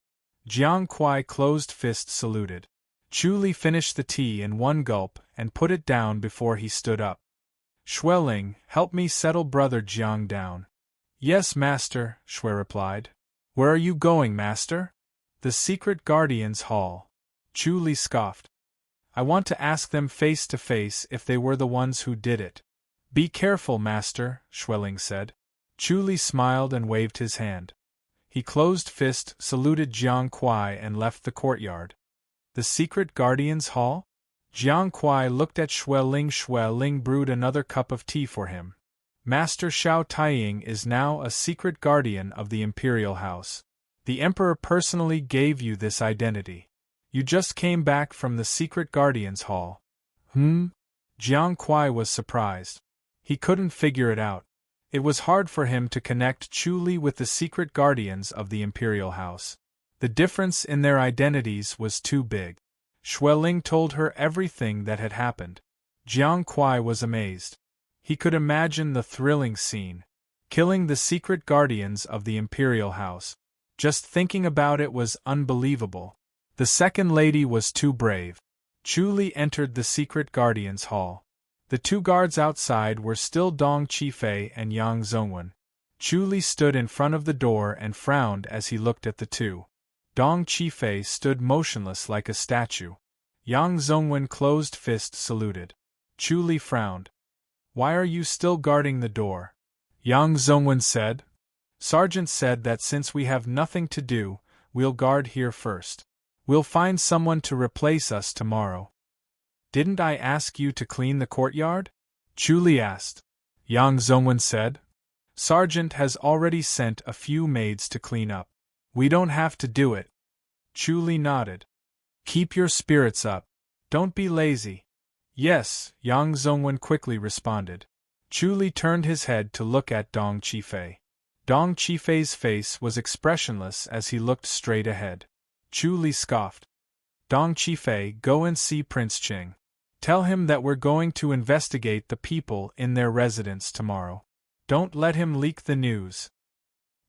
Jiang Kuai closed fist saluted. Chu Li finished the tea in one gulp and put it down before he stood up. "Xueling, help me settle brother Jiang down." "Yes, master," Xue replied. "Where are you going, master?" "The secret guardians' hall." Chu Li scoffed. "I want to ask them face to face if they were the ones who did it." "Be careful, master," Xueling said. Chu Li smiled and waved his hand. He closed fist, saluted Jiang Kuai and left the courtyard. The secret guardians' hall? Jiang Kuai looked at Xueling. Xueling brewed another cup of tea for him. "Master Xiao Taiying is now a secret guardian of the imperial house. The emperor personally gave you this identity. You just came back from the secret guardians' hall." Jiang Kuai was surprised. He couldn't figure it out. It was hard for him to connect Chu Li with the secret guardians of the imperial house. The difference in their identities was too big. Xueling told her everything that had happened. Jiang Kuai was amazed. He could imagine the thrilling scene. Killing the secret guardians of the imperial house. Just thinking about it was unbelievable. The second lady was too brave. Chu Li entered the secret guardians' hall. The two guards outside were still Dong Qifei and Yang Zongwen. Chu Li stood in front of the door and frowned as he looked at the two. Dong Qifei stood motionless like a statue. Yang Zongwen closed fist saluted. Chu Li frowned. "Why are you still guarding the door?" Yang Zongwen said. "Sergeant said that since we have nothing to do, we'll guard here first. We'll find someone to replace us tomorrow." "Didn't I ask you to clean the courtyard?" Chu Li asked. Yang Zongwen said. "Sergeant has already sent a few maids to clean up. We don't have to do it." Chu Li nodded. "Keep your spirits up. Don't be lazy." "Yes," Yang Zongwen quickly responded. Chu Li turned his head to look at Dong Qifei. Dong Qifei's face was expressionless as he looked straight ahead. Chu Li scoffed. "Dong Qifei, go and see Prince Qing. Tell him that we're going to investigate the people in their residence tomorrow. Don't let him leak the news."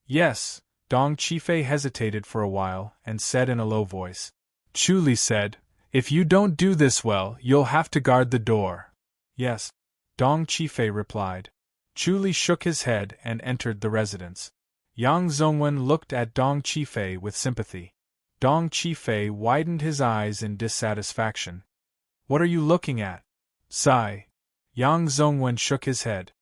"Yes." Dong Qifei hesitated for a while and said in a low voice. Chu Li said, "If you don't do this well, you'll have to guard the door." "Yes," Dong Qifei replied. Chu Li shook his head and entered the residence. Yang Zongwen looked at Dong Qifei with sympathy. Dong Qifei widened his eyes in dissatisfaction. "What are you looking at?" "Sigh." Yang Zongwen shook his head.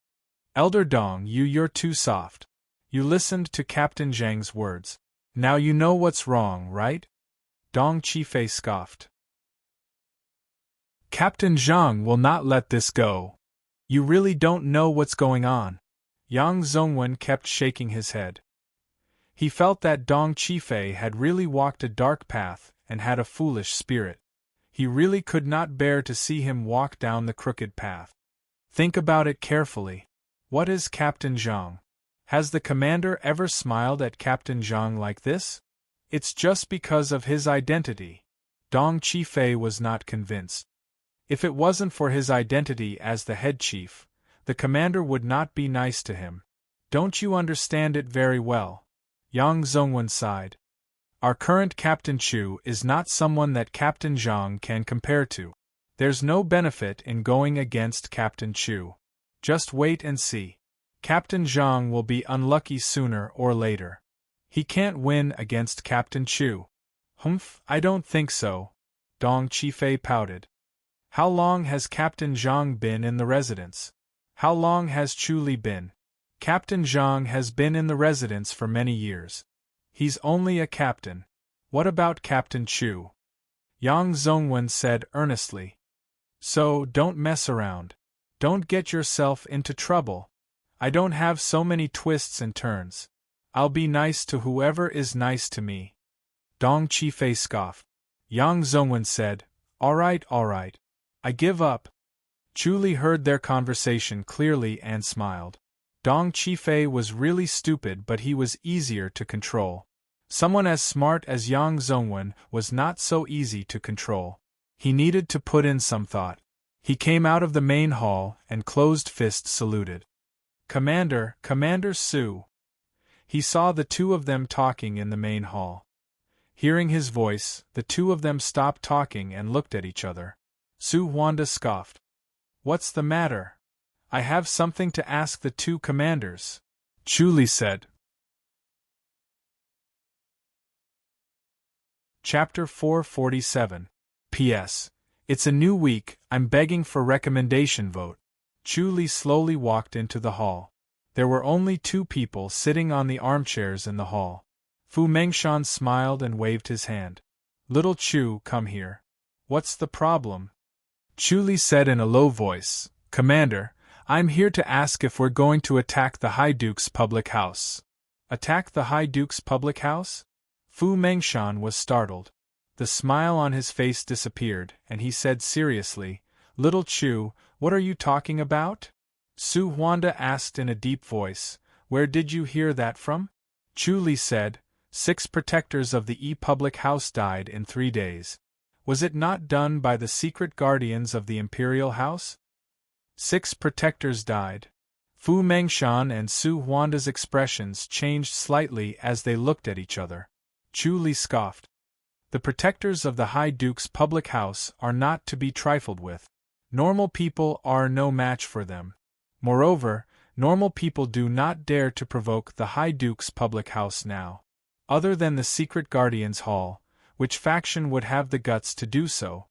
"Elder Dong, you're too soft. You listened to Captain Zhang's words. Now you know what's wrong, right?" Dong Qifei scoffed. "Captain Zhang will not let this go. You really don't know what's going on." Yang Zongwen kept shaking his head. He felt that Dong Qifei had really walked a dark path and had a foolish spirit. He really could not bear to see him walk down the crooked path. "Think about it carefully. What is Captain Zhang? Has the commander ever smiled at Captain Zhang like this? It's just because of his identity. Dong Qifei was not convinced. If it wasn't for his identity as the head chief, the commander would not be nice to him. Don't you understand it very well? Yang Zhongwen sighed. Our current Captain Chu is not someone that Captain Zhang can compare to. There's no benefit in going against Captain Chu. Just wait and see. Captain Zhang will be unlucky sooner or later. He can't win against Captain Chu. Humph, I don't think so. Dong Qifei pouted. How long has Captain Zhang been in the residence? How long has Chu Li been? Captain Zhang has been in the residence for many years. He's only a captain. What about Captain Chu? Yang Zhongwen said earnestly. So, don't mess around. Don't get yourself into trouble. I don't have so many twists and turns. I'll be nice to whoever is nice to me. Dong Qifei scoffed. Yang Zhongwen said, all right. I give up. Chu Li heard their conversation clearly and smiled. Dong Qifei was really stupid, but he was easier to control. Someone as smart as Yang Zhongwen was not so easy to control. He needed to put in some thought. He came out of the main hall and closed fist saluted. Commander Su. He saw the two of them talking in the main hall. Hearing his voice, the two of them stopped talking and looked at each other. Su Huanda scoffed. What's the matter? I have something to ask the two commanders. Chu Li said. Chapter 447. P.S. It's a new week, I'm begging for recommendation vote. Chu Li slowly walked into the hall. There were only two people sitting on the armchairs in the hall. Fu Mengshan smiled and waved his hand. Little Chu, come here. What's the problem? Chu Li said in a low voice, Commander, I'm here to ask if we're going to attack the High Duke's public house. Attack the High Duke's public house? Fu Mengshan was startled. The smile on his face disappeared, and he said seriously, Little Chu, what are you talking about? Su Huanda asked in a deep voice, Where did you hear that from? Chu Li said, 6 protectors of the public house died in 3 days. Was it not done by the secret guardians of the imperial house? 6 protectors died. Fu Mengshan and Su Huanda's expressions changed slightly as they looked at each other. Chu Li scoffed. The protectors of the High Duke's public house are not to be trifled with. Normal people are no match for them. Moreover, normal people do not dare to provoke the High Duke's public house now. Other than the secret guardians' hall, which faction would have the guts to do so?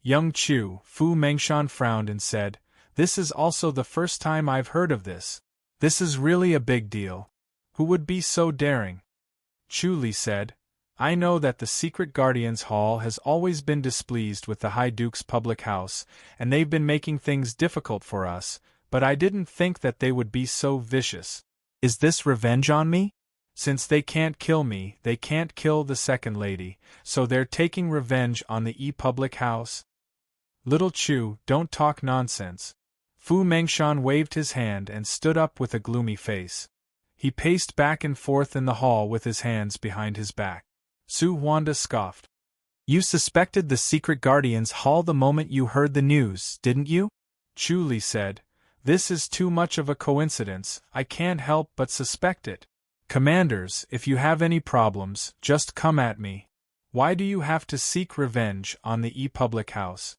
Young Chu, Fu Mengshan frowned and said, This is also the first time I've heard of this. This is really a big deal. Who would be so daring? Chu Li said, I know that the Secret Guardians Hall has always been displeased with the High Duke's public house, and they've been making things difficult for us, but I didn't think that they would be so vicious. Is this revenge on me? Since they can't kill me, they can't kill the second lady, so they're taking revenge on the public house? Little Chu, don't talk nonsense. Fu Mengshan waved his hand and stood up with a gloomy face. He paced back and forth in the hall with his hands behind his back. Su Huanda scoffed. You suspected the Secret Guardians Hall the moment you heard the news, didn't you? Chu Li said, This is too much of a coincidence, I can't help but suspect it. Commanders, if you have any problems, just come at me. Why do you have to seek revenge on the public house?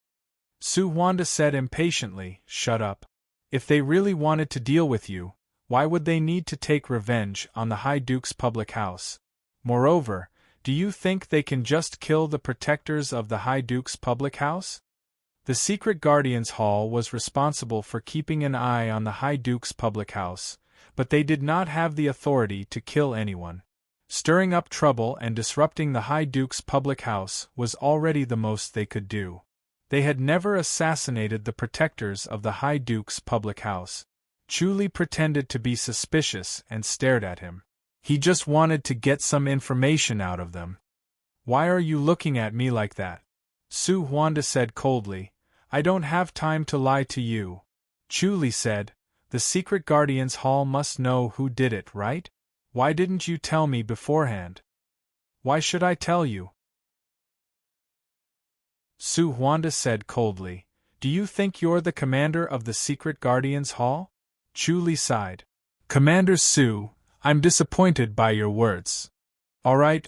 Su Huanda said impatiently, Shut up. If they really wanted to deal with you, why would they need to take revenge on the High Duke's public house? Moreover, do you think they can just kill the protectors of the High Duke's public house? The Secret Guardians Hall was responsible for keeping an eye on the High Duke's public house, but they did not have the authority to kill anyone. Stirring up trouble and disrupting the High Duke's public house was already the most they could do. They had never assassinated the protectors of the High Duke's public house. Chu Li pretended to be suspicious and stared at him. He just wanted to get some information out of them. Why are you looking at me like that? Su Huanda said coldly, I don't have time to lie to you. Chu Li said, The secret Guardians Hall must know who did it, right? Why didn't you tell me beforehand? Why should I tell you? Su Huanda said coldly. Do you think you're the commander of the secret Guardians Hall? Chu Li sighed. Commander Su, I'm disappointed by your words. All right.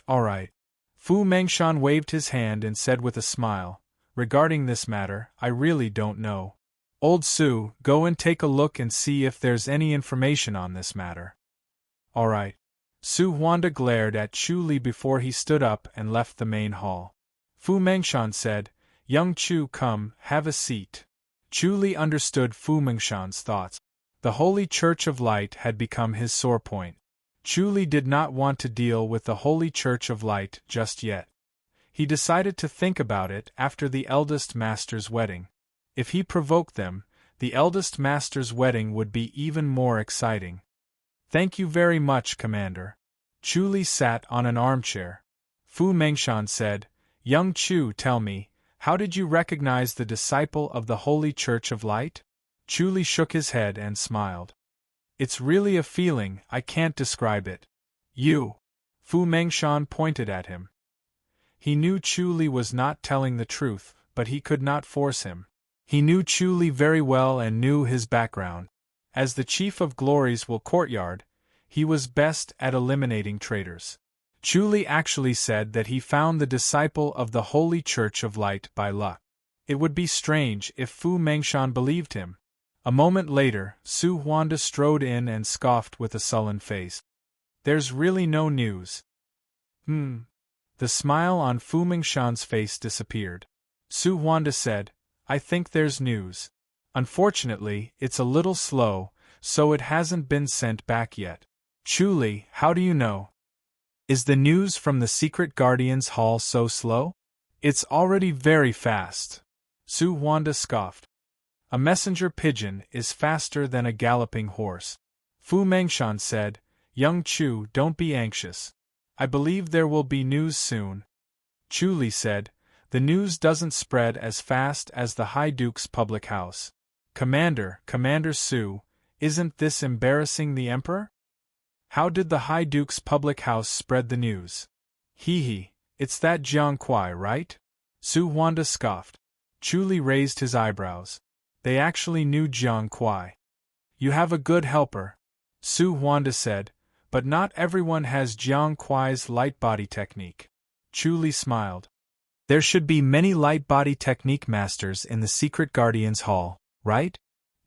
Fu Mengshan waved his hand and said with a smile, regarding this matter, I really don't know. Old Su, go and take a look and see if there's any information on this matter. All right. Su Huanda glared at Chu Li before he stood up and left the main hall. Fu Mengshan said, Young Chu, come, have a seat. Chu Li understood Fu Mengshan's thoughts. The Holy Church of Light had become his sore point. Chu Li did not want to deal with the Holy Church of Light just yet. He decided to think about it after the eldest master's wedding. If he provoked them, the eldest master's wedding would be even more exciting. Thank you very much, Commander. Chu Li sat on an armchair. Fu Mengshan said, Young Chu, tell me, how did you recognize the disciple of the Holy Church of Light? Chu Li shook his head and smiled. It's really a feeling, I can't describe it. You. Fu Mengshan pointed at him. He knew Chu Li was not telling the truth, but he could not force him. He knew Chu Li very well and knew his background. As the chief of Glory's courtyard, he was best at eliminating traitors. Chu Li actually said that he found the disciple of the Holy Church of Light by luck. It would be strange if Fu Mengshan believed him. A moment later, Su Huanda strode in and scoffed with a sullen face. There's really no news. The smile on Fu Mengshan's face disappeared. Su Huanda said, I think there's news. Unfortunately, it's a little slow, so it hasn't been sent back yet. Chu Li, how do you know? Is the news from the Secret Guardians Hall so slow? It's already very fast. Su Huanda scoffed. A messenger pigeon is faster than a galloping horse. Fu Mengshan said, Young Chu, don't be anxious. I believe there will be news soon. Chu Li said, The news doesn't spread as fast as the High Duke's public house. Commander Su, isn't this embarrassing the Emperor? How did the High Duke's public house spread the news? It's that Jiang Kuai, right? Su Huanda scoffed. Chu Li raised his eyebrows. They actually knew Jiang Kuai. You have a good helper, Su Huanda said, but not everyone has Jiang Kuai's light body technique. Chu Li smiled. There should be many light body technique masters in the Secret Guardians Hall, right?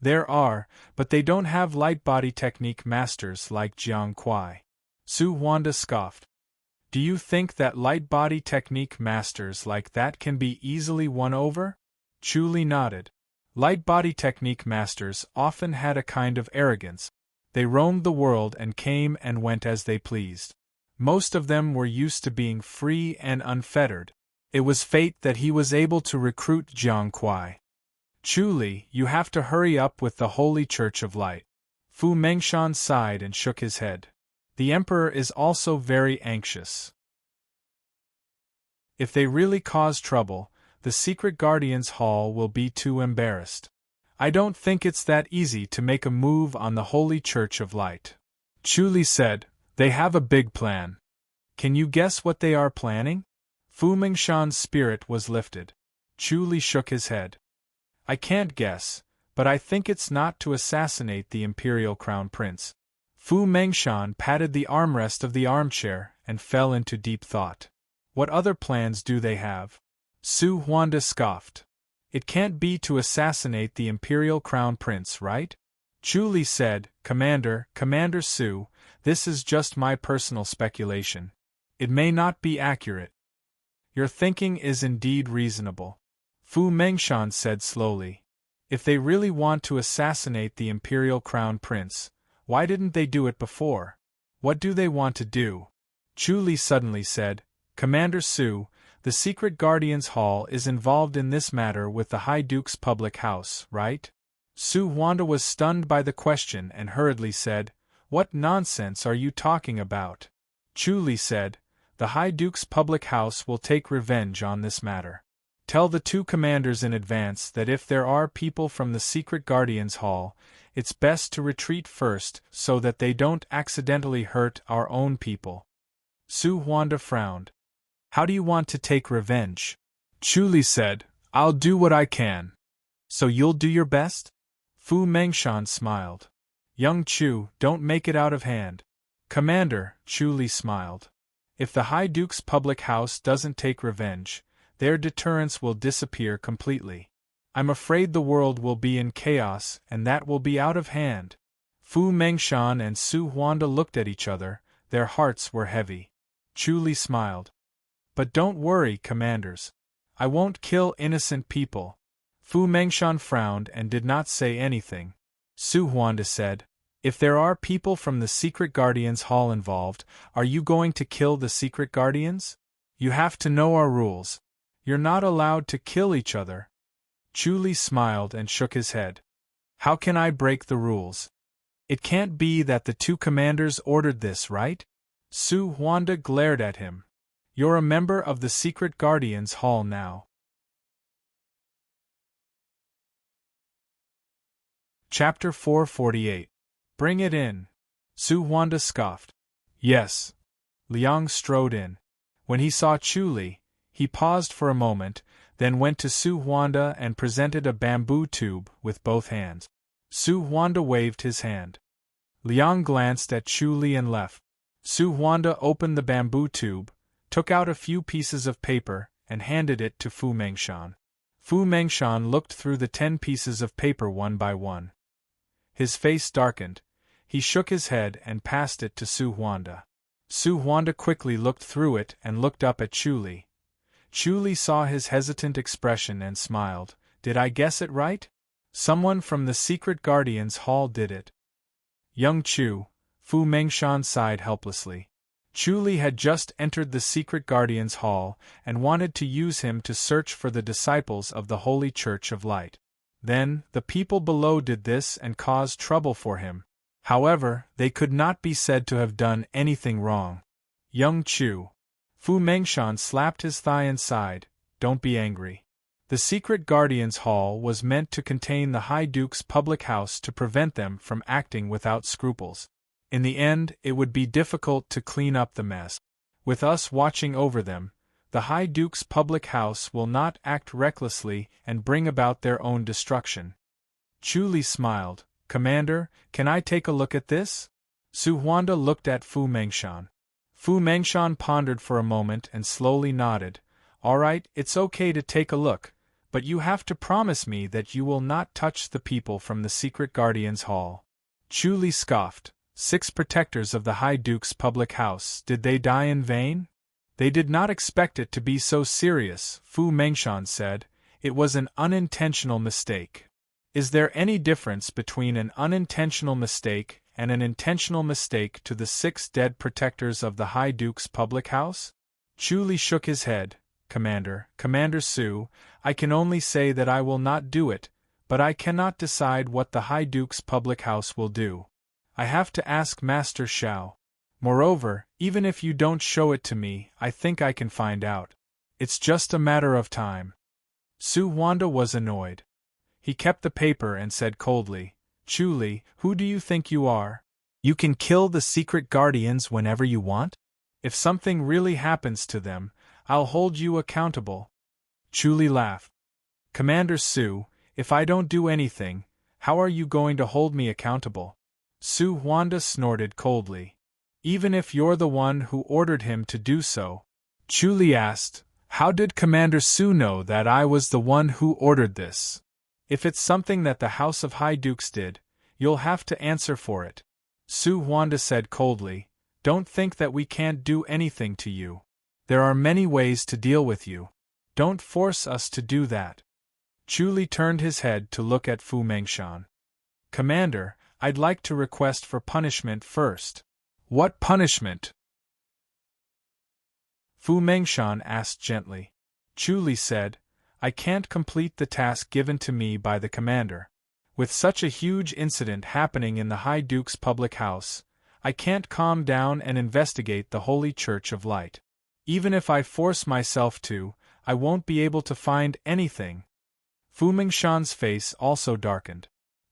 There are, but they don't have light body technique masters like Jiang Kuai. Su Huanda scoffed. Do you think that light body technique masters like that can be easily won over? Chu Li nodded. Light body technique masters often had a kind of arrogance. They roamed the world and came and went as they pleased. Most of them were used to being free and unfettered. It was fate that he was able to recruit Jiang Kuai. Chu Li, you have to hurry up with the Holy Church of Light. Fu Mengshan sighed and shook his head. The Emperor is also very anxious. If they really cause trouble, the Secret Guardians Hall will be too embarrassed. I don't think it's that easy to make a move on the Holy Church of Light. Chu Li said, They have a big plan. Can you guess what they are planning? Fu Mengshan's spirit was lifted. Chu Li shook his head. I can't guess, but I think it's not to assassinate the Imperial Crown Prince. Fu Mengshan patted the armrest of the armchair and fell into deep thought. What other plans do they have? Su Huanda scoffed. It can't be to assassinate the Imperial Crown Prince, right? Chu Li said, Commander Su, this is just my personal speculation. It may not be accurate. Your thinking is indeed reasonable. Fu Mengshan said slowly. If they really want to assassinate the Imperial Crown Prince, why didn't they do it before? What do they want to do? Chu Li suddenly said, Commander Su, the Secret Guardians Hall is involved in this matter with the High Duke's public house, right? Su Huanda was stunned by the question and hurriedly said, What nonsense are you talking about? Chu Li said, The High Duke's public house will take revenge on this matter. Tell the two commanders in advance that if there are people from the Secret Guardians Hall, it's best to retreat first so that they don't accidentally hurt our own people. Su Huanda frowned. How do you want to take revenge? Chu Li said, I'll do what I can. So you'll do your best? Fu Mengshan smiled. Young Chu, don't make it out of hand. Commander, Chu Li smiled. If the High Duke's public house doesn't take revenge, their deterrence will disappear completely. I'm afraid the world will be in chaos and that will be out of hand. Fu Mengshan and Su Huanda looked at each other, their hearts were heavy. Chu Li smiled. But don't worry, commanders. I won't kill innocent people. Fu Mengshan frowned and did not say anything. Su Huanda said, If there are people from the Secret Guardians Hall involved, are you going to kill the Secret Guardians? You have to know our rules. You're not allowed to kill each other. Chu Li smiled and shook his head. How can I break the rules? It can't be that the two commanders ordered this, right? Su Huanda glared at him. You're a member of the Secret Guardians Hall now. Chapter 448. Bring it in. Su Huanda scoffed. Yes. Liang strode in. When he saw Chu Li, he paused for a moment, then went to Su Huanda and presented a bamboo tube with both hands. Su Huanda waved his hand. Liang glanced at Chu Li and left. Su Huanda opened the bamboo tube, took out a few pieces of paper, and handed it to Fu Mengshan. Fu Mengshan looked through the 10 pieces of paper one by one. His face darkened. He shook his head and passed it to Su Huanda. Su Huanda quickly looked through it and looked up at Chu Li. Chu Li saw his hesitant expression and smiled. Did I guess it right? Someone from the Secret Guardians Hall did it. Young Chu, Fu Mengshan sighed helplessly. Chu Li had just entered the Secret Guardians Hall and wanted to use him to search for the disciples of the Holy Church of Light. Then, the people below did this and caused trouble for him. However, they could not be said to have done anything wrong. Young Chu. Fu Mengshan slapped his thigh and sighed, Don't be angry. The Secret Guardians Hall was meant to contain the High Duke's public house to prevent them from acting without scruples. In the end, it would be difficult to clean up the mess. With us watching over them, the High Duke's public house will not act recklessly and bring about their own destruction. Chu Li smiled. Commander, can I take a look at this? Su Huanda looked at Fu Mengshan. Fu Mengshan pondered for a moment and slowly nodded. All right, it's okay to take a look, but you have to promise me that you will not touch the people from the Secret Guardians Hall. Chu Li scoffed. 6 protectors of the High Duke's public house, did they die in vain? They did not expect it to be so serious, Fu Mengshan said. It was an unintentional mistake. Is there any difference between an unintentional mistake and an intentional mistake to the 6 dead protectors of the High Duke's public house? Chu Li shook his head. Commander Su, I can only say that I will not do it, but I cannot decide what the High Duke's public house will do. I have to ask Master Xiao. Moreover, even if you don't show it to me, I think I can find out. It's just a matter of time. Su Huanda was annoyed. He kept the paper and said coldly, Chu Li, who do you think you are? You can kill the Secret Guardians whenever you want? If something really happens to them, I'll hold you accountable. Chu Li laughed. Commander Su, if I don't do anything, how are you going to hold me accountable? Su Huanda snorted coldly. Even if you're the one who ordered him to do so. Chu Li asked, How did Commander Su know that I was the one who ordered this? If it's something that the House of High Dukes did, you'll have to answer for it. Su Huanda said coldly, Don't think that we can't do anything to you. There are many ways to deal with you. Don't force us to do that. Chu Li turned his head to look at Fu Mengshan. Commander, I'd like to request for punishment first. What punishment? Fu Mengshan asked gently. Chu Li said, I can't complete the task given to me by the commander. With such a huge incident happening in the High Duke's public house, I can't calm down and investigate the Holy Church of Light. Even if I force myself to, I won't be able to find anything. Fu Mengshan's face also darkened.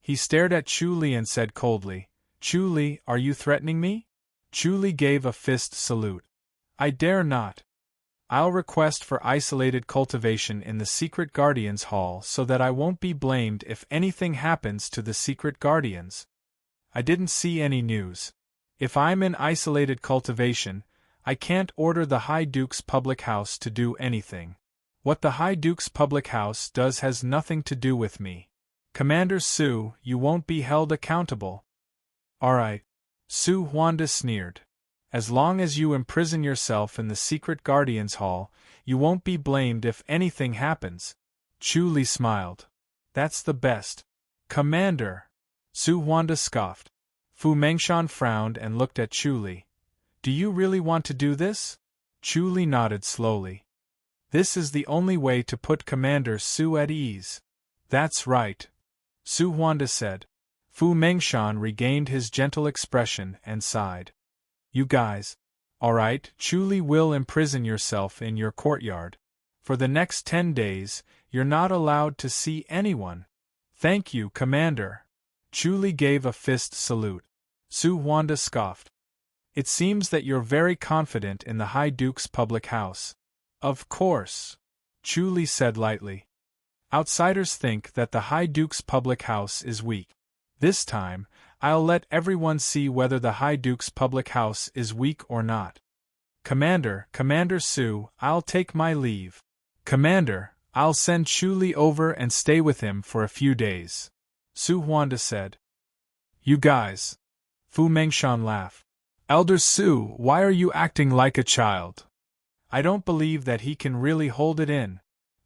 He stared at Chu Li and said coldly, Chu Li, are you threatening me? Chu Li gave a fist salute. I dare not. I'll request for isolated cultivation in the Secret Guardians Hall so that I won't be blamed if anything happens to the Secret Guardians. I didn't see any news. If I'm in isolated cultivation, I can't order the High Duke's public house to do anything. What the High Duke's public house does has nothing to do with me. Commander Su, you won't be held accountable. Alright. Su Huanda sneered. As long as you imprison yourself in the Secret Guardians Hall, you won't be blamed if anything happens. Chu Li smiled. That's the best. Commander. Su Huanda scoffed. Fu Mengshan frowned and looked at Chu Li. Do you really want to do this? Chu Li nodded slowly. This is the only way to put Commander Su at ease. That's right. Su Huanda said. Fu Mengshan regained his gentle expression and sighed. You guys. Alright, Chu Li will imprison yourself in your courtyard. For the next 10 days, you're not allowed to see anyone. Thank you, Commander. Chu Li gave a fist salute. Su Huanda scoffed. It seems that you're very confident in the High Duke's public house. Of course. Chu Li said lightly. Outsiders think that the High Duke's public house is weak. This time, I'll let everyone see whether the High Duke's public house is weak or not. Commander Su, I'll take my leave. Commander, I'll send Chu Li over and stay with him for a few days. Su Huanda said. You guys. Fu Mengshan laughed. Elder Su, why are you acting like a child? I don't believe that he can really hold it in.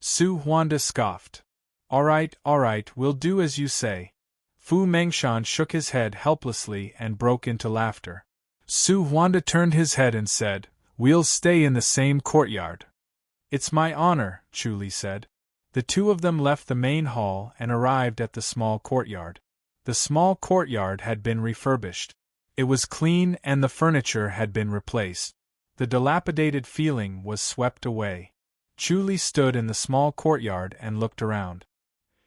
Su Huanda scoffed. Alright, we'll do as you say. Fu Mengshan shook his head helplessly and broke into laughter. Su Huanda turned his head and said, We'll stay in the same courtyard. It's my honor, Chu Li said. The two of them left the main hall and arrived at the small courtyard. The small courtyard had been refurbished. It was clean and the furniture had been replaced. The dilapidated feeling was swept away. Chu Li stood in the small courtyard and looked around.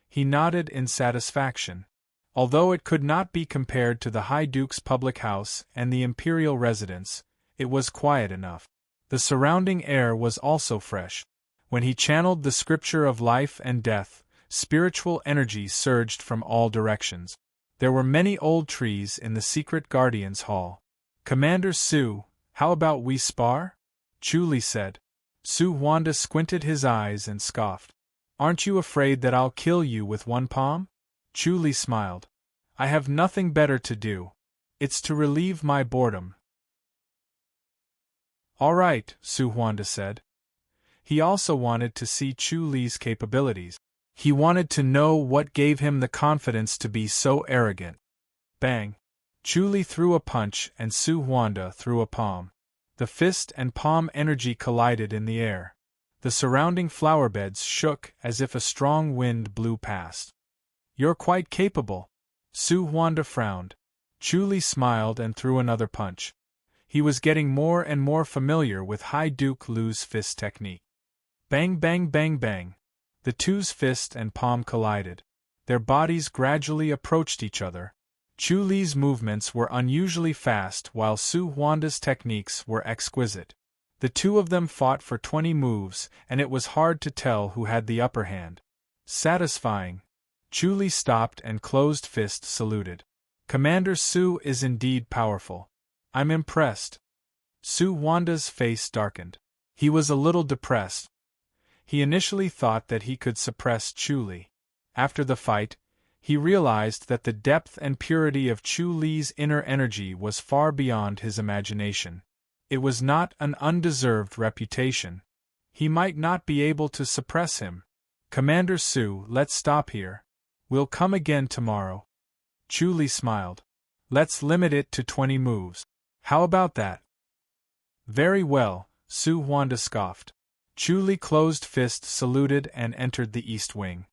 He nodded in satisfaction. Although it could not be compared to the High Duke's public house and the imperial residence, it was quiet enough. The surrounding air was also fresh. When he channeled the scripture of life and death, spiritual energy surged from all directions. There were many old trees in the Secret Guardians Hall. Commander Su, how about we spar? Chu Li said. Su Huanda squinted his eyes and scoffed. Aren't you afraid that I'll kill you with one palm? Chu Li smiled. I have nothing better to do. It's to relieve my boredom. Alright, Su Huanda said. He also wanted to see Chu Li's capabilities. He wanted to know what gave him the confidence to be so arrogant. Bang! Chu Li threw a punch and Su Huanda threw a palm. The fist and palm energy collided in the air. The surrounding flower beds shook as if a strong wind blew past. You're quite capable. Su Huanda frowned. Chu Li smiled and threw another punch. He was getting more and more familiar with High Duke Lu's fist technique. Bang bang bang bang. The two's fist and palm collided. Their bodies gradually approached each other. Chu Li's movements were unusually fast while Su Huanda's techniques were exquisite. The two of them fought for 20 moves and it was hard to tell who had the upper hand. Satisfying. Chu Li stopped and closed fist saluted. Commander Su is indeed powerful. I'm impressed. Su Huanda's face darkened. He was a little depressed. He initially thought that he could suppress Chu Li. After the fight, he realized that the depth and purity of Chu Li's inner energy was far beyond his imagination. It was not an undeserved reputation. He might not be able to suppress him. Commander Su, let's stop here. We'll come again tomorrow. Chu Li smiled. Let's limit it to 20 moves. How about that? Very well, Su Huanda scoffed. Chu Li closed fist saluted and entered the east wing.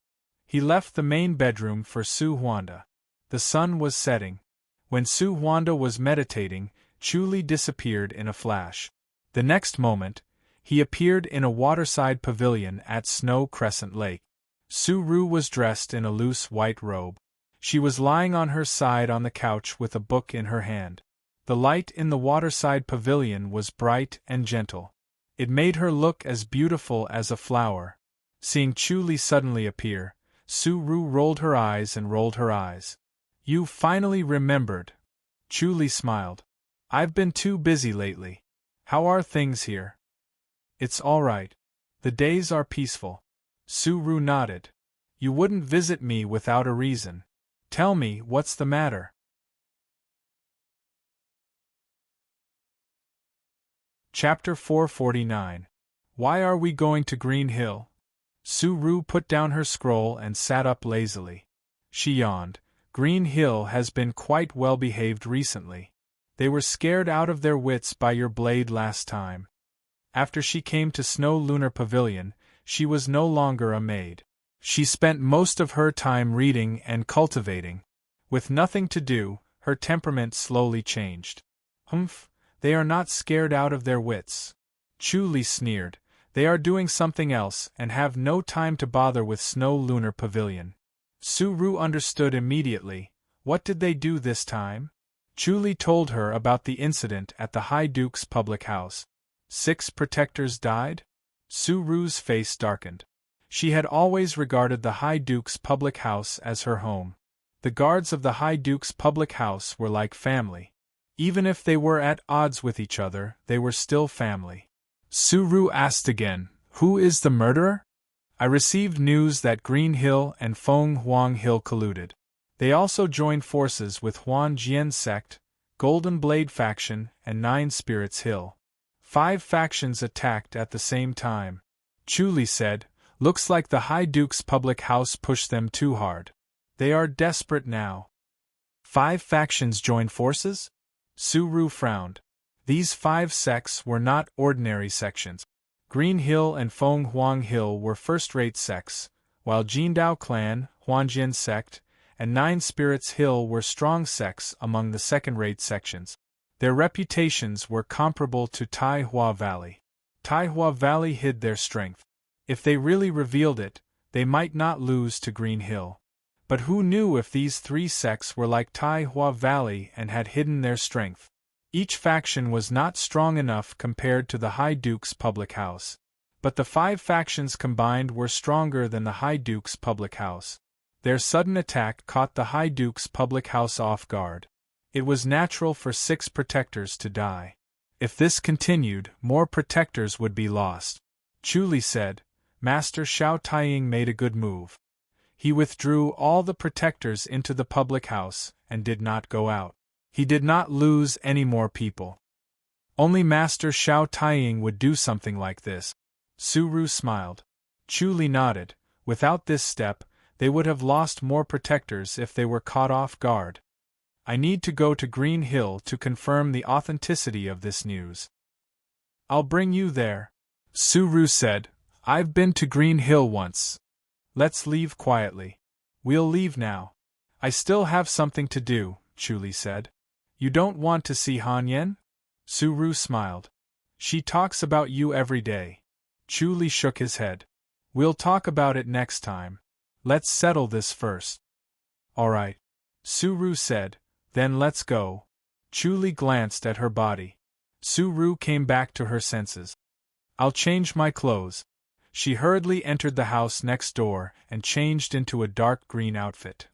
He left the main bedroom for Su Huanda. The sun was setting. When Su Huanda was meditating, Chu Li disappeared in a flash. The next moment, he appeared in a waterside pavilion at Snow Crescent Lake. Su Ru was dressed in a loose white robe. She was lying on her side on the couch with a book in her hand. The light in the waterside pavilion was bright and gentle. It made her look as beautiful as a flower. Seeing Chu suddenly appear, Su-Ru rolled her eyes and rolled her eyes. "You finally remembered." Chu smiled. "I've been too busy lately. How are things here?" "It's all right. The days are peaceful." Su-Ru nodded. "You wouldn't visit me without a reason. Tell me, what's the matter?" Chapter 449. Why are we going to Green Hill? Su-Ru put down her scroll and sat up lazily. She yawned. Green Hill has been quite well behaved recently. They were scared out of their wits by your blade last time. After she came to Snow Lunar Pavilion, she was no longer a maid. She spent most of her time reading and cultivating. With nothing to do, her temperament slowly changed. "Humph, they are not scared out of their wits." Chu sneered. "They are doing something else and have no time to bother with Snow Lunar Pavilion." Su-Ru understood immediately. What did they do this time? Chu told her about the incident at the High Duke's public house. 6 protectors died? Su-Ru's face darkened. She had always regarded the High Duke's public house as her home. The guards of the High Duke's public house were like family. Even if they were at odds with each other, they were still family. Su-Ru asked again, "Who is the murderer?" "I received news that Green Hill and Feng Huang Hill colluded. They also joined forces with Huan Jian sect, Golden Blade faction, and 9 Spirits Hill. 5 factions attacked at the same time." Chu said, "Looks like the High Duke's public house pushed them too hard. They are desperate now." 5 factions joined forces? Su-Ru frowned. These 5 sects were not ordinary sections. Green Hill and Feng Huang Hill were first-rate sects, while Jindao Clan, Huanjian sect, and 9 Spirits Hill were strong sects among the second-rate sections. Their reputations were comparable to Tai Hua Valley. Tai Hua Valley hid their strength. If they really revealed it, they might not lose to Green Hill. But who knew if these 3 sects were like Tai Hua Valley and had hidden their strength? Each faction was not strong enough compared to the High Duke's public house. But the 5 factions combined were stronger than the High Duke's public house. Their sudden attack caught the High Duke's public house off guard. It was natural for 6 protectors to die. If this continued, more protectors would be lost. Chu said, "Master Xiao Taiying made a good move. He withdrew all the protectors into the public house, and did not go out. He did not lose any more people. Only Master Xiao Taiying would do something like this." Su-Ru smiled. Chu nodded. Without this step, they would have lost more protectors if they were caught off guard. "I need to go to Green Hill to confirm the authenticity of this news." "I'll bring you there," Su-Ru said. "I've been to Green Hill once. Let's leave quietly." "We'll leave now. I still have something to do," Chu said. "You don't want to see Han Yen?" Su-Ru smiled. "She talks about you every day." Chu shook his head. "We'll talk about it next time. Let's settle this first." "All right," Su-Ru said. "Then let's go." Chu glanced at her body. Su-Ru came back to her senses. "I'll change my clothes." She hurriedly entered the house next door and changed into a dark green outfit.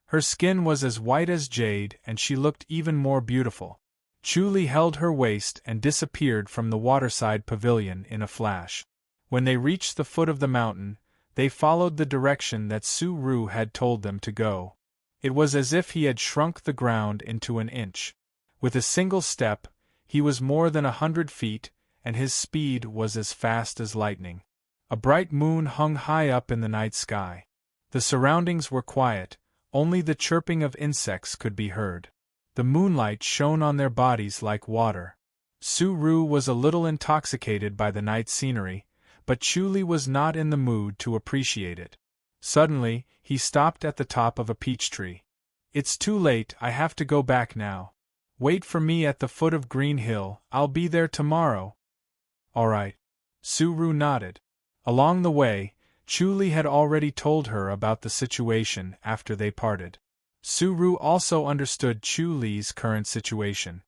Her skin was as white as jade and she looked even more beautiful. Chu held her waist and disappeared from the waterside pavilion in a flash. When they reached the foot of the mountain, they followed the direction that Su-Ru had told them to go. It was as if he had shrunk the ground into an inch. With a single step, he was more than 100 feet, and his speed was as fast as lightning. A bright moon hung high up in the night sky. The surroundings were quiet, only the chirping of insects could be heard. The moonlight shone on their bodies like water. Su-Ru was a little intoxicated by the night scenery, but Chu was not in the mood to appreciate it. Suddenly, he stopped at the top of a peach tree. "It's too late, I have to go back now. Wait for me at the foot of Green Hill, I'll be there tomorrow." "All right." Su-Ru nodded. Along the way, Chu Li had already told her about the situation after they parted. Su Ru also understood Chu Li's current situation.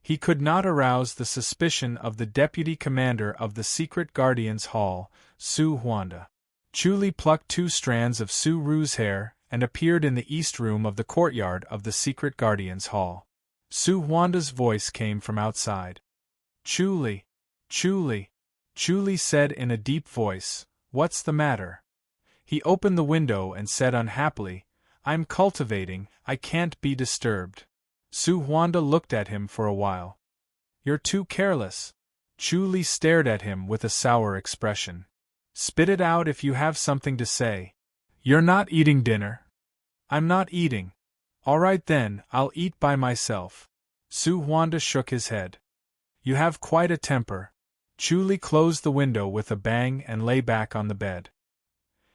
He could not arouse the suspicion of the deputy commander of the secret guardians hall, Su Huanda. Chu Li plucked 2 strands of Su Ru's hair and appeared in the east room of the courtyard of the secret guardians hall. Su Huanda's voice came from outside. Chu Li, Chu Li, Chu Li said in a deep voice, "What's the matter?" He opened the window and said unhappily, "I'm cultivating, I can't be disturbed." Su Huanda looked at him for a while. "You're too careless." Chu Li stared at him with a sour expression. "Spit it out if you have something to say." "You're not eating dinner?" "I'm not eating." "All right then, I'll eat by myself." Su Huanda shook his head. "You have quite a temper." Chu Li closed the window with a bang and lay back on the bed.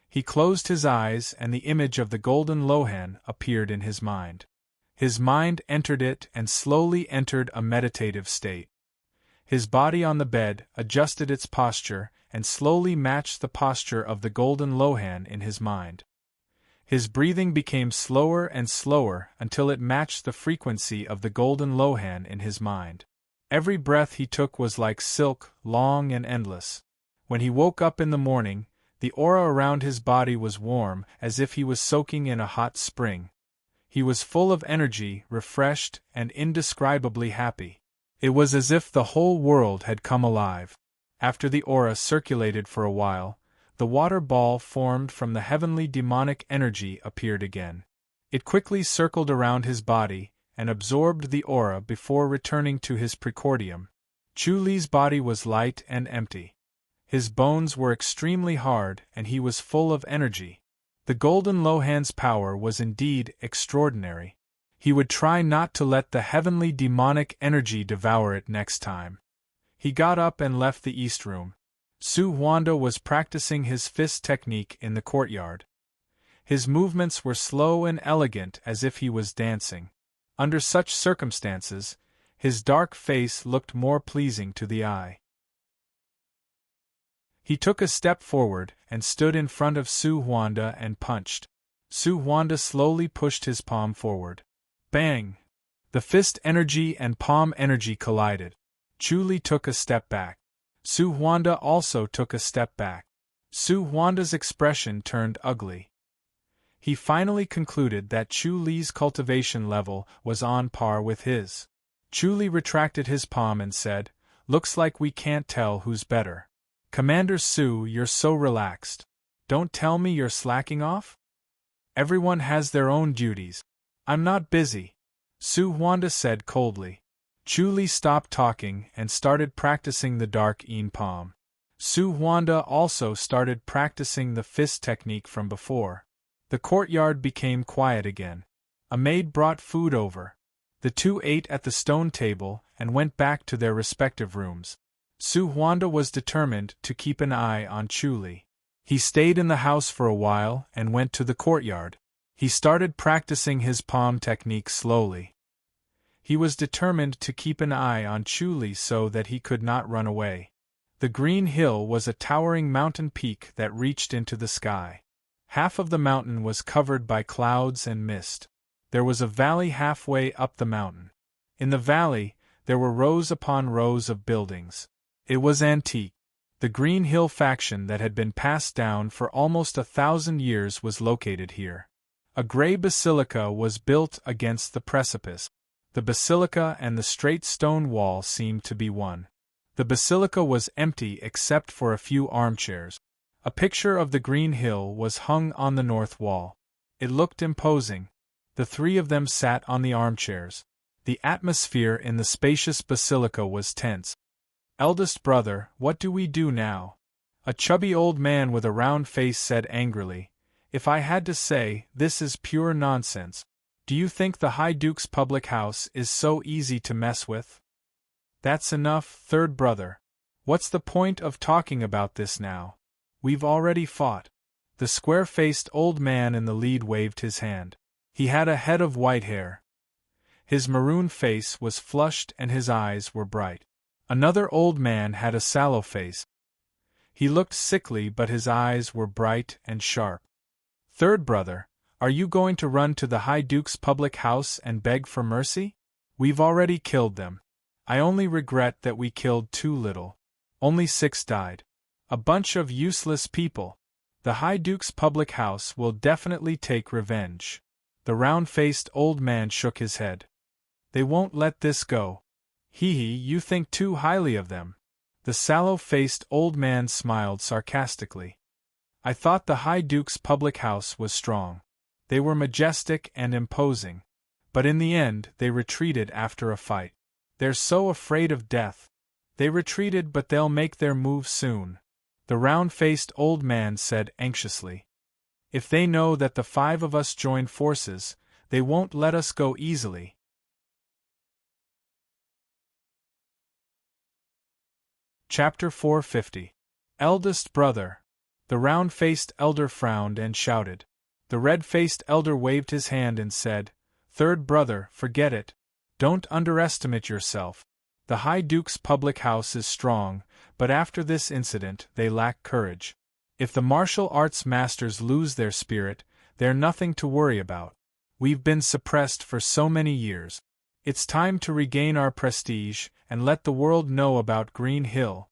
He closed his eyes and the image of the golden Lohan appeared in his mind. His mind entered it and slowly entered a meditative state. His body on the bed adjusted its posture and slowly matched the posture of the golden Lohan in his mind. His breathing became slower and slower until it matched the frequency of the golden Lohan in his mind. Every breath he took was like silk, long and endless. When he woke up in the morning, the aura around his body was warm as if he was soaking in a hot spring. He was full of energy, refreshed, and indescribably happy. It was as if the whole world had come alive. After the aura circulated for a while, the water ball formed from the heavenly demonic energy appeared again. It quickly circled around his body and absorbed the aura before returning to his precordium. Chu Li's body was light and empty. His bones were extremely hard and he was full of energy. The golden Lohan's power was indeed extraordinary. He would try not to let the heavenly demonic energy devour it next time. He got up and left the east room. Su Huanda was practicing his fist technique in the courtyard. His movements were slow and elegant as if he was dancing. Under such circumstances, his dark face looked more pleasing to the eye. He took a step forward and stood in front of Su Huanda and punched. Su Huanda slowly pushed his palm forward. Bang! The fist energy and palm energy collided. Chu Li took a step back. Su Huanda also took a step back. Su Huanda's expression turned ugly. He finally concluded that Chu Li's cultivation level was on par with his. Chu Li retracted his palm and said, "Looks like we can't tell who's better." "Commander Su, you're so relaxed. Don't tell me you're slacking off?" "Everyone has their own duties. I'm not busy," Su Huanda said coldly. Chu Li stopped talking and started practicing the dark Yin palm. Su Huanda also started practicing the fist technique from before. The courtyard became quiet again. A maid brought food over. The two ate at the stone table and went back to their respective rooms. Su Huanda was determined to keep an eye on Chu Li. He stayed in the house for a while and went to the courtyard. He started practicing his palm technique slowly. He was determined to keep an eye on Chu Li so that he could not run away. The Green Hill was a towering mountain peak that reached into the sky. Half of the mountain was covered by clouds and mist. There was a valley halfway up the mountain. In the valley, there were rows upon rows of buildings. It was antique. The Green Hill faction that had been passed down for almost 1,000 years was located here. A gray basilica was built against the precipice. The basilica and the straight stone wall seemed to be one. The basilica was empty except for a few armchairs. A picture of the Green Hill was hung on the north wall. It looked imposing. The three of them sat on the armchairs. The atmosphere in the spacious basilica was tense. "Eldest brother, what do we do now?" A chubby old man with a round face said angrily, "If I had to say, this is pure nonsense. Do you think the High Duke's public house is so easy to mess with?" "That's enough, third brother. What's the point of talking about this now? We've already fought." The square-faced old man in the lead waved his hand. He had a head of white hair. His maroon face was flushed and his eyes were bright. Another old man had a sallow face. He looked sickly, but his eyes were bright and sharp. "Third brother, are you going to run to the High Duke's public house and beg for mercy? We've already killed them. I only regret that we killed too little. Only 6 died. A bunch of useless people. The High Duke's public house will definitely take revenge." The round-faced old man shook his head. "They won't let this go. Hee, you think too highly of them." The sallow-faced old man smiled sarcastically. "I thought the High Duke's public house was strong. They were majestic and imposing. But in the end they retreated after a fight. They're so afraid of death. They retreated, but they'll make their move soon," the round-faced old man said anxiously. "If they know that the 5 of us joined forces, they won't let us go easily." Chapter 450. Eldest Brother. The round-faced elder frowned and shouted. The red-faced elder waved his hand and said, "Third brother, forget it. Don't underestimate yourself. The High Duke's public house is strong, but after this incident they lack courage. If the martial arts masters lose their spirit, they're nothing to worry about. We've been suppressed for so many years. It's time to regain our prestige and let the world know about Green Hill."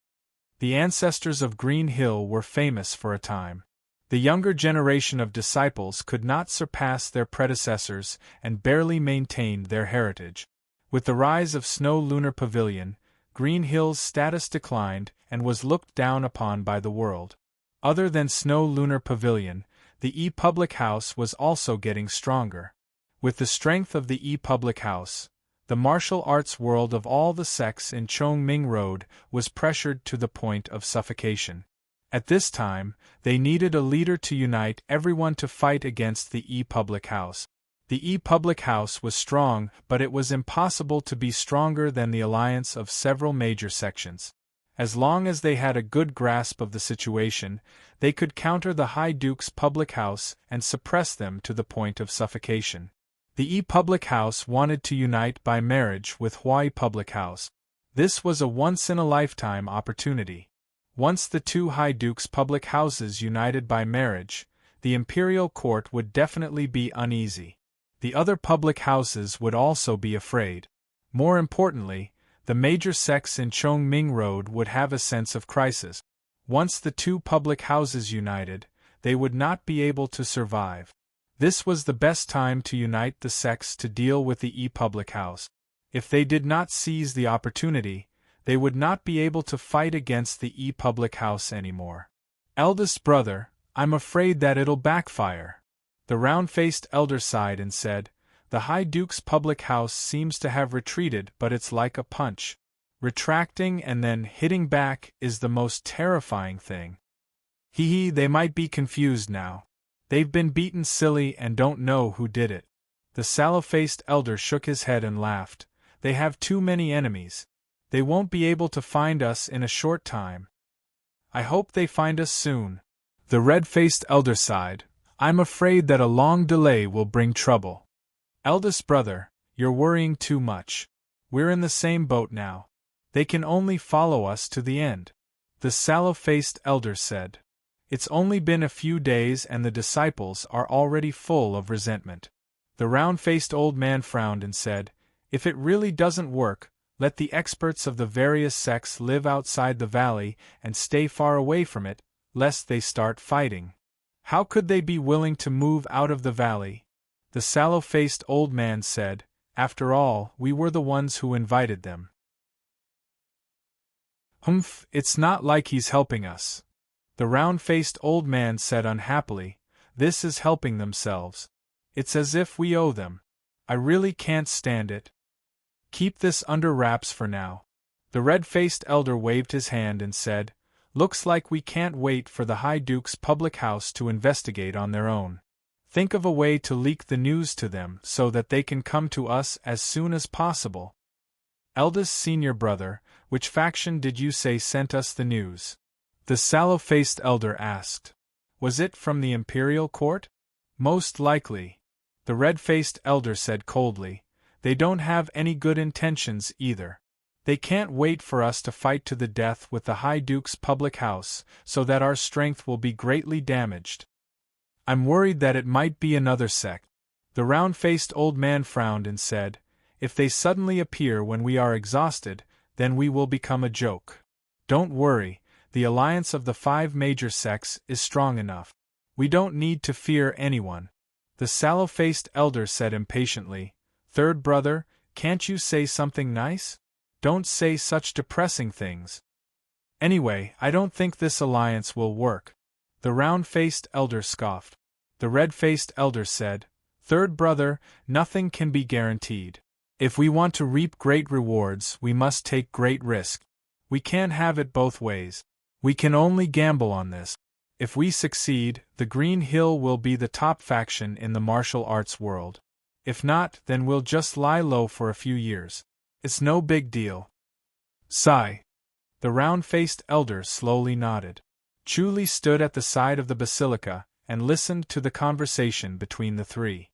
The ancestors of Green Hill were famous for a time. The younger generation of disciples could not surpass their predecessors and barely maintained their heritage. With the rise of Snow Lunar Pavilion, Green Hill's status declined and was looked down upon by the world. Other than Snow Lunar Pavilion, the E-Public House was also getting stronger. With the strength of the E-Public House, the martial arts world of all the sects in Chongming Road was pressured to the point of suffocation. At this time, they needed a leader to unite everyone to fight against the E-Public House. The E-Public House was strong, but it was impossible to be stronger than the alliance of several major sections. As long as they had a good grasp of the situation, they could counter the High Duke's public house and suppress them to the point of suffocation. The E-Public House wanted to unite by marriage with Hawaii Public House. This was a once-in-a-lifetime opportunity. Once the 2 High Duke's public houses united by marriage, the imperial court would definitely be uneasy. The other public houses would also be afraid. More importantly, the major sects in Chongming Road would have a sense of crisis. Once the 2 public houses united, they would not be able to survive. This was the best time to unite the sects to deal with the E-Public House. If they did not seize the opportunity, they would not be able to fight against the E-Public House anymore. "Eldest brother, I'm afraid that it'll backfire." The round-faced elder sighed and said, "The High Duke's public house seems to have retreated, but it's like a punch. Retracting and then hitting back is the most terrifying thing. They might be confused now. They've been beaten silly and don't know who did it." The sallow-faced elder shook his head and laughed. "They have too many enemies. They won't be able to find us in a short time. I hope they find us soon." The red-faced elder sighed. "I'm afraid that a long delay will bring trouble." "Eldest brother, you're worrying too much. We're in the same boat now. They can only follow us to the end," the sallow-faced elder said. "It's only been a few days and the disciples are already full of resentment." The round-faced old man frowned and said, "If it really doesn't work, let the experts of the various sects live outside the valley and stay far away from it, lest they start fighting." "How could they be willing to move out of the valley?" the sallow-faced old man said. "After all, we were the ones who invited them." "Humph, it's not like he's helping us," the round-faced old man said unhappily. "This is helping themselves. It's as if we owe them. I really can't stand it. Keep this under wraps for now." The red-faced elder waved his hand and said, "Looks like we can't wait for the High Duke's public house to investigate on their own. Think of a way to leak the news to them so that they can come to us as soon as possible." "Eldest senior brother, which faction did you say sent us the news?" the sallow-faced elder asked. "Was it from the imperial court?" "Most likely," the red-faced elder said coldly. "They don't have any good intentions either. They can't wait for us to fight to the death with the High Duke's public house, so that our strength will be greatly damaged. I'm worried that it might be another sect. The round-faced old man frowned and said, If they suddenly appear when we are exhausted, then we will become a joke. Don't worry, the alliance of the 5 major sects is strong enough. We don't need to fear anyone. The sallow-faced elder said impatiently, Third brother, can't you say something nice? Don't say such depressing things. Anyway, I don't think this alliance will work. The round-faced elder scoffed. The red-faced elder said, Third brother, nothing can be guaranteed. If we want to reap great rewards, we must take great risk. We can't have it both ways. We can only gamble on this. If we succeed, the Green Hill will be the top faction in the martial arts world. If not, then we'll just lie low for a few years. It's no big deal. Sigh. The round-faced elder slowly nodded. Chuli stood at the side of the basilica and listened to the conversation between the 3.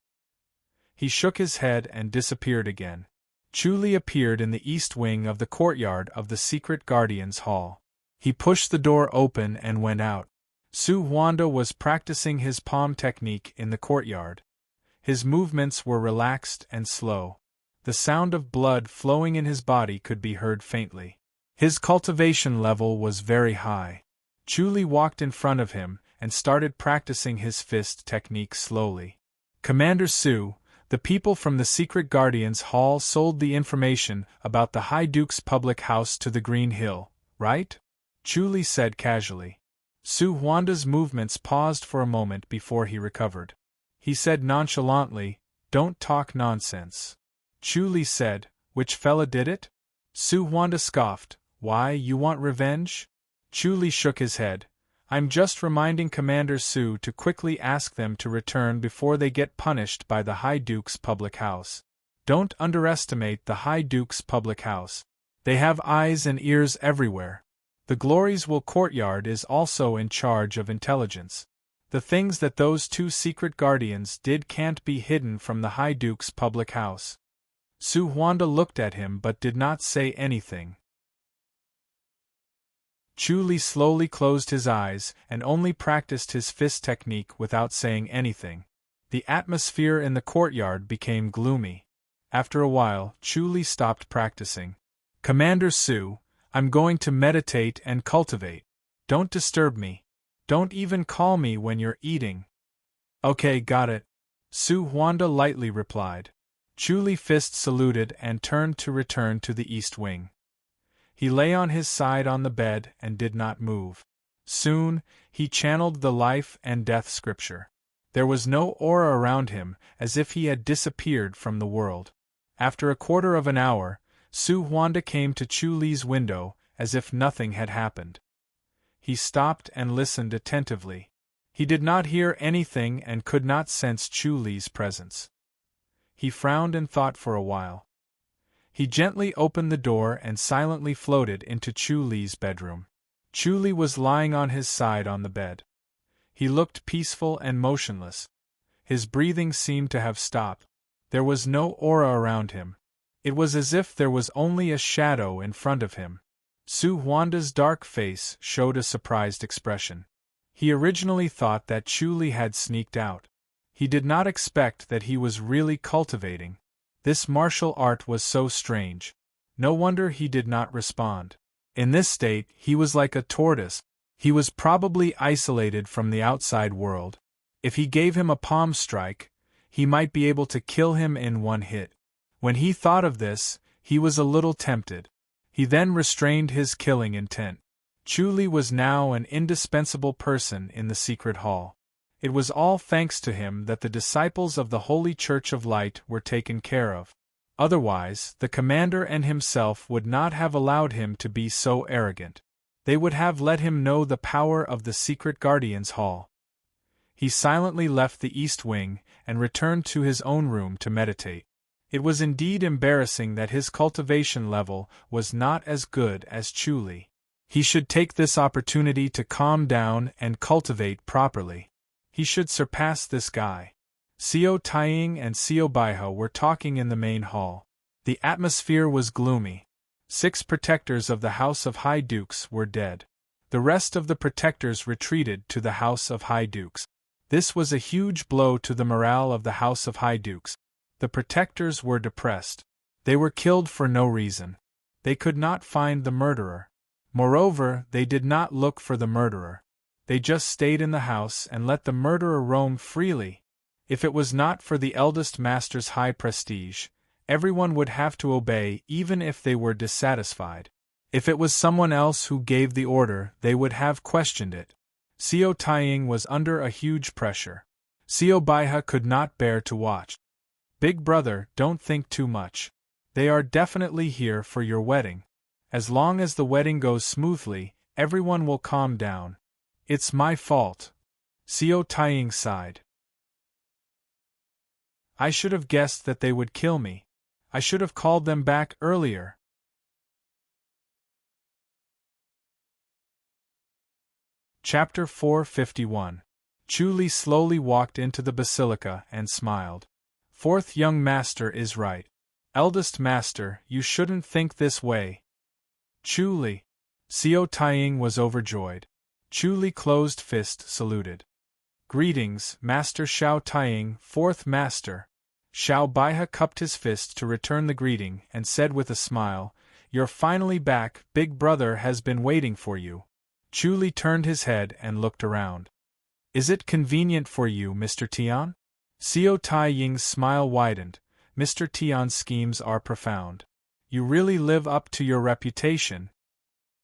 He shook his head and disappeared again. Chuli appeared in the east wing of the courtyard of the secret guardian's hall. He pushed the door open and went out. Su Huanda was practicing his palm technique in the courtyard. His movements were relaxed and slow. The sound of blood flowing in his body could be heard faintly. His cultivation level was very high. Chuli walked in front of him and started practicing his fist technique slowly. Commander Su, the people from the Secret Guardians Hall sold the information about the High Duke's public house to the Green Hill, right? Chuli said casually. Su Huanda's movements paused for a moment before he recovered. He said nonchalantly, Don't talk nonsense. Chuli said, Which fella did it? Su Huanda scoffed, Why, you want revenge? Chuli shook his head. I'm just reminding Commander Su to quickly ask them to return before they get punished by the High Duke's public house. Don't underestimate the High Duke's public house. They have eyes and ears everywhere. The Gloriesville courtyard is also in charge of intelligence. The things that those 2 secret guardians did can't be hidden from the High Duke's public house. Su Huanda looked at him but did not say anything. Chuli slowly closed his eyes and only practiced his fist technique without saying anything. The atmosphere in the courtyard became gloomy. After a while, Chuli stopped practicing. Commander Su, I'm going to meditate and cultivate. Don't disturb me. Don't even call me when you're eating. Okay, got it. Su Huanda lightly replied. Chuli fist saluted and turned to return to the east wing. He lay on his side on the bed and did not move. Soon, he channeled the life and death scripture. There was no aura around him, as if he had disappeared from the world. After a quarter of an hour, Su Huanda came to Chuli's window, as if nothing had happened. He stopped and listened attentively. He did not hear anything and could not sense Chuli's presence. He frowned and thought for a while. He gently opened the door and silently floated into Chuli's bedroom. Chuli was lying on his side on the bed. He looked peaceful and motionless. His breathing seemed to have stopped. There was no aura around him. It was as if there was only a shadow in front of him. Su Huanda's dark face showed a surprised expression. He originally thought that Chuli had sneaked out. He did not expect that he was really cultivating. This martial art was so strange. No wonder he did not respond. In this state, he was like a tortoise. He was probably isolated from the outside world. If he gave him a palm strike, he might be able to kill him in one hit. When he thought of this, he was a little tempted. He then restrained his killing intent. Chuli was now an indispensable person in the secret hall. It was all thanks to him that the disciples of the Holy Church of Light were taken care of. Otherwise, the commander and himself would not have allowed him to be so arrogant. They would have let him know the power of the secret guardian's hall. He silently left the east wing and returned to his own room to meditate. It was indeed embarrassing that his cultivation level was not as good as Chuli. He should take this opportunity to calm down and cultivate properly. He should surpass this guy. Xiao Taiying and Xiao Baihe were talking in the main hall. The atmosphere was gloomy. 6 protectors of the House of High Dukes were dead. The rest of the protectors retreated to the House of High Dukes. This was a huge blow to the morale of the House of High Dukes. The protectors were depressed. They were killed for no reason. They could not find the murderer. Moreover, they did not look for the murderer. They just stayed in the house and let the murderer roam freely. If it was not for the eldest master's high prestige, everyone would have to obey even if they were dissatisfied. If it was someone else who gave the order, they would have questioned it. Xiao Taiying was under a huge pressure. Xiao Baihe could not bear to watch. Big brother, don't think too much. They are definitely here for your wedding. As long as the wedding goes smoothly, everyone will calm down. It's my fault. Xiao Taiying sighed. I should have guessed that they would kill me. I should have called them back earlier. Chapter 451. Chu Li slowly walked into the basilica and smiled. Fourth young master is right. Eldest master, you shouldn't think this way. Chu Li. Xiao Taiying was overjoyed. Chu Li closed fist saluted. Greetings, Master Xiao Taiying, fourth master. Xiao Baihe cupped his fist to return the greeting and said with a smile, You're finally back, big brother has been waiting for you. Chu Li turned his head and looked around. Is it convenient for you, Mr. Tian? Xiao Taiying's smile widened. Mr. Tian's schemes are profound. You really live up to your reputation.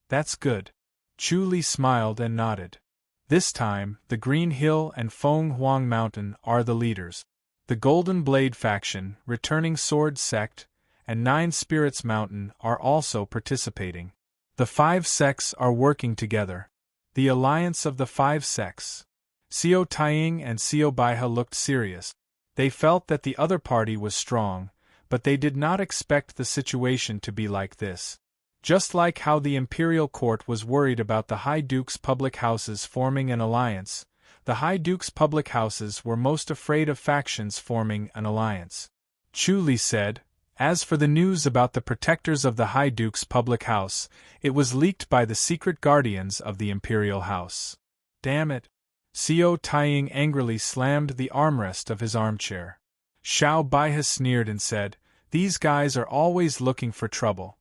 That's good. Chu Li smiled and nodded. This time, the Green Hill and Feng Huang Mountain are the leaders. The Golden Blade faction, Returning Sword sect, and 9 Spirits Mountain are also participating. The 5 sects are working together. The alliance of the 5 sects. Xiao Taiying and Xiao Baihe looked serious. They felt that the other party was strong, but they did not expect the situation to be like this. Just like how the imperial court was worried about the High Duke's public houses forming an alliance, the High Duke's public houses were most afraid of factions forming an alliance. Chu Li said, As for the news about the protectors of the High Duke's public house, it was leaked by the secret guardians of the imperial house. Damn it! Xiao Taiying angrily slammed the armrest of his armchair. Xiao Baihe sneered and said, These guys are always looking for trouble.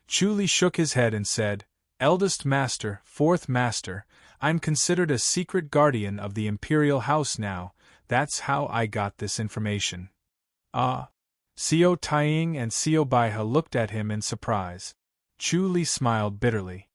Chu Li shook his head and said, Eldest master, fourth master, I'm considered a secret guardian of the imperial house now, that's how I got this information. Ah! Xiao Taiying and Xiao Baihe looked at him in surprise. Chu Li smiled bitterly.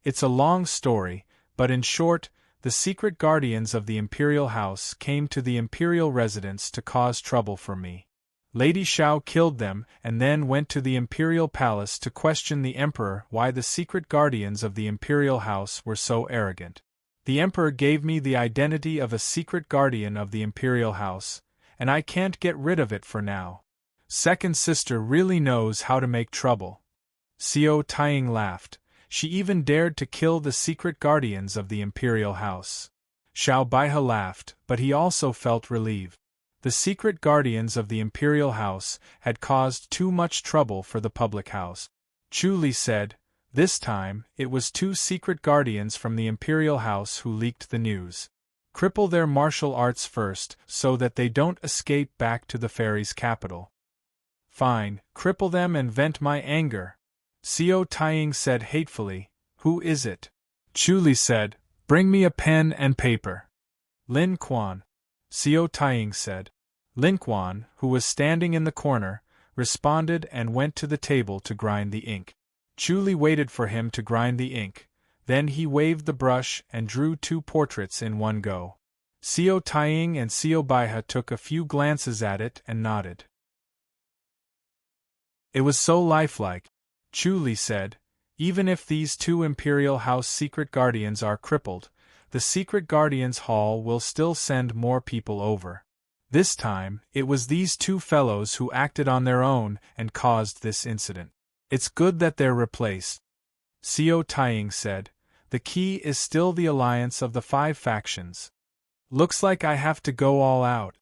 It's a long story, but in short, the secret guardians of the imperial house came to the imperial residence to cause trouble for me. Lady Xiao killed them and then went to the imperial palace to question the emperor why the secret guardians of the imperial house were so arrogant. The emperor gave me the identity of a secret guardian of the imperial house, and I can't get rid of it for now. Second sister really knows how to make trouble. Xiao Taiying laughed. She even dared to kill the secret guardians of the imperial house. Xiao Baihe laughed, but he also felt relieved. The secret guardians of the imperial house had caused too much trouble for the public house. Chu Li said, This time, it was 2 secret guardians from the imperial house who leaked the news. Cripple their martial arts first, so that they don't escape back to the fairies' capital. Fine, cripple them and vent my anger. Xiao Taiying said hatefully, Who is it? Chu Li said, Bring me a pen and paper. Lin Quan. Xiao Taiying said. Lin Quan, who was standing in the corner, responded and went to the table to grind the ink. Chu Li waited for him to grind the ink, then he waved the brush and drew 2 portraits in one go. Xiao Taiying and Xiao Baihe took a few glances at it and nodded. It was so lifelike. Chu Li said, Even if these 2 imperial house secret guardians are crippled, the secret guardians hall will still send more people over. This time, it was these 2 fellows who acted on their own and caused this incident. It's good that they're replaced. Xiao Taiying said, The key is still the alliance of the 5 factions. Looks like I have to go all out.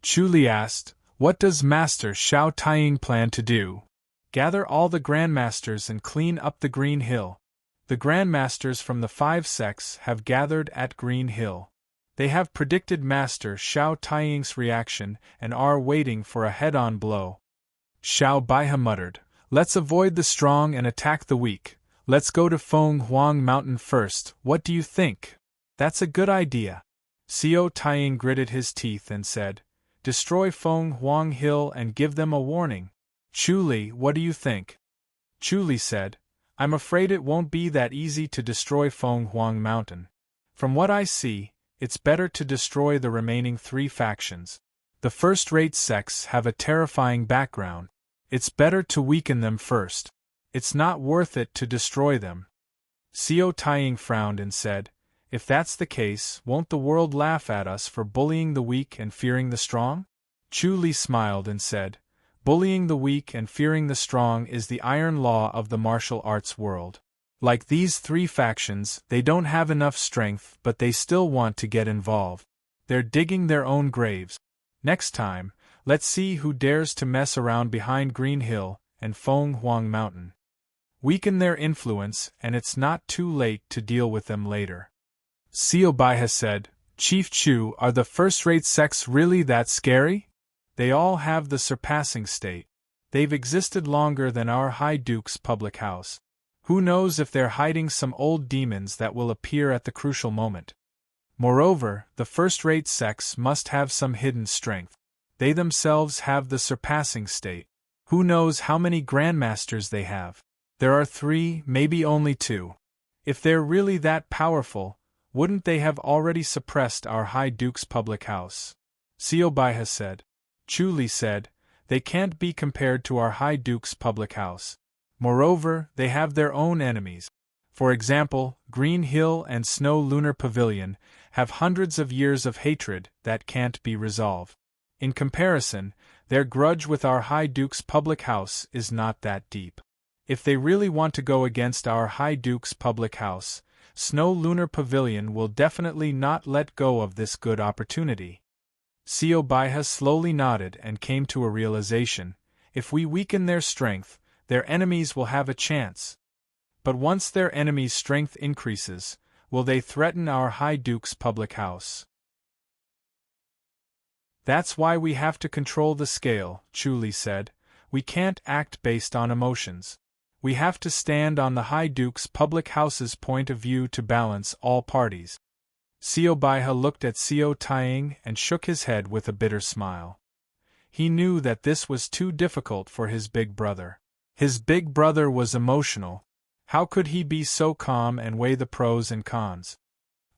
Chu Li asked, What does Master Xiao Taiying plan to do? Gather all the grandmasters and clean up the Green Hill. The grandmasters from the 5 sects have gathered at Green Hill. They have predicted Master Xiao Taiying's reaction and are waiting for a head-on blow. Xiao Baihe muttered, "Let's avoid the strong and attack the weak. Let's go to Feng Huang Mountain first, what do you think?" "That's a good idea." Xiao Taiying gritted his teeth and said, "Destroy Feng Huang Hill and give them a warning." "Chu Li, what do you think?" Chu Li said, "I'm afraid it won't be that easy to destroy Feng Huang Mountain. From what I see, it's better to destroy the remaining 3 factions. The first-rate sects have a terrifying background. It's better to weaken them first. It's not worth it to destroy them." Xiao Taiying frowned and said, "If that's the case, won't the world laugh at us for bullying the weak and fearing the strong?" Chu Li smiled and said, "Bullying the weak and fearing the strong is the iron law of the martial arts world. Like these 3 factions, they don't have enough strength, but they still want to get involved. They're digging their own graves. Next time, let's see who dares to mess around behind Green Hill and Feng Huang Mountain. Weaken their influence, and it's not too late to deal with them later." Xiao Baihe said, "Chief Chu, are the first-rate sects really that scary? They all have the surpassing state. They've existed longer than our High Duke's public house. Who knows if they're hiding some old demons that will appear at the crucial moment. Moreover, the first-rate sects must have some hidden strength. They themselves have the surpassing state. Who knows how many grandmasters they have? There are 3, maybe only 2. If they're really that powerful, wouldn't they have already suppressed our High Duke's public house?" Xiao Baihe said. Chu Li said, "They can't be compared to our High Duke's public house. Moreover, they have their own enemies. For example, Green Hill and Snow Lunar Pavilion have hundreds of years of hatred that can't be resolved. In comparison, their grudge with our High Duke's public house is not that deep. If they really want to go against our High Duke's public house, Snow Lunar Pavilion will definitely not let go of this good opportunity." Xiao Baihe slowly nodded and came to a realization: if we weaken their strength, their enemies will have a chance. But once their enemies' strength increases, will they threaten our High Duke's public house? "That's why we have to control the scale," Chu Li said. "We can't act based on emotions. We have to stand on the High Duke's public house's point of view to balance all parties." Xiao Baihe looked at Xiao Taiying and shook his head with a bitter smile. He knew that this was too difficult for his big brother. His big brother was emotional. How could he be so calm and weigh the pros and cons?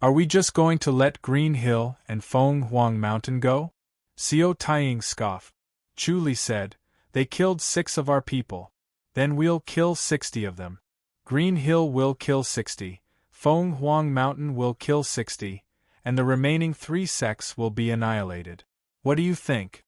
"Are we just going to let Green Hill and Feng Huang Mountain go?" Xiao Taiying scoffed. Chu Li said, "They killed 6 of our people. Then we'll kill 60 of them. Green Hill will kill 60, Feng Huang Mountain will kill 60, and the remaining 3 sects will be annihilated. What do you think?"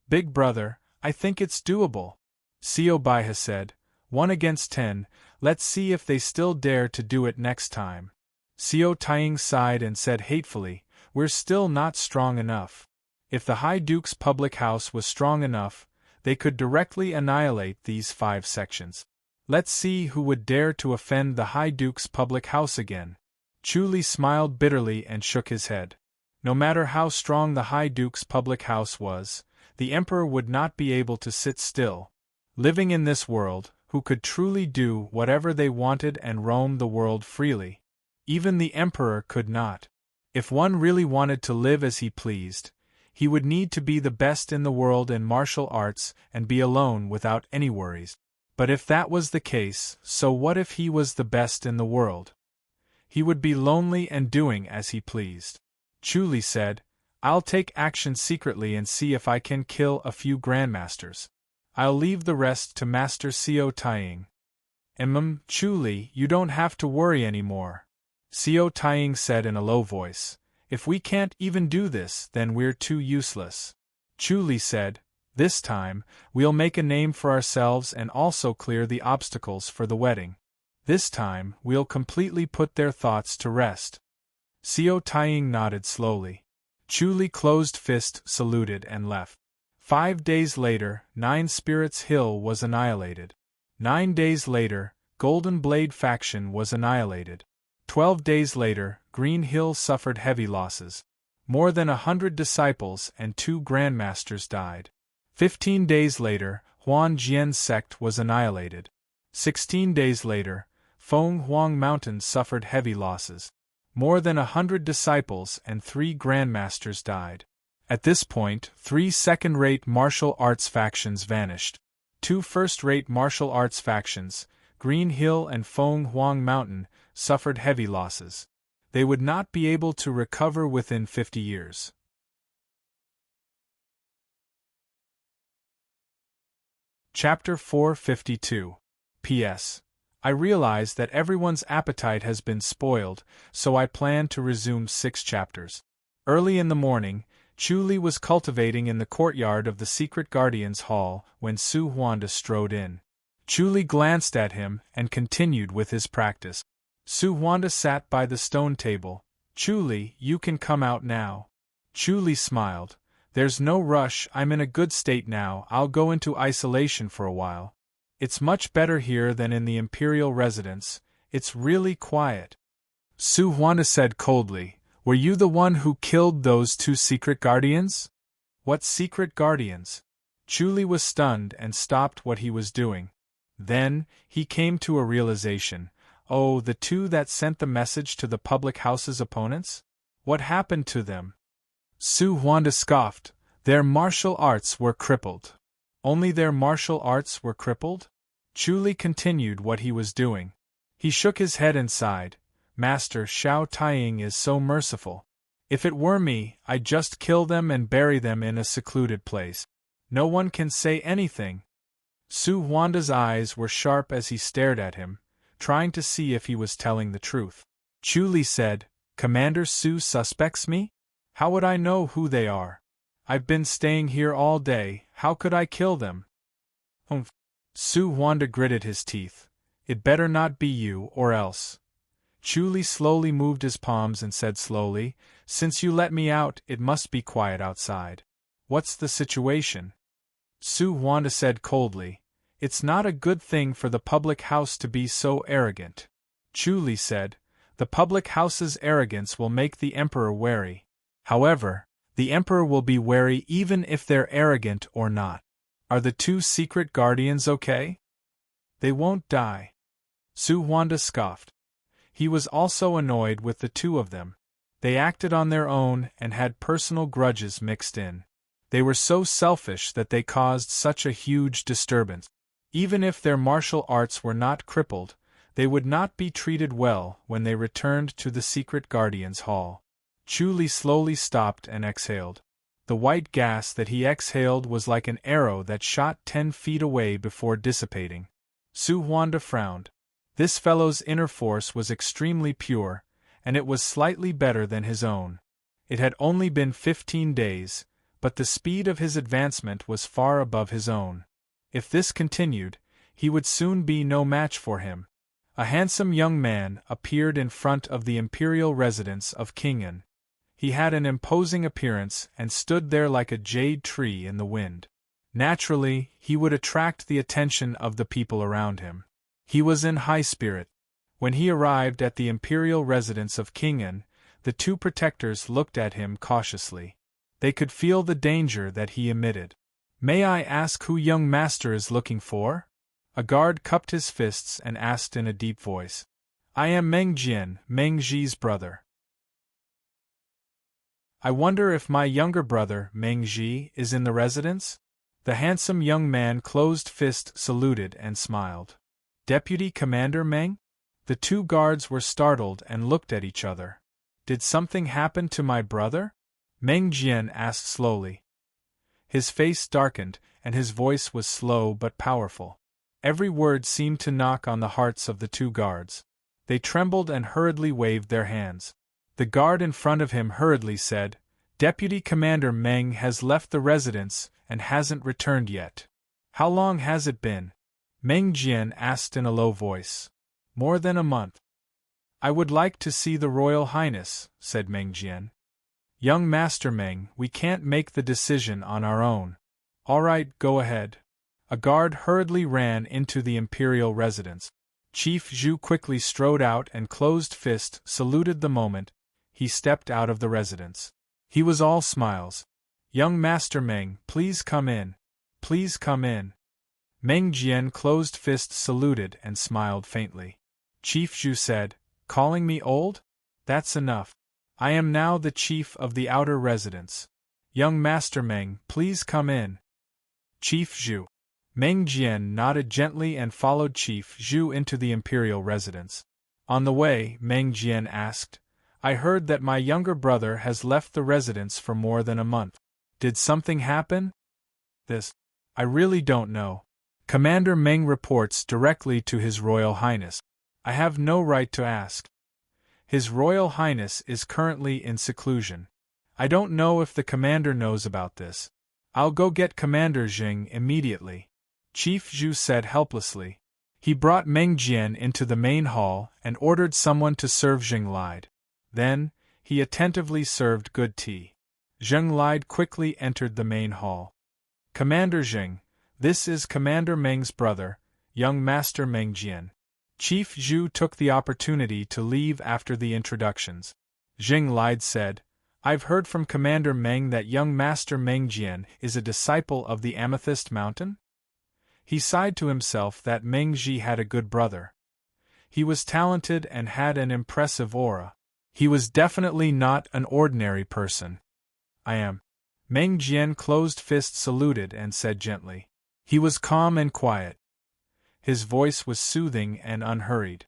"Big brother, I think it's doable," Xiao Baihe said. 1 against 10, let's see if they still dare to do it next time." Xiao Taiying sighed and said hatefully, "We're still not strong enough. If the High Duke's public house was strong enough, they could directly annihilate these 5 sections. Let's see who would dare to offend the High Duke's public house again." Chu Li smiled bitterly and shook his head. No matter how strong the High Duke's public house was, the Emperor would not be able to sit still. Living in this world, who could truly do whatever they wanted and roam the world freely? Even the Emperor could not. If one really wanted to live as he pleased, he would need to be the best in the world in martial arts and be alone without any worries. But if that was the case, so what if he was the best in the world? He would be lonely and doing as he pleased. Chu Li said, "I'll take action secretly and see if I can kill a few grandmasters. I'll leave the rest to Master Xiao Taiying." Chu Li, you don't have to worry anymore," Xiao Taiying said in a low voice. "If we can't even do this, then we're too useless." Chu Li said, "This time, we'll make a name for ourselves and also clear the obstacles for the wedding. This time, we'll completely put their thoughts to rest." Xiao Taiying nodded slowly. Chu Li closed fist, saluted and left. 5 days later, 9 Spirits Hill was annihilated. 9 days later, Golden Blade faction was annihilated. 12 days later, Green Hill suffered heavy losses. More than 100 disciples and 2 grandmasters died. 15 days later, Huan Jian's sect was annihilated. 16 days later, Feng Huang Mountain suffered heavy losses. More than 100 disciples and 3 grandmasters died. At this point, 3 second-rate martial arts factions vanished. 2 first-rate martial arts factions, Green Hill and Feng Huang Mountain, suffered heavy losses. They would not be able to recover within 50 years. Chapter 452. P.S. I realize that everyone's appetite has been spoiled, so I plan to resume 6 chapters. Early in the morning, Chu Li was cultivating in the courtyard of the Secret Guardians Hall when Su Huanda strode in. Chu Li glanced at him and continued with his practice. Su Huanda sat by the stone table. Chu Li, you can come out now. Chu Li smiled. There's no rush, I'm in a good state now, I'll go into isolation for a while. It's much better here than in the Imperial residence, it's really quiet. Su Huanda said coldly, were you the one who killed those 2 secret guardians? What secret guardians? Chu Li was stunned and stopped what he was doing. Then, he came to a realization. Oh, the 2 that sent the message to the public house's opponents? What happened to them? Su Huanda scoffed. Their martial arts were crippled. Only their martial arts were crippled? Chu Li continued what he was doing. He shook his head and sighed. Master Xiao Taiying is so merciful. If it were me, I'd just kill them and bury them in a secluded place. No one can say anything. Su Huanda's eyes were sharp as he stared at him, trying to see if he was telling the truth. Chu Li said, Commander Su suspects me? How would I know who they are? I've been staying here all day, how could I kill them? Humph. Su Huanda gritted his teeth. It better not be you, or else. Chu Li slowly moved his palms and said slowly, Since you let me out, it must be quiet outside. What's the situation? Su Huanda said coldly, It's not a good thing for the public house to be so arrogant. Chu Li said, The public house's arrogance will make the emperor wary. However, the emperor will be wary even if they're arrogant or not. Are the 2 secret guardians okay? They won't die. Su Huanda scoffed. He was also annoyed with the 2 of them. They acted on their own and had personal grudges mixed in. They were so selfish that they caused such a huge disturbance. Even if their martial arts were not crippled, they would not be treated well when they returned to the Secret Guardians Hall. Chu Li slowly stopped and exhaled. The white gas that he exhaled was like an arrow that shot 10 feet away before dissipating. Su Huanda frowned. This fellow's inner force was extremely pure, and it was slightly better than his own. It had only been 15 days, but the speed of his advancement was far above his own. If this continued, he would soon be no match for him. A handsome young man appeared in front of the imperial residence of King An. He had an imposing appearance and stood there like a jade tree in the wind. Naturally, he would attract the attention of the people around him. He was in high spirit. When he arrived at the imperial residence of King An, the 2 protectors looked at him cautiously. They could feel the danger that he emitted. May I ask who young master is looking for? A guard cupped his fists and asked in a deep voice. I am Meng Jian, Meng Ji's brother. I wonder if my younger brother, Meng Ji, is in the residence? The handsome young man closed-fist saluted and smiled. Deputy Commander Meng? The 2 guards were startled and looked at each other. Did something happen to my brother? Meng Jian asked slowly. His face darkened, and his voice was slow but powerful. Every word seemed to knock on the hearts of the 2 guards. They trembled and hurriedly waved their hands. The guard in front of him hurriedly said, Deputy Commander Meng has left the residence and hasn't returned yet. How long has it been? Meng Jian asked in a low voice. More than a month. I would like to see the Royal Highness, said Meng Jian. Young Master Meng, we can't make the decision on our own. All right, go ahead. A guard hurriedly ran into the imperial residence. Chief Zhu quickly strode out and closed-fist saluted the moment he stepped out of the residence. He was all smiles. Young Master Meng, please come in. Please come in. Meng Jian closed-fist saluted and smiled faintly. Chief Zhu said, calling me old? That's enough. I am now the chief of the outer residence. Young Master Meng, please come in. Chief Zhu. Meng Jian nodded gently and followed Chief Zhu into the imperial residence. On the way, Meng Jian asked, I heard that my younger brother has left the residence for more than a month. Did something happen? I really don't know. Commander Meng reports directly to His Royal Highness. I have no right to ask. His Royal Highness is currently in seclusion. I don't know if the commander knows about this. I'll go get Commander Jing immediately. Chief Zhu said helplessly. He brought Meng Jian into the main hall and ordered someone to serve Jing Lide. Then, he attentively served good tea. Jing Lide quickly entered the main hall. Commander Jing, this is Commander Meng's brother, young Master Meng Jian. Chief Zhu took the opportunity to leave after the introductions. Jing Lide said, I've heard from Commander Meng that young Master Meng Jian is a disciple of the Amethyst Mountain? He sighed to himself that Meng Ji had a good brother. He was talented and had an impressive aura. He was definitely not an ordinary person. I am. Meng Jian closed-fist saluted and said gently. He was calm and quiet. His voice was soothing and unhurried.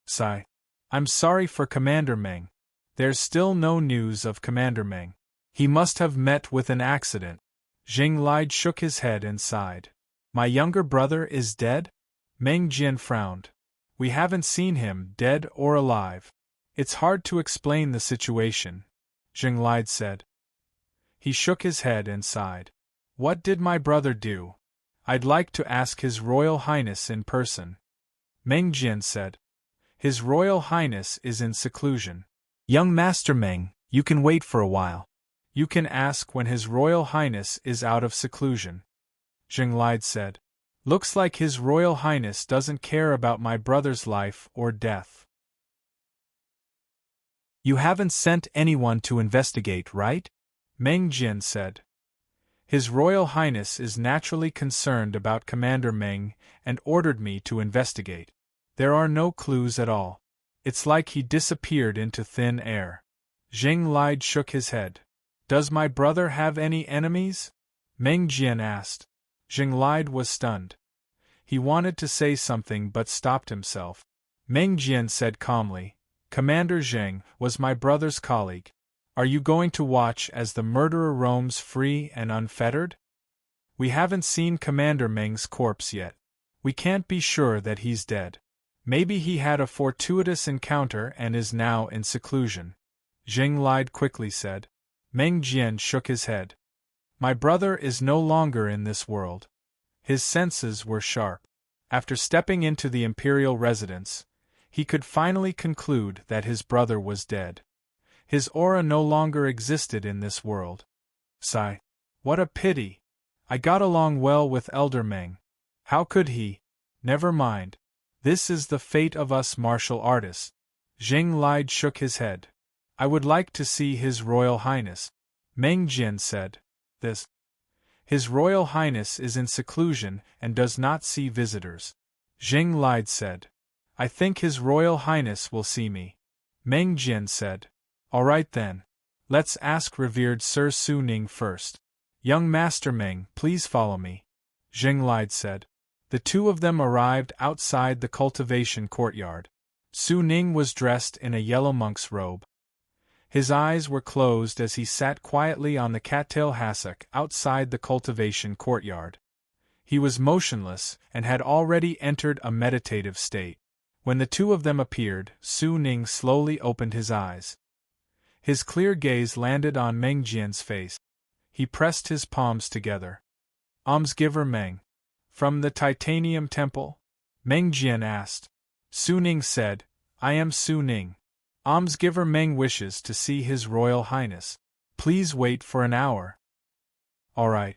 Sigh. I'm sorry for Commander Meng. There's still no news of Commander Meng. He must have met with an accident. Jing Lide shook his head and sighed. My younger brother is dead? Meng Jian frowned. We haven't seen him, dead or alive. It's hard to explain the situation, Jing Lide said. He shook his head and sighed. What did my brother do? I'd like to ask His Royal Highness in person. Meng Jian said. His Royal Highness is in seclusion. Young Master Meng, you can wait for a while. You can ask when His Royal Highness is out of seclusion. Jing Lide said. Looks like His Royal Highness doesn't care about my brother's life or death. You haven't sent anyone to investigate, right? Meng Jian said. His Royal Highness is naturally concerned about Commander Meng and ordered me to investigate. There are no clues at all. It's like he disappeared into thin air. Jing Lide shook his head. Does my brother have any enemies? Meng Jian asked. Jing Lide was stunned. He wanted to say something but stopped himself. Meng Jian said calmly, Commander Zheng was my brother's colleague. Are you going to watch as the murderer roams free and unfettered? We haven't seen Commander Meng's corpse yet. We can't be sure that he's dead. Maybe he had a fortuitous encounter and is now in seclusion. Jing Lide quickly said. Meng Jian shook his head. My brother is no longer in this world. His senses were sharp. After stepping into the imperial residence, he could finally conclude that his brother was dead. His aura no longer existed in this world. Sigh. What a pity. I got along well with Elder Meng. How could he? Never mind. This is the fate of us martial artists. Jing Lide shook his head. I would like to see His Royal Highness. Meng Jian said. His Royal Highness is in seclusion and does not see visitors. Jing Lide said. I think His Royal Highness will see me. Meng Jian said. All right then. Let's ask revered Sir Su Ning first. Young Master Meng, please follow me. Jing Lide said. The two of them arrived outside the cultivation courtyard. Su Ning was dressed in a yellow monk's robe. His eyes were closed as he sat quietly on the cattail hassock outside the cultivation courtyard. He was motionless and had already entered a meditative state. When the two of them appeared, Su Ning slowly opened his eyes. His clear gaze landed on Meng Jian's face. He pressed his palms together. Almsgiver Meng. From the Titanium Temple? Meng Jian asked. Su Ning said, I am Su Ning. Almsgiver Meng wishes to see His Royal Highness. Please wait for an hour. All right.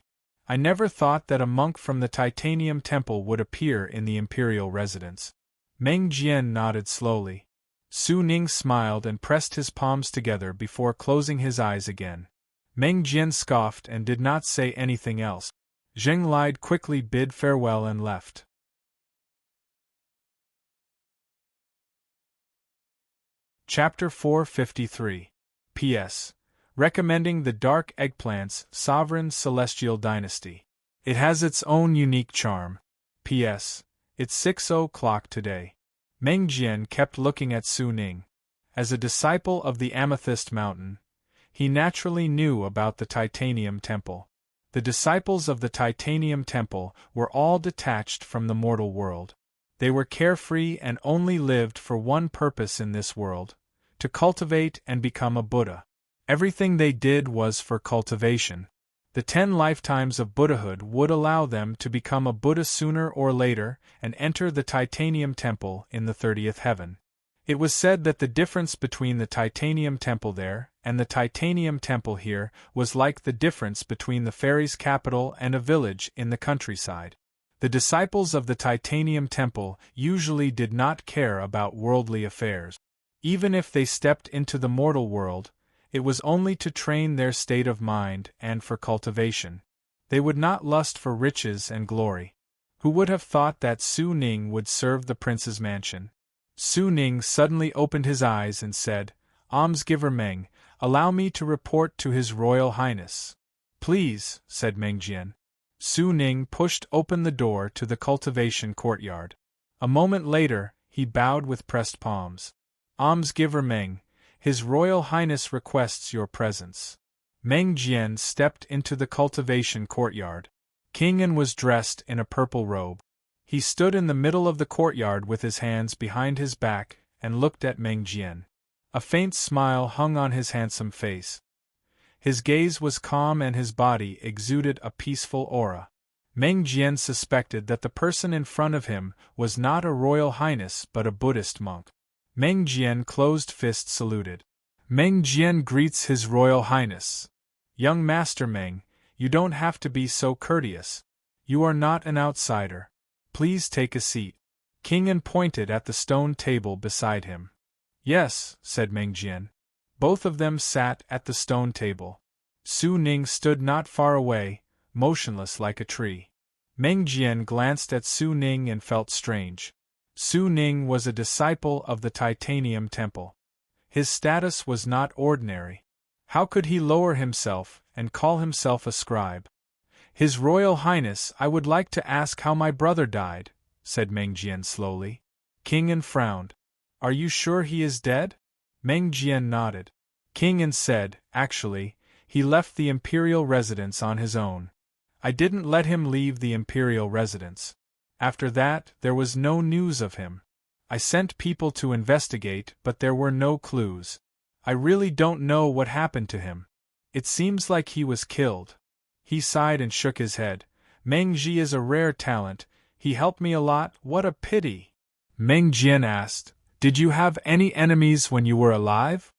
I never thought that a monk from the Titanium Temple would appear in the imperial residence. Meng Jian nodded slowly. Su Ning smiled and pressed his palms together before closing his eyes again. Meng Jian scoffed and did not say anything else. Zheng Lide quickly bid farewell and left. Chapter 453. P.S. Recommending the dark eggplant's sovereign celestial dynasty. It has its own unique charm. P.S. It's 6:00 today. Meng Jian kept looking at Su Ning. As a disciple of the Amethyst Mountain, he naturally knew about the Titanium Temple. The disciples of the Titanium Temple were all detached from the mortal world. They were carefree and only lived for one purpose in this world: to cultivate and become a Buddha. Everything they did was for cultivation. The 10 lifetimes of Buddhahood would allow them to become a Buddha sooner or later and enter the Titanium Temple in the 30th heaven. It was said that the difference between the Titanium Temple there and the Titanium Temple here was like the difference between the fairies' capital and a village in the countryside. The disciples of the Titanium Temple usually did not care about worldly affairs. Even if they stepped into the mortal world, it was only to train their state of mind and for cultivation. They would not lust for riches and glory. Who would have thought that Su Ning would serve the prince's mansion? Su Ning suddenly opened his eyes and said, "Almsgiver Meng, allow me to report to His Royal Highness." "Please," said Meng Jian. Su Ning pushed open the door to the cultivation courtyard. A moment later, he bowed with pressed palms. "Almsgiver Meng, His Royal Highness requests your presence." Meng Jian stepped into the cultivation courtyard. King An was dressed in a purple robe. He stood in the middle of the courtyard with his hands behind his back and looked at Meng Jian. A faint smile hung on his handsome face. His gaze was calm and his body exuded a peaceful aura. Meng Jian suspected that the person in front of him was not a royal highness but a Buddhist monk. Meng Jian closed fist saluted. "Meng Jian greets His Royal Highness." "Young Master Meng, you don't have to be so courteous. You are not an outsider. Please take a seat." King An pointed at the stone table beside him. "Yes," said Meng Jian. Both of them sat at the stone table. Su Ning stood not far away, motionless like a tree. Meng Jian glanced at Su Ning and felt strange. Su Ning was a disciple of the Titanium Temple. His status was not ordinary. How could he lower himself and call himself a scribe? "His Royal Highness, I would like to ask how my brother died," said Meng Jian slowly. King An frowned. "Are you sure he is dead?" Meng Jian nodded. King An said, "Actually, he left the imperial residence on his own. I didn't let him leave the imperial residence. After that, there was no news of him. I sent people to investigate, but there were no clues. I really don't know what happened to him. It seems like he was killed." He sighed and shook his head. "Meng Ji is a rare talent. He helped me a lot. What a pity." Meng Jian asked, "Did you have any enemies when you were alive?"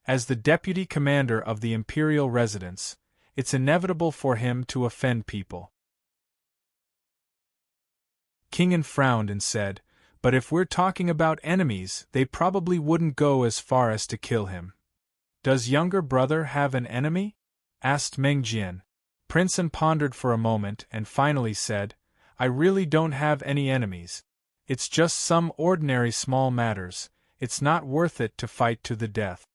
As the deputy commander of the imperial residence, it's inevitable for him to offend people. King An frowned and said, "But if we're talking about enemies, they probably wouldn't go as far as to kill him." "Does younger brother have an enemy?" asked Meng Jian. Prince An pondered for a moment and finally said, "I really don't have any enemies. It's just some ordinary small matters. It's not worth it to fight to the death."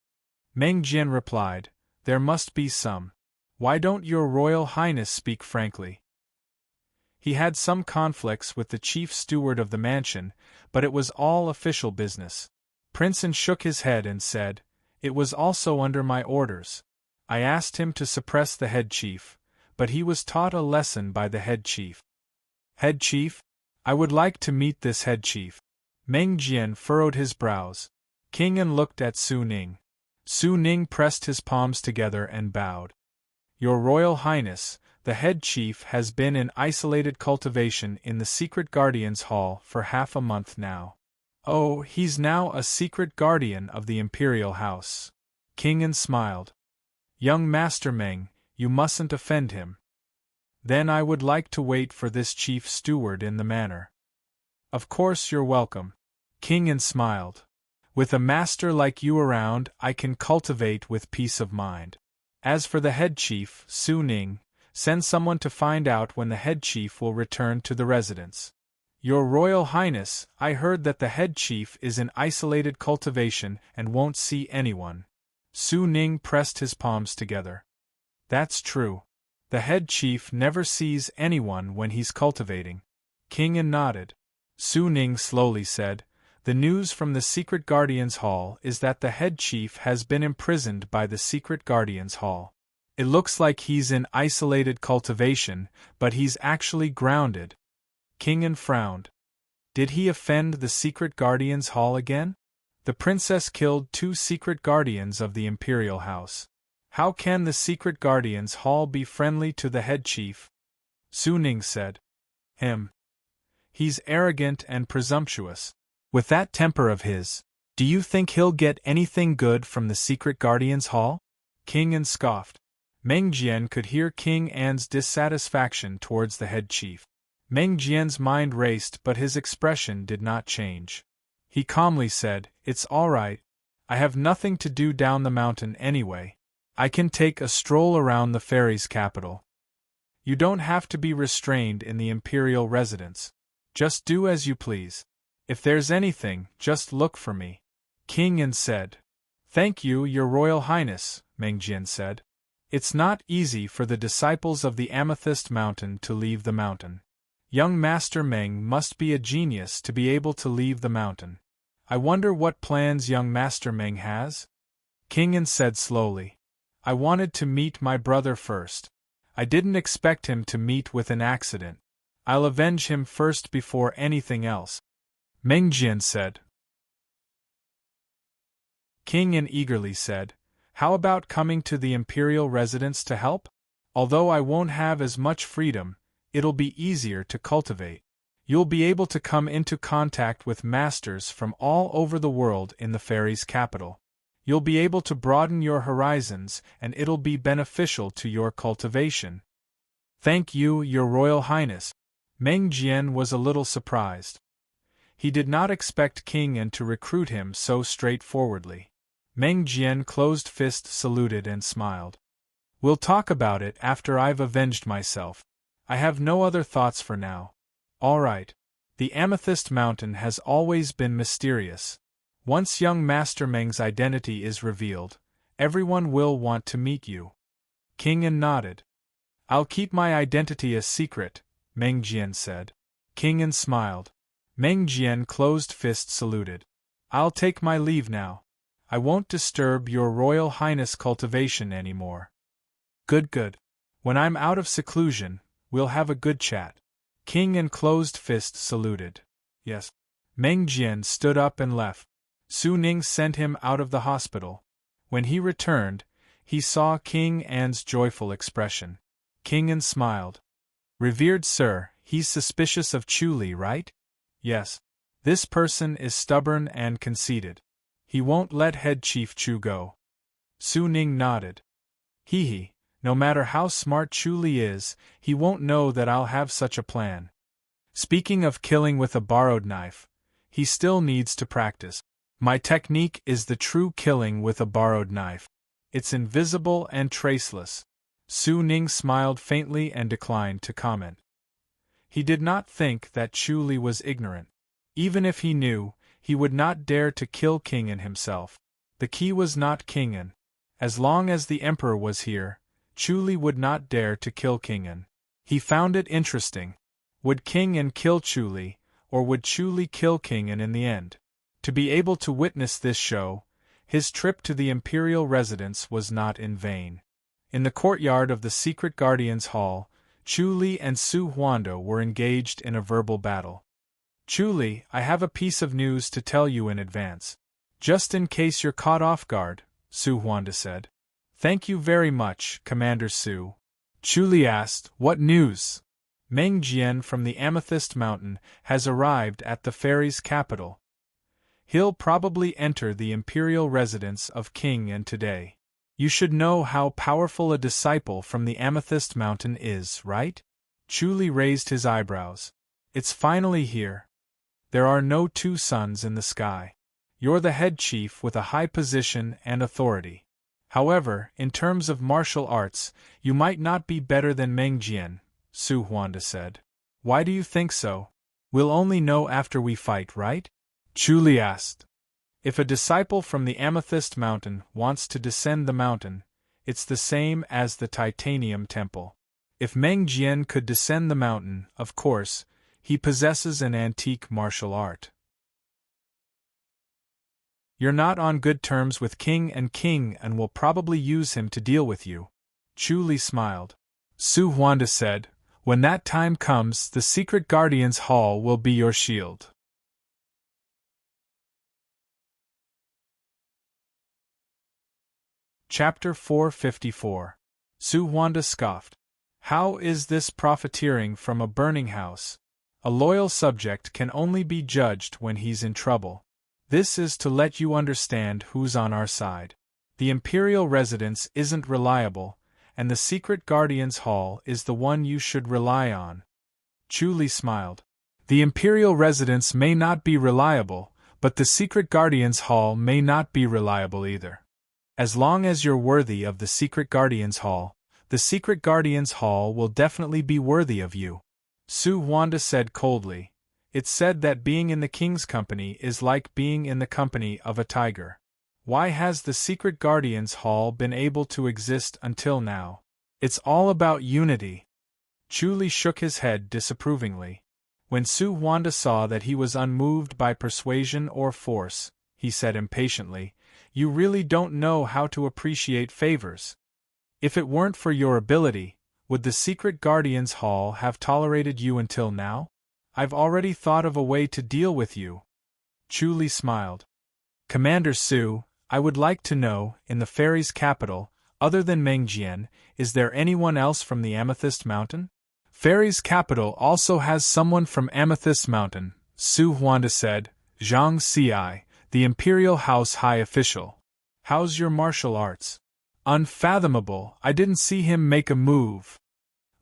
Meng Jian replied, "There must be some. Why don't your Royal Highness speak frankly?" He had some conflicts with the chief steward of the mansion, but it was all official business. Prince An shook his head and said, "It was also under my orders. I asked him to suppress the head chief, but he was taught a lesson by the head chief." "Head chief? I would like to meet this head chief." Meng Jian furrowed his brows. King An looked at Su Ning. Su Ning pressed his palms together and bowed. "Your Royal Highness, the head chief has been in isolated cultivation in the Secret Guardian's Hall for half a month now." "Oh, he's now a secret guardian of the Imperial House." King An smiled. "Young Master Meng, you mustn't offend him." Then I would like to wait for this chief steward in the manor. Of course you're welcome. King An smiled. With a master like you around, I can cultivate with peace of mind. As for the head chief, Su Ning, send someone to find out when the head chief will return to the residence. Your Royal Highness, I heard that the head chief is in isolated cultivation and won't see anyone. Su Ning pressed his palms together. That's true. The head chief never sees anyone when he's cultivating. King An nodded. Su Ning slowly said, The news from the Secret Guardians Hall is that the head chief has been imprisoned by the Secret Guardians Hall. It looks like he's in isolated cultivation, but he's actually grounded. King An frowned. Did he offend the Secret Guardians Hall again? The princess killed 2 secret guardians of the Imperial House. How can the Secret Guardians Hall be friendly to the head chief? Su Ning said. He's arrogant and presumptuous. With that temper of his, do you think he'll get anything good from the Secret Guardians Hall? King An scoffed. Meng Jian could hear King An's dissatisfaction towards the head chief. Meng Jian's mind raced, but his expression did not change. He calmly said, It's all right. I have nothing to do down the mountain anyway. I can take a stroll around the fairies' capital. You don't have to be restrained in the imperial residence. Just do as you please. If there's anything, just look for me. King An said. Thank you, Your Royal Highness, Meng Jian said. It's not easy for the disciples of the Amethyst Mountain to leave the mountain. Young Master Meng must be a genius to be able to leave the mountain. I wonder what plans young Master Meng has? King An said slowly. I wanted to meet my brother first. I didn't expect him to meet with an accident. I'll avenge him first before anything else. Meng Jian said. King An eagerly said, How about coming to the imperial residence to help? Although I won't have as much freedom, it'll be easier to cultivate. You'll be able to come into contact with masters from all over the world in the fairies' capital. You'll be able to broaden your horizons, and it'll be beneficial to your cultivation. Thank you, Your Royal Highness. Meng Jian was a little surprised. He did not expect King An to recruit him so straightforwardly. Meng Jian closed-fist saluted and smiled. We'll talk about it after I've avenged myself. I have no other thoughts for now. All right. The Amethyst Mountain has always been mysterious. Once young Master Meng's identity is revealed, everyone will want to meet you. King An nodded. I'll keep my identity a secret, Meng Jian said. King An smiled. Meng Jian closed-fist saluted. I'll take my leave now. I won't disturb Your Royal Highness cultivation anymore. Good. When I'm out of seclusion, we'll have a good chat. King An closed-fist saluted. Yes. Meng Jian stood up and left. Su Ning sent him out of the hospital. When he returned, he saw King An's joyful expression. King An smiled. Revered sir, he's suspicious of Chu Li, right? Yes. This person is stubborn and conceited. He won't let head chief Chu go. Su Ning nodded. No matter how smart Chu Li is, he won't know that I'll have such a plan. Speaking of killing with a borrowed knife, he still needs to practice. My technique is the true killing with a borrowed knife. It's invisible and traceless. Su Ning smiled faintly and declined to comment. He did not think that Chu Li was ignorant. Even if he knew, he would not dare to kill King An himself. The key was not King An. As long as the Emperor was here, Chu Li would not dare to kill King An. He found it interesting. Would King An kill Chu Li, or would Chu Li kill King An in the end? To be able to witness this show, his trip to the imperial residence was not in vain. In the courtyard of the Secret Guardians Hall, Chu Li and Su Huando were engaged in a verbal battle. Chu Li, I have a piece of news to tell you in advance. Just in case you're caught off guard, Su Huando said. Thank you very much, Commander Su. Chu Li asked, What news? Meng Jian from the Amethyst Mountain has arrived at the fairies' capital. He'll probably enter the imperial residence of King An today. You should know how powerful a disciple from the Amethyst Mountain is, right? Chu Li raised his eyebrows. It's finally here. There are no two suns in the sky. You're the head chief with a high position and authority. However, in terms of martial arts, you might not be better than Meng Jian, Su Huanda said. Why do you think so? We'll only know after we fight, right? Chu Li asked. If a disciple from the Amethyst Mountain wants to descend the mountain, it's the same as the Titanium Temple. If Meng Jian could descend the mountain, of course, he possesses an antique martial art. You're not on good terms with King and will probably use him to deal with you. Chu Li smiled. Su Huanda said, when that time comes, the Secret Guardians Hall will be your shield. Chapter 454. Su Huanda scoffed. How is this profiteering from a burning house? A loyal subject can only be judged when he's in trouble. This is to let you understand who's on our side. The Imperial residence isn't reliable, and the Secret Guardians Hall is the one you should rely on. Chu Li smiled. The Imperial residence may not be reliable, but the Secret Guardians Hall may not be reliable either. As long as you're worthy of the Secret Guardians Hall, the Secret Guardians Hall will definitely be worthy of you. Su Huanda said coldly. It's said that being in the king's company is like being in the company of a tiger. Why has the Secret Guardians Hall been able to exist until now? It's all about unity. Chu Li shook his head disapprovingly. When Su Huanda saw that he was unmoved by persuasion or force, he said impatiently, You really don't know how to appreciate favors. If it weren't for your ability, would the Secret Guardians Hall have tolerated you until now? I've already thought of a way to deal with you. Chu Li smiled. Commander Su, I would like to know, in the fairies' capital, other than Meng Jian, is there anyone else from the Amethyst Mountain? Fairies' capital also has someone from Amethyst Mountain, Su Huanda said, Zhang Ci, the Imperial House High Official. How's your martial arts? Unfathomable, I didn't see him make a move.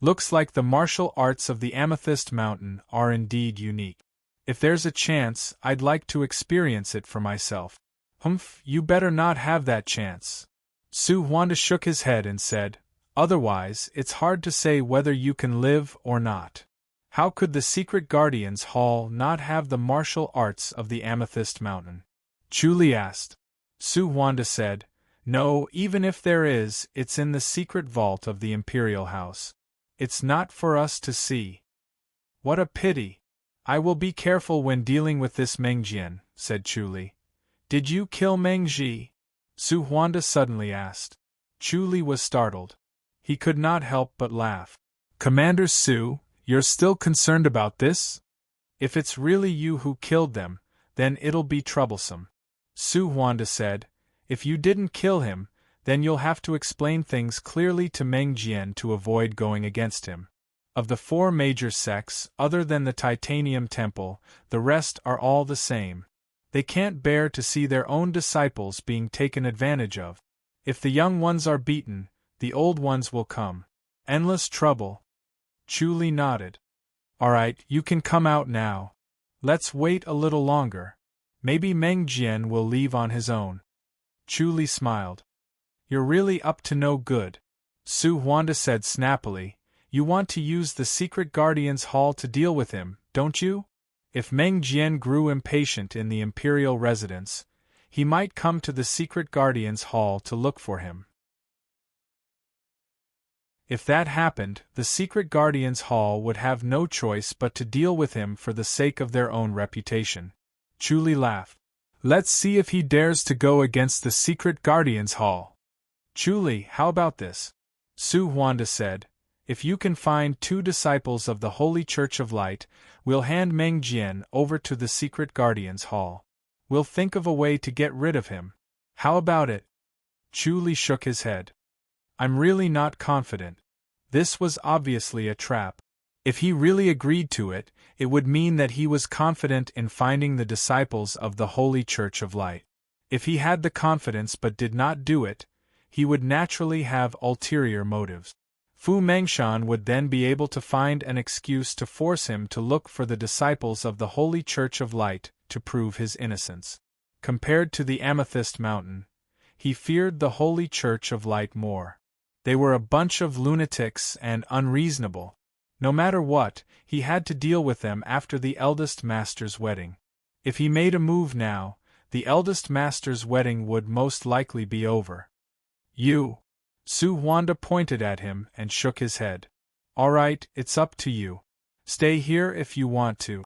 Looks like the martial arts of the Amethyst Mountain are indeed unique. If there's a chance, I'd like to experience it for myself. Humph, you better not have that chance. Su Huanda shook his head and said, Otherwise, it's hard to say whether you can live or not. How could the Secret Guardians Hall not have the martial arts of the Amethyst Mountain? Chu Li asked. Su Huanda said, No, even if there is, it's in the secret vault of the Imperial House. It's not for us to see. What a pity. I will be careful when dealing with this Meng Jian, said Chu Li. Did you kill Meng Ji? Su Huanda suddenly asked. Chu Li was startled. He could not help but laugh. Commander Su, you're still concerned about this? If it's really you who killed them, then it'll be troublesome. Su Huanda said, If you didn't kill him, then you'll have to explain things clearly to Meng Jian to avoid going against him. Of the 4 major sects, other than the Titanium Temple, the rest are all the same. They can't bear to see their own disciples being taken advantage of. If the young ones are beaten, the old ones will come. Endless trouble. Chu Li nodded. All right, you can come out now. Let's wait a little longer. Maybe Meng Jian will leave on his own. Chu Li smiled. You're really up to no good. Su Huanda said snappily. You want to use the Secret Guardians Hall to deal with him, don't you? If Meng Jian grew impatient in the Imperial residence, he might come to the Secret Guardians Hall to look for him. If that happened, the Secret Guardians Hall would have no choice but to deal with him for the sake of their own reputation. Chu Li laughed. Let's see if he dares to go against the Secret Guardians Hall. Chu Li, how about this? Su Huanda said, If you can find 2 disciples of the Holy Church of Light, we'll hand Meng Jian over to the Secret Guardians Hall. We'll think of a way to get rid of him. How about it? Chu Li shook his head. I'm really not confident. This was obviously a trap. If he really agreed to it, it would mean that he was confident in finding the disciples of the Holy Church of Light. If he had the confidence but did not do it, he would naturally have ulterior motives. Fu Mengshan would then be able to find an excuse to force him to look for the disciples of the Holy Church of Light to prove his innocence. Compared to the Amethyst Mountain, he feared the Holy Church of Light more. They were a bunch of lunatics and unreasonable. No matter what, he had to deal with them after the eldest master's wedding. If he made a move now, the eldest master's wedding would most likely be over. You. Su Huanda pointed at him and shook his head. All right, it's up to you. Stay here if you want to.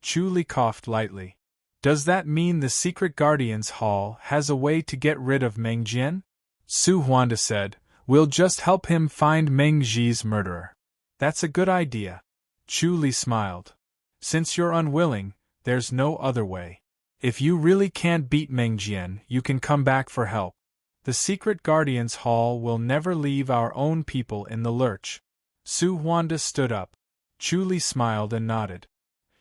Chu Li coughed lightly. Does that mean the Secret Guardians Hall has a way to get rid of Meng Jian? Su Huanda said, We'll just help him find Meng Ji's murderer. That's a good idea. Chu Li smiled. Since you're unwilling, there's no other way. If you really can't beat Meng Jian, you can come back for help. The Secret Guardians Hall will never leave our own people in the lurch. Su Huanda stood up. Chu Li smiled and nodded.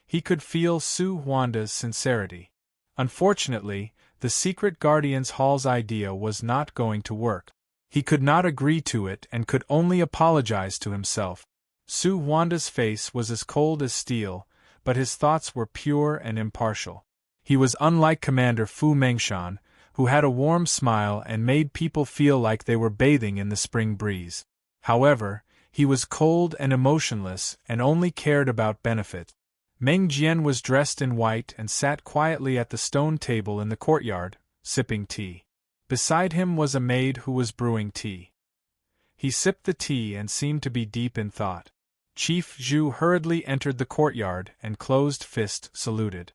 He could feel Su Huanda's sincerity. Unfortunately, the Secret Guardians Hall's idea was not going to work. He could not agree to it and could only apologize to himself. Su Huanda's face was as cold as steel, but his thoughts were pure and impartial. He was unlike Commander Fu Mengshan, who had a warm smile and made people feel like they were bathing in the spring breeze. However, he was cold and emotionless and only cared about benefit. Meng Jian was dressed in white and sat quietly at the stone table in the courtyard, sipping tea. Beside him was a maid who was brewing tea. He sipped the tea and seemed to be deep in thought. Chief Zhu hurriedly entered the courtyard and closed-fist saluted.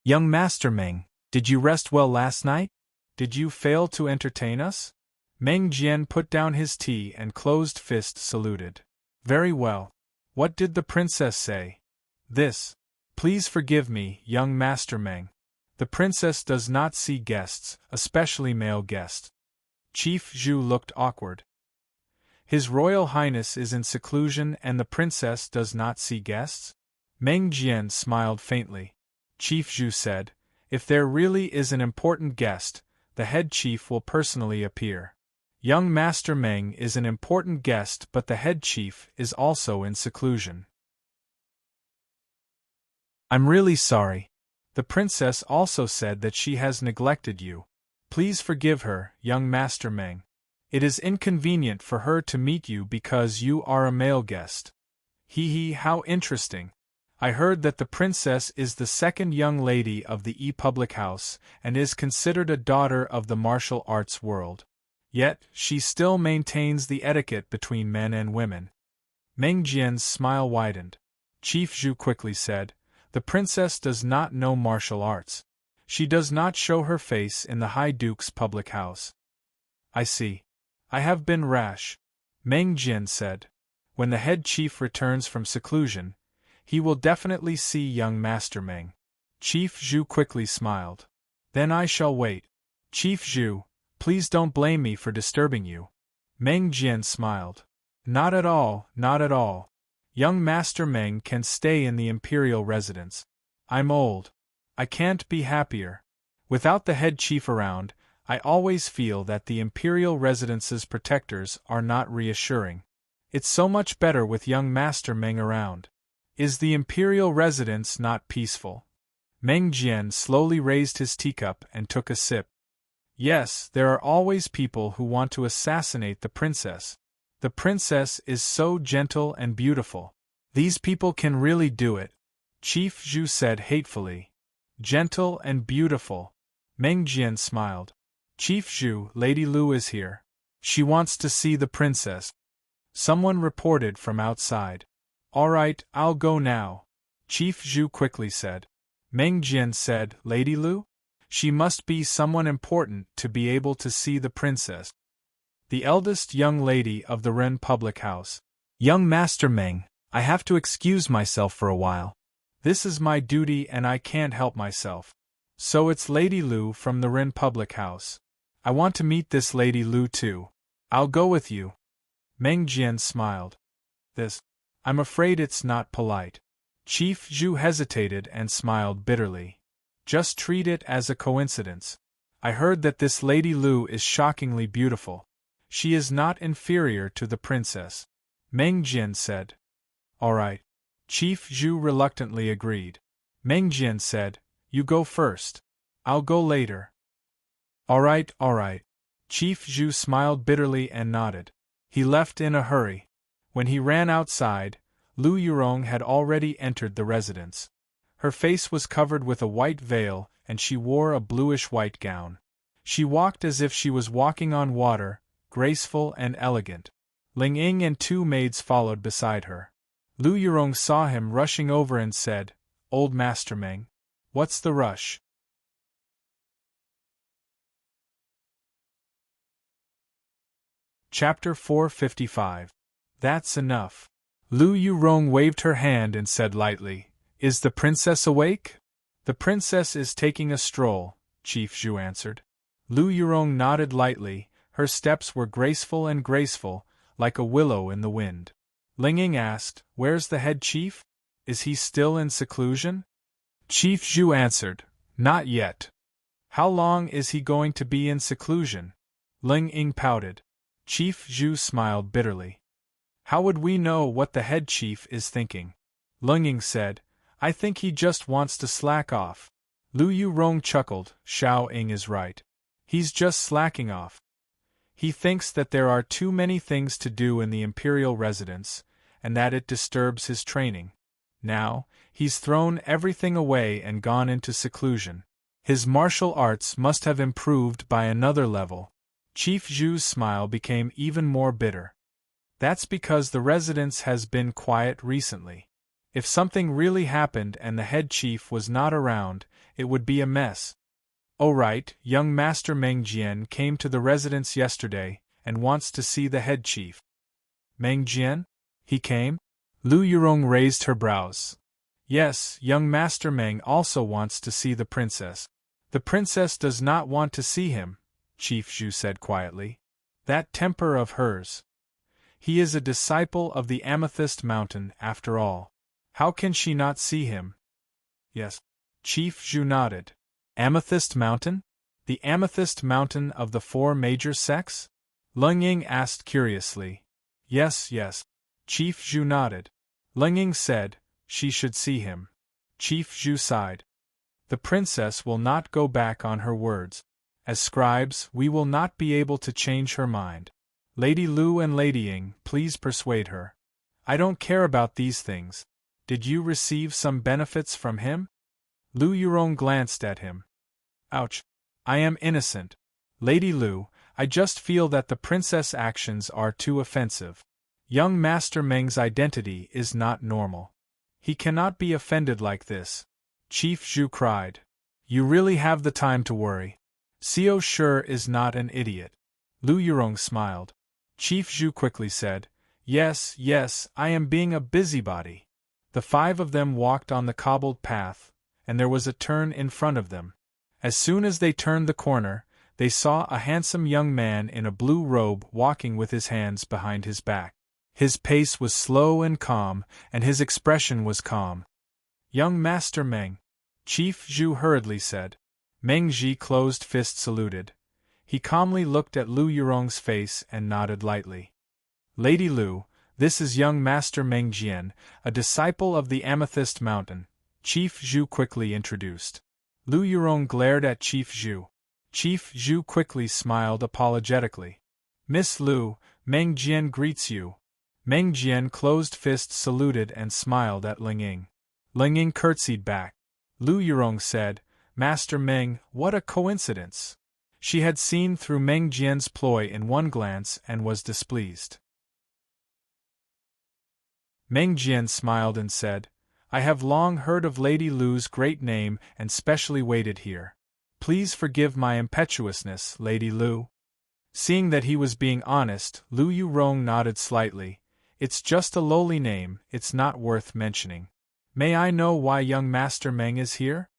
Young Master Meng, did you rest well last night? Did you fail to entertain us? Meng Jian put down his tea and closed-fist saluted. Very well. What did the princess say? This. Please forgive me, young Master Meng. The princess does not see guests, especially male guests. Chief Zhu looked awkward. His Royal Highness is in seclusion and the princess does not see guests? Meng Jian smiled faintly. Chief Zhu said, If there really is an important guest, the head chief will personally appear. Young Master Meng is an important guest, but the head chief is also in seclusion. I'm really sorry. The princess also said that she has neglected you. Please forgive her, young Master Meng. It is inconvenient for her to meet you because you are a male guest. Hee, how interesting. I heard that the princess is the second young lady of the public house and is considered a daughter of the martial arts world. Yet, she still maintains the etiquette between men and women. Meng Jian's smile widened. Chief Zhu quickly said, The princess does not know martial arts. She does not show her face in the High Duke's public house. I see. I have been rash. Meng Jian said. When the head chief returns from seclusion, he will definitely see young Master Meng. Chief Zhu quickly smiled. Then I shall wait. Chief Zhu, please don't blame me for disturbing you. Meng Jian smiled. Not at all, not at all. Young Master Meng can stay in the imperial residence. I'm old. I can't be happier. Without the head chief around, I always feel that the imperial residence's protectors are not reassuring. It's so much better with young Master Meng around. Is the imperial residence not peaceful? Meng Jian slowly raised his teacup and took a sip. Yes, there are always people who want to assassinate the princess. The princess is so gentle and beautiful. These people can really do it. Chief Zhu said hatefully. Gentle and beautiful. Meng Jian smiled. Chief Zhu, Lady Lu is here. She wants to see the princess. Someone reported from outside. All right, I'll go now. Chief Zhu quickly said. Meng Jian said, Lady Lu? She must be someone important to be able to see the princess. The eldest young lady of the Ren public house. Young Master Meng, I have to excuse myself for a while. This is my duty and I can't help myself. So it's Lady Lu from the Ren public house. I want to meet this Lady Lu too. I'll go with you. Meng Jian smiled. I'm afraid it's not polite. Chief Zhu hesitated and smiled bitterly. Just treat it as a coincidence. I heard that this Lady Lu is shockingly beautiful. She is not inferior to the princess. Meng Jian said. All right. Chief Zhu reluctantly agreed. Meng Jian said, You go first. I'll go later. All right, all right. Chief Zhu smiled bitterly and nodded. He left in a hurry. When he ran outside, Lu Yurong had already entered the residence. Her face was covered with a white veil, and she wore a bluish-white gown. She walked as if she was walking on water, graceful and elegant. Ling Ying and two maids followed beside her. Lu Yurong saw him rushing over and said, Old Master Meng, what's the rush? Chapter 455. That's enough. Lu Yurong waved her hand and said lightly, Is the princess awake? The princess is taking a stroll, Chief Zhu answered. Lu Yurong nodded lightly, her steps were graceful, like a willow in the wind. Ling Ying asked, Where's the head chief? Is he still in seclusion? Chief Zhu answered, Not yet. How long is he going to be in seclusion? Ling Ying pouted. Chief Zhu smiled bitterly. How would we know what the head chief is thinking? Ling Ying said, I think he just wants to slack off. Lu Yurong chuckled, Xiao Ying is right. He's just slacking off. He thinks that there are too many things to do in the imperial residence, and that it disturbs his training. Now, he's thrown everything away and gone into seclusion. His martial arts must have improved by another level. Chief Zhu's smile became even more bitter. That's because the residence has been quiet recently. If something really happened and the head chief was not around, it would be a mess. Oh right, young Master Meng Jian came to the residence yesterday, and wants to see the head chief. Meng Jian? He came? Lu Yurong raised her brows. Yes, young Master Meng also wants to see the princess. The princess does not want to see him, Chief Zhu said quietly. That temper of hers. He is a disciple of the Amethyst Mountain after all. How can she not see him? Yes. Chief Zhu nodded. Amethyst Mountain? The Amethyst Mountain of the four major sects? Ling Ying asked curiously. Yes, yes. Chief Zhu nodded. Ling Ying said, She should see him. Chief Zhu sighed. The princess will not go back on her words. As scribes, we will not be able to change her mind. Lady Lu and Lady Ying, please persuade her. I don't care about these things. Did you receive some benefits from him? Lu Yurong glanced at him. Ouch. I am innocent. Lady Lu, I just feel that the princess' actions are too offensive. Young Master Meng's identity is not normal. He cannot be offended like this. Chief Zhu cried. You really have the time to worry. Xiao sure is not an idiot. Lu Yurong smiled. Chief Zhu quickly said, Yes, yes, I am being a busybody. The five of them walked on the cobbled path, and there was a turn in front of them. As soon as they turned the corner, they saw a handsome young man in a blue robe walking with his hands behind his back. His pace was slow and calm, and his expression was calm. Young Master Meng, Chief Zhu hurriedly said. Meng Ji closed fist saluted. He calmly looked at Lu Yurong's face and nodded lightly. Lady Lu, this is young Master Meng Jian, a disciple of the Amethyst Mountain, Chief Zhu quickly introduced. Lu Yurong glared at Chief Zhu. Chief Zhu quickly smiled apologetically. Miss Lu, Meng Jian greets you. Meng Jian closed fist saluted and smiled at Ling Ying. Ling Ying curtsied back. Lu Yurong said, Master Meng, what a coincidence. She had seen through Meng Jian's ploy in one glance and was displeased. Meng Jian smiled and said, I have long heard of Lady Lu's great name and specially waited here. Please forgive my impetuousness, Lady Lu. Seeing that he was being honest, Lu Yurong nodded slightly. It's just a lowly name, it's not worth mentioning. May I know why young Master Meng is here?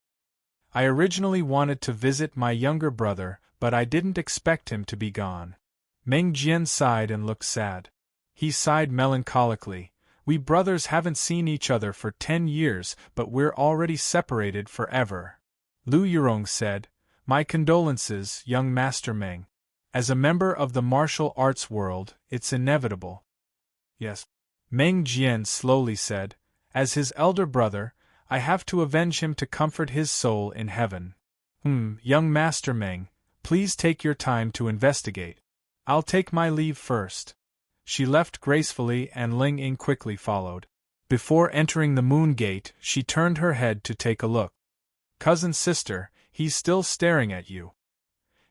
I originally wanted to visit my younger brother, but I didn't expect him to be gone. Meng Jian sighed and looked sad. He sighed melancholically. We brothers haven't seen each other for 10 years, but we're already separated forever. Lu Yurong said, My condolences, young Master Meng. As a member of the martial arts world, it's inevitable. Yes. Meng Jian slowly said, as his elder brother, I have to avenge him to comfort his soul in heaven. Young Master Meng, please take your time to investigate. I'll take my leave first. She left gracefully and Ling Ying quickly followed. Before entering the moon gate, she turned her head to take a look. Cousin sister, he's still staring at you.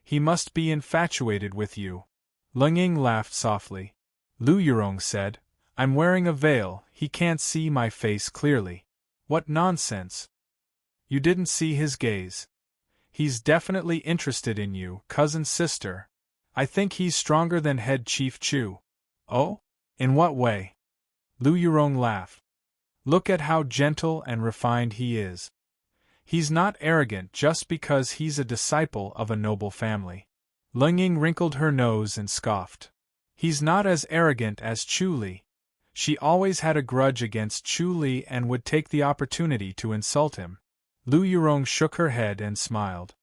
He must be infatuated with you. Ling Ying laughed softly. Lu Yurong said, I'm wearing a veil, he can't see my face clearly. What nonsense. You didn't see his gaze. He's definitely interested in you, cousin sister. I think he's stronger than Head Chief Chu. Oh? In what way? Lu Yurong laughed. Look at how gentle and refined he is. He's not arrogant just because he's a disciple of a noble family. Ling Ying wrinkled her nose and scoffed. He's not as arrogant as Chu Li. She always had a grudge against Chu Li and would take the opportunity to insult him. Lu Yurong shook her head and smiled.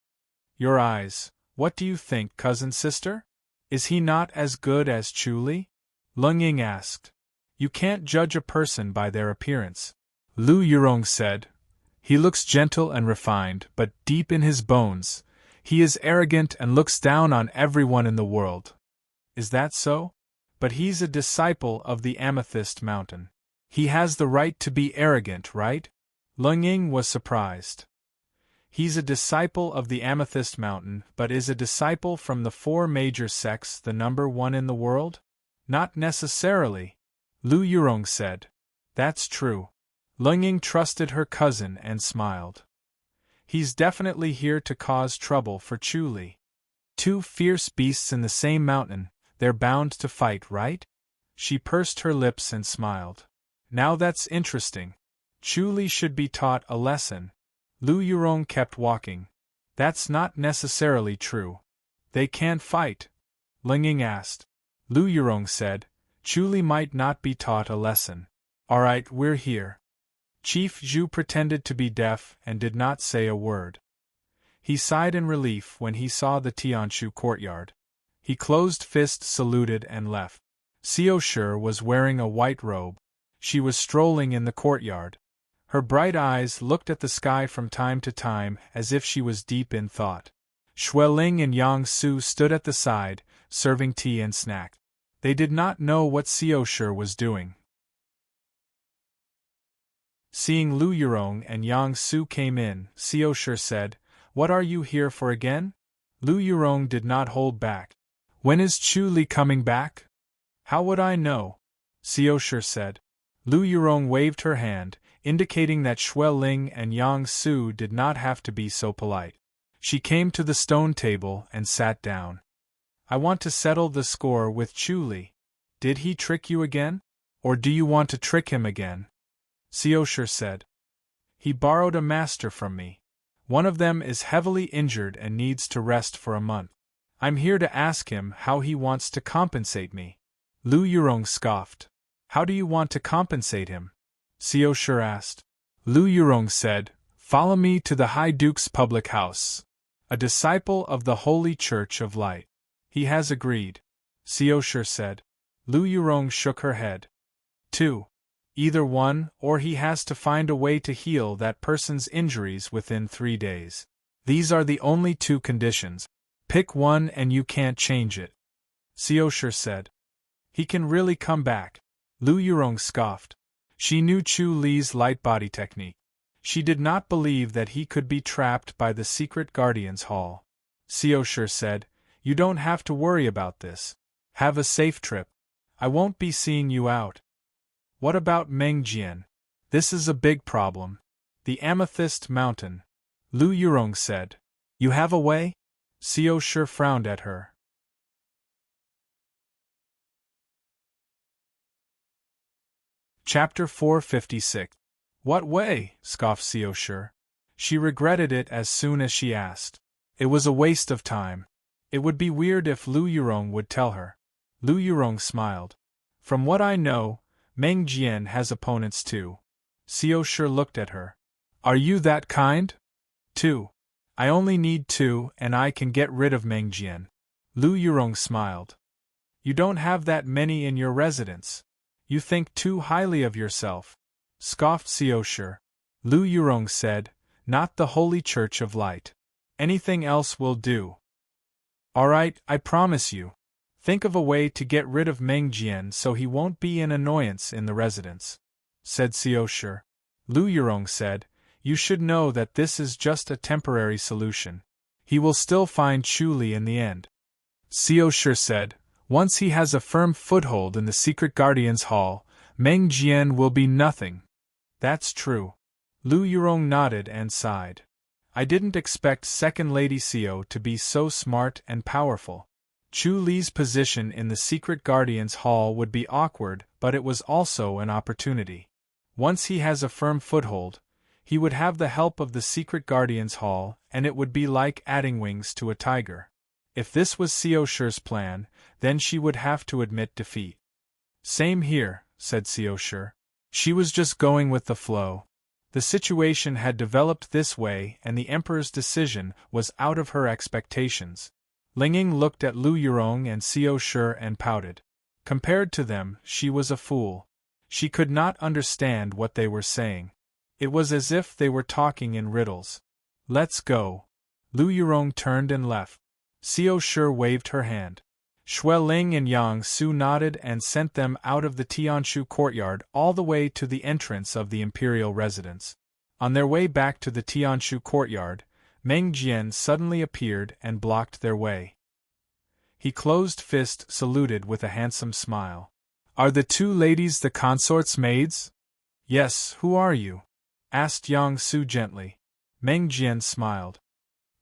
Your eyes, what do you think, cousin sister? Is he not as good as Chu Li? Ling Ying asked. You can't judge a person by their appearance. Lu Yurong said. He looks gentle and refined, but deep in his bones, he is arrogant and looks down on everyone in the world. Is that so? But he's a disciple of the Amethyst Mountain. He has the right to be arrogant, right? Ling Ying was surprised. He's a disciple of the Amethyst Mountain, but is a disciple from the 4 major sects the number 1 in the world? Not necessarily, Lu Yurong said. That's true. Ling Ying trusted her cousin and smiled. He's definitely here to cause trouble for Chu Li. 2 fierce beasts in the same mountain, they're bound to fight, right? She pursed her lips and smiled. Now that's interesting. Chu Li should be taught a lesson. Lu Yurong kept walking. That's not necessarily true. They can't fight? Ling Ying asked. Lu Yurong said, Chu Li might not be taught a lesson. Alright, we're here. Chief Zhu pretended to be deaf and did not say a word. He sighed in relief when he saw the Tianshu courtyard. He closed fist saluted and left. Xiao Shi was wearing a white robe. She was strolling in the courtyard. Her bright eyes looked at the sky from time to time as if she was deep in thought. Xueling and Yang Su stood at the side, serving tea and snack. They did not know what Xiao Shi was doing. Seeing Lu Yurong and Yang Su came in, Xiao Shi said, What are you here for again? Lu Yurong did not hold back. When is Chu Li coming back? How would I know? Xiao Shi said. Lu Yurong waved her hand, indicating that Xueling and Yang Su did not have to be so polite. She came to the stone table and sat down. I want to settle the score with Chu Li. Did he trick you again? Or do you want to trick him again? Xiao Shi said. He borrowed a master from me. One of them is heavily injured and needs to rest for a month. I'm here to ask him how he wants to compensate me. Lu Yurong scoffed. How do you want to compensate him? Xiao Shi asked. Lu Yurong said, Follow me to the High Duke's public house. A disciple of the Holy Church of Light. He has agreed. Xiao Shi said. Lu Yurong shook her head. 2. Either one, or he has to find a way to heal that person's injuries within 3 days. These are the only 2 conditions. Pick one and you can't change it. Xiao Shi said. He can really come back. Lu Yurong scoffed. She knew Chu Li's light body technique. She did not believe that he could be trapped by the secret guardian's hall. Xiao Shi said, You don't have to worry about this. Have a safe trip. I won't be seeing you out. What about Meng Jian? This is a big problem. The Amethyst Mountain. Lu Yurong said. You have a way? Xiao Shi frowned at her. Chapter 456. What way? Scoffed Xiao Shi. She regretted it as soon as she asked. It was a waste of time. It would be weird if Lu Yurong would tell her. Lu Yurong smiled. From what I know, Meng Jian has opponents too. Xiao Shi looked at her. Are you that kind? 2. I only need 2 and I can get rid of Meng Jian. Lu Yurong smiled. You don't have that many in your residence. You think too highly of yourself, scoffed Xiaoshu. Lu Yurong said, not the Holy Church of Light. Anything else will do. Alright, I promise you. Think of a way to get rid of Meng Jian so he won't be an annoyance in the residence, said Xiaoshu. Lu Yurong said, you should know that this is just a temporary solution. He will still find Chu Li in the end. Xiaoshu said, once he has a firm foothold in the Secret Guardians Hall, Meng Jian will be nothing. That's true. Lu Yurong nodded and sighed. I didn't expect Second Lady Xiao to be so smart and powerful. Chu Li's position in the Secret Guardians Hall would be awkward, but it was also an opportunity. Once he has a firm foothold, he would have the help of the Secret Guardians Hall, and it would be like adding wings to a tiger. If this was Xiaoshu's plan, then she would have to admit defeat. Same here, said Xiaoshu. She was just going with the flow. The situation had developed this way, and the Emperor's decision was out of her expectations. Linging looked at Lu Yurong and Xiaoshu and pouted. Compared to them, she was a fool. She could not understand what they were saying. It was as if they were talking in riddles. Let's go. Lu Yurong turned and left. Xiaoshu waved her hand. Xue Ling and Yang Su nodded and sent them out of the Tianshu courtyard all the way to the entrance of the imperial residence. On their way back to the Tianshu courtyard, Meng Jian suddenly appeared and blocked their way. He closed-fist saluted with a handsome smile. Are the two ladies the consort's maids? Yes, who are you? Asked Yang Su gently. Meng Jian smiled.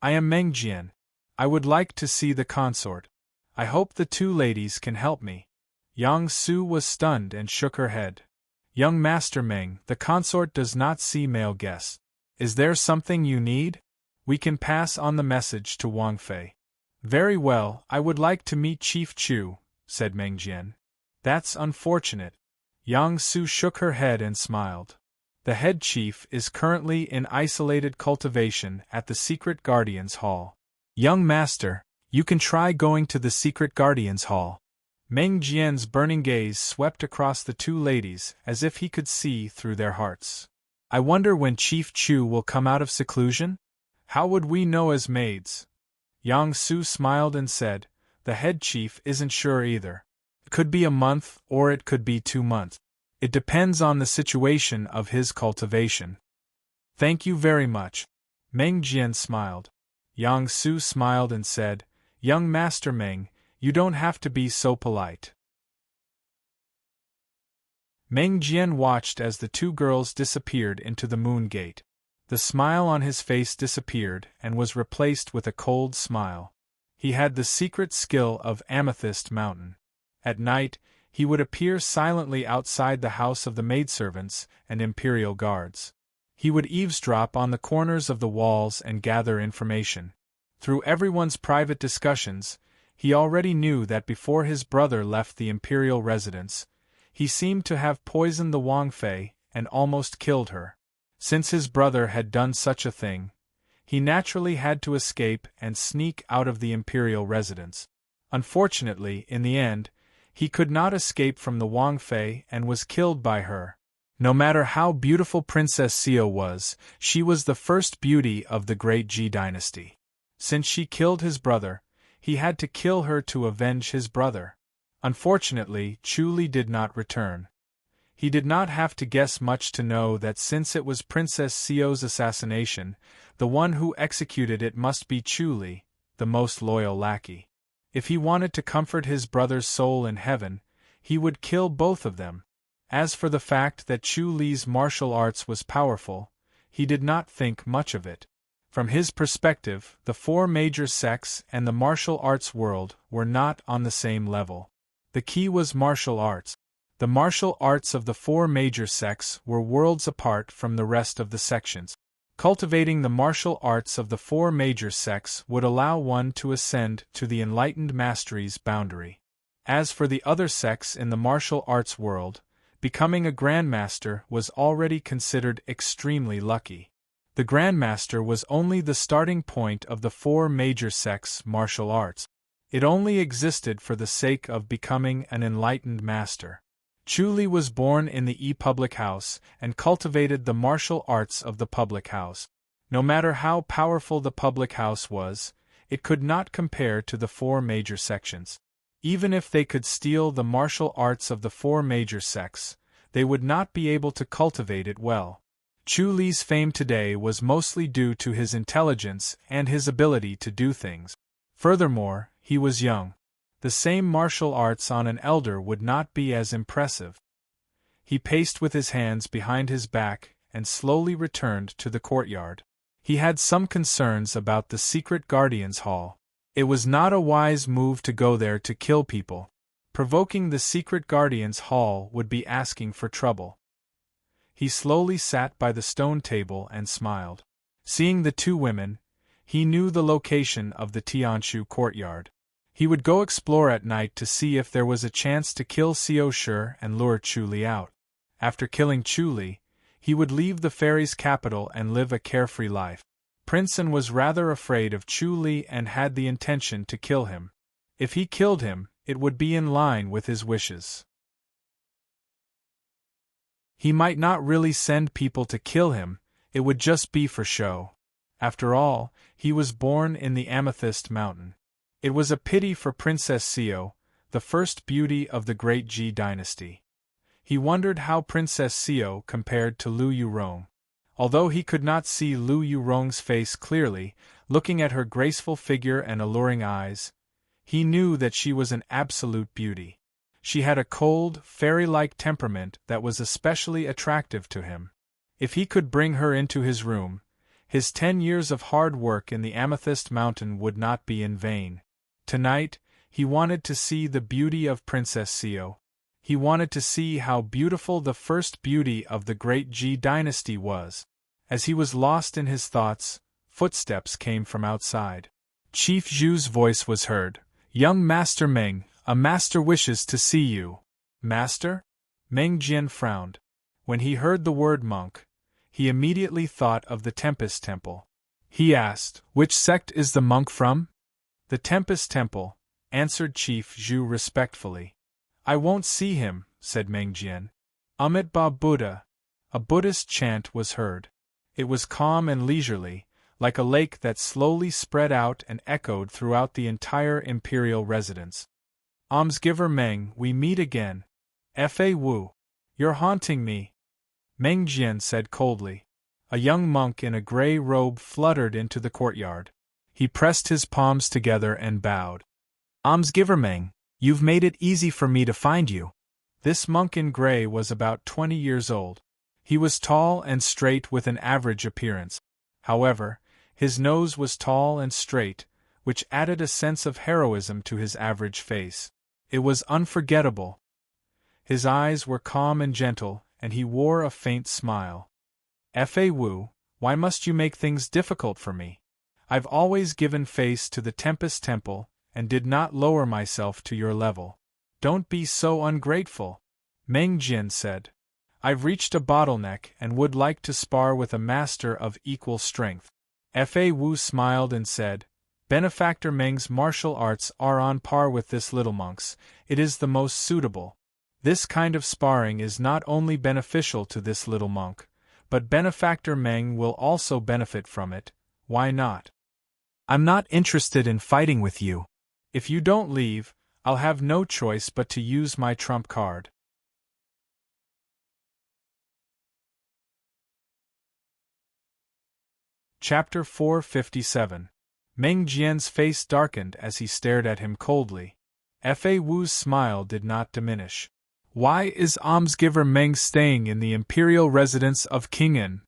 I am Meng Jian. I would like to see the consort. I hope the two ladies can help me. Yang Su was stunned and shook her head. Young Master Meng, the consort does not see male guests. Is there something you need? We can pass on the message to Wang Fei. Very well, I would like to meet Chief Chu, said Meng Jian. That's unfortunate. Yang Su shook her head and smiled. The head chief is currently in isolated cultivation at the Secret Guardians Hall. Young Master, you can try going to the Secret Guardians Hall. Meng Jian's burning gaze swept across the two ladies as if he could see through their hearts. I wonder when Chief Chu will come out of seclusion? How would we know as maids? Yang Su smiled and said, the head chief isn't sure either. It could be a month or it could be 2 months. It depends on the situation of his cultivation. Thank you very much. Meng Jian smiled. Yang Su smiled and said, Young Master Meng, you don't have to be so polite. Meng Jian watched as the two girls disappeared into the moon gate. The smile on his face disappeared and was replaced with a cold smile. He had the secret skill of Amethyst Mountain. At night, he would appear silently outside the house of the maidservants and imperial guards. He would eavesdrop on the corners of the walls and gather information. Through everyone's private discussions, he already knew that before his brother left the imperial residence, he seemed to have poisoned the Wang Fei and almost killed her. Since his brother had done such a thing, he naturally had to escape and sneak out of the imperial residence. Unfortunately, in the end, he could not escape from the Wang Fei and was killed by her. No matter how beautiful Princess Xiao was, she was the first beauty of the great Ji dynasty. Since she killed his brother, he had to kill her to avenge his brother. Unfortunately, Chu Li did not return. He did not have to guess much to know that since it was Princess Xiao's assassination, the one who executed it must be Chu Li, the most loyal lackey. If he wanted to comfort his brother's soul in heaven, he would kill both of them. As for the fact that Chu Li's martial arts was powerful, he did not think much of it. From his perspective, the four major sects and the martial arts world were not on the same level. The key was martial arts. The martial arts of the four major sects were worlds apart from the rest of the sections. Cultivating the martial arts of the four major sects would allow one to ascend to the enlightened mastery's boundary. As for the other sects in the martial arts world, becoming a grandmaster was already considered extremely lucky. The grandmaster was only the starting point of the four major sects' martial arts. It only existed for the sake of becoming an enlightened master. Chu Li was born in the public house and cultivated the martial arts of the public house. No matter how powerful the public house was, it could not compare to the four major sections. Even if they could steal the martial arts of the four major sects, they would not be able to cultivate it well. Chu Li's fame today was mostly due to his intelligence and his ability to do things. Furthermore, he was young. The same martial arts on an elder would not be as impressive. He paced with his hands behind his back and slowly returned to the courtyard. He had some concerns about the secret guardian's hall. It was not a wise move to go there to kill people. Provoking the secret guardian's hall would be asking for trouble. He slowly sat by the stone table and smiled. Seeing the two women, he knew the location of the Tianshu courtyard. He would go explore at night to see if there was a chance to kill Xiao Shi and lure Chu Li out. After killing Chu Li, he would leave the fairy's capital and live a carefree life. Prince An was rather afraid of Chu Li and had the intention to kill him. If he killed him, it would be in line with his wishes. He might not really send people to kill him, it would just be for show. After all, he was born in the Amethyst Mountain. It was a pity for Princess Xiao, the first beauty of the great Ji dynasty. He wondered how Princess Xiao compared to Lu Yurong. Although he could not see Lu Yurong's face clearly, looking at her graceful figure and alluring eyes, he knew that she was an absolute beauty. She had a cold, fairy-like temperament that was especially attractive to him. If he could bring her into his room, his 10 years of hard work in the Amethyst Mountain would not be in vain. Tonight, he wanted to see the beauty of Princess Xiao. He wanted to see how beautiful the first beauty of the great Ji dynasty was. As he was lost in his thoughts, footsteps came from outside. Chief Zhu's voice was heard. "Young Master Meng, a master wishes to see you." "Master?" Meng Jian frowned. When he heard the word monk, he immediately thought of the Tempest Temple. He asked, "Which sect is the monk from?" "The Tempest Temple," answered Chief Zhu respectfully. "I won't see him," said Meng Jian. Amitabha Buddha. A Buddhist chant was heard. It was calm and leisurely, like a lake that slowly spread out and echoed throughout the entire imperial residence. "Almsgiver Meng, we meet again. Fa Wu. You're haunting me," Meng Jian said coldly. A young monk in a gray robe fluttered into the courtyard. He pressed his palms together and bowed. "Almsgiver Meng, you've made it easy for me to find you." This monk in gray was about 20 years old. He was tall and straight with an average appearance. However, his nose was tall and straight, which added a sense of heroism to his average face. It was unforgettable. His eyes were calm and gentle, and he wore a faint smile. "Fa Wu, why must you make things difficult for me? I've always given face to the Tempest Temple, and did not lower myself to your level. Don't be so ungrateful," Meng Jian said. "I've reached a bottleneck and would like to spar with a master of equal strength." Fa Wu smiled and said, "Benefactor Meng's martial arts are on par with this little monk's, it is the most suitable. This kind of sparring is not only beneficial to this little monk, but Benefactor Meng will also benefit from it, why not? I'm not interested in fighting with you. If you don't leave, I'll have no choice but to use my trump card." Chapter 457. Meng Jian's face darkened as he stared at him coldly. Fa Wu's smile did not diminish. "Why is Almsgiver Meng staying in the imperial residence of King An?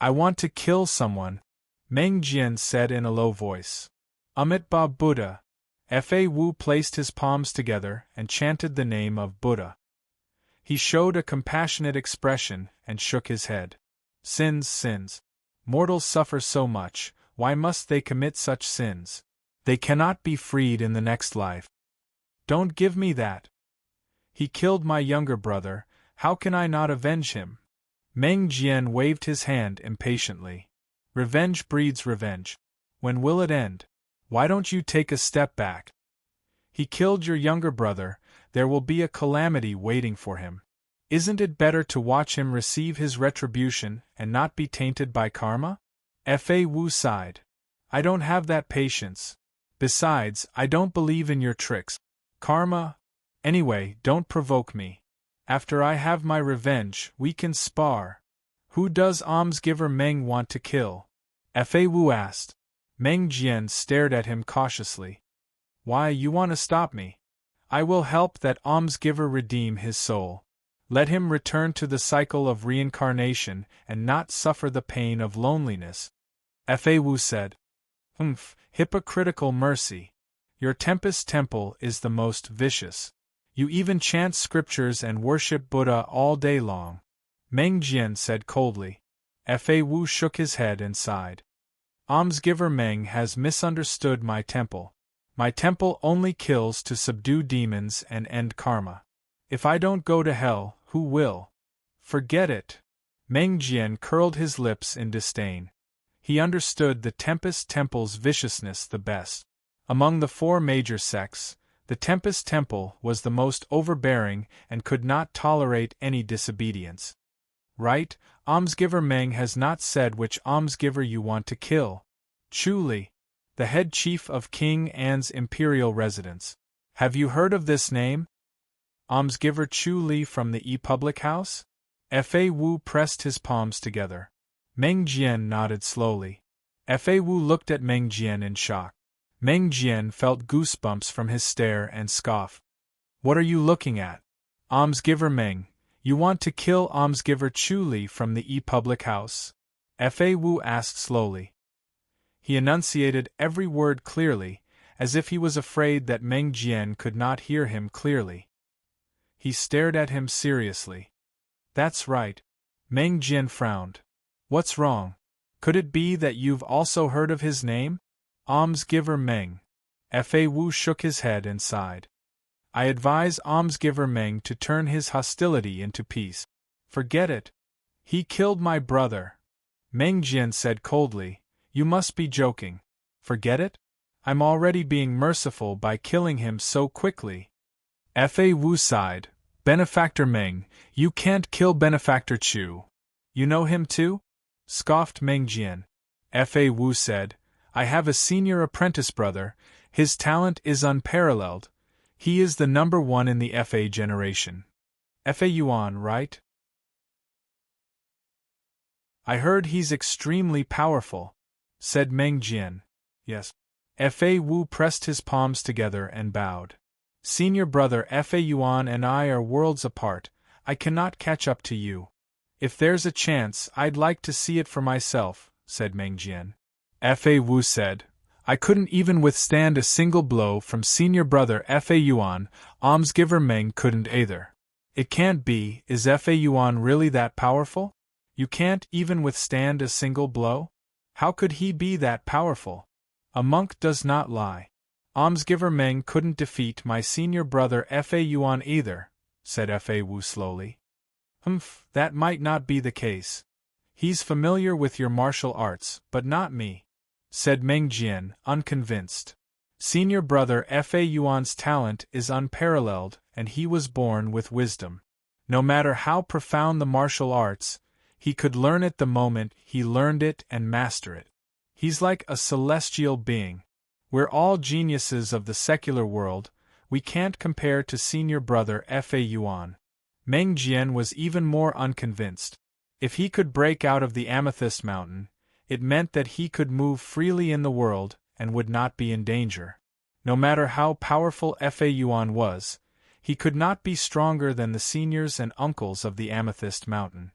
I want to kill someone," Meng Jian said in a low voice. "Amitabha Buddha." Fa Wu placed his palms together and chanted the name of Buddha. He showed a compassionate expression and shook his head. "Sins, sins. Mortals suffer so much, why must they commit such sins? They cannot be freed in the next life. Don't give me that. He killed my younger brother, how can I not avenge him?" Meng Jian waved his hand impatiently. "Revenge breeds revenge. When will it end? Why don't you take a step back? He killed your younger brother, there will be a calamity waiting for him. Isn't it better to watch him receive his retribution and not be tainted by karma? Fa Wu sighed. I don't have that patience. Besides, I don't believe in your tricks. Karma? Anyway, don't provoke me. After I have my revenge, we can spar. Who does almsgiver Meng want to kill? Fa Wu asked. Meng Jian stared at him cautiously. Why, you want to stop me? I will help that almsgiver redeem his soul. Let him return to the cycle of reincarnation and not suffer the pain of loneliness. Fa Wu said. Hypocritical mercy. Your Tempest Temple is the most vicious. You even chant scriptures and worship Buddha all day long. Meng Jian said coldly. Fa Wu shook his head and sighed. Almsgiver Meng has misunderstood my temple. My temple only kills to subdue demons and end karma. If I don't go to hell, who will? Forget it. Meng Jian curled his lips in disdain. He understood the Tempest Temple's viciousness the best. Among the 4 major sects, the Tempest Temple was the most overbearing and could not tolerate any disobedience. Right, almsgiver Meng has not said which almsgiver you want to kill. Chu Li, the head chief of King An's imperial residence. Have you heard of this name? Almsgiver Chu Li from the public house? Fa Wu pressed his palms together. Meng Jian nodded slowly. Fa Wu looked at Meng Jian in shock. Meng Jian felt goosebumps from his stare and scoffed. What are you looking at? Almsgiver Meng, you want to kill almsgiver Chu Li from the public house? Fa Wu asked slowly. He enunciated every word clearly, as if he was afraid that Meng Jian could not hear him clearly. He stared at him seriously. That's right. Meng Jian frowned. What's wrong? Could it be that you've also heard of his name? Almsgiver Meng. Fa Wu shook his head and sighed. I advise almsgiver Meng to turn his hostility into peace. Forget it. He killed my brother. Meng Jian said coldly, You must be joking. Forget it? I'm already being merciful by killing him so quickly. Fa Wu sighed. Benefactor Meng, you can't kill Benefactor Chu. You know him too? Scoffed Meng Jian. Fa Wu said, I have a senior apprentice brother, his talent is unparalleled. He is the #1 in the Fa generation. Fa Yuan, right? I heard he's extremely powerful, said Meng Jian. Yes. Fa Wu pressed his palms together and bowed. Senior brother Fa Yuan and I are worlds apart, I cannot catch up to you. If there's a chance, I'd like to see it for myself, said Meng Jian. Fa Wu said, I couldn't even withstand a single blow from senior brother Fa Yuan, almsgiver Meng couldn't either. It can't be, is Fa Yuan really that powerful? You can't even withstand a single blow? How could he be that powerful? A monk does not lie. Almsgiver Meng couldn't defeat my senior brother Fa Yuan either, said Fa Wu slowly. That might not be the case. He's familiar with your martial arts, but not me, said Meng Jian, unconvinced. Senior brother Fa Yuan's talent is unparalleled, and he was born with wisdom. No matter how profound the martial arts, he could learn it the moment he learned it and master it. He's like a celestial being. We're all geniuses of the secular world, we can't compare to senior brother Fa Yuan. Meng Jian was even more unconvinced. If he could break out of the Amethyst Mountain, it meant that he could move freely in the world and would not be in danger. No matter how powerful Fa Yuan was, he could not be stronger than the seniors and uncles of the Amethyst Mountain.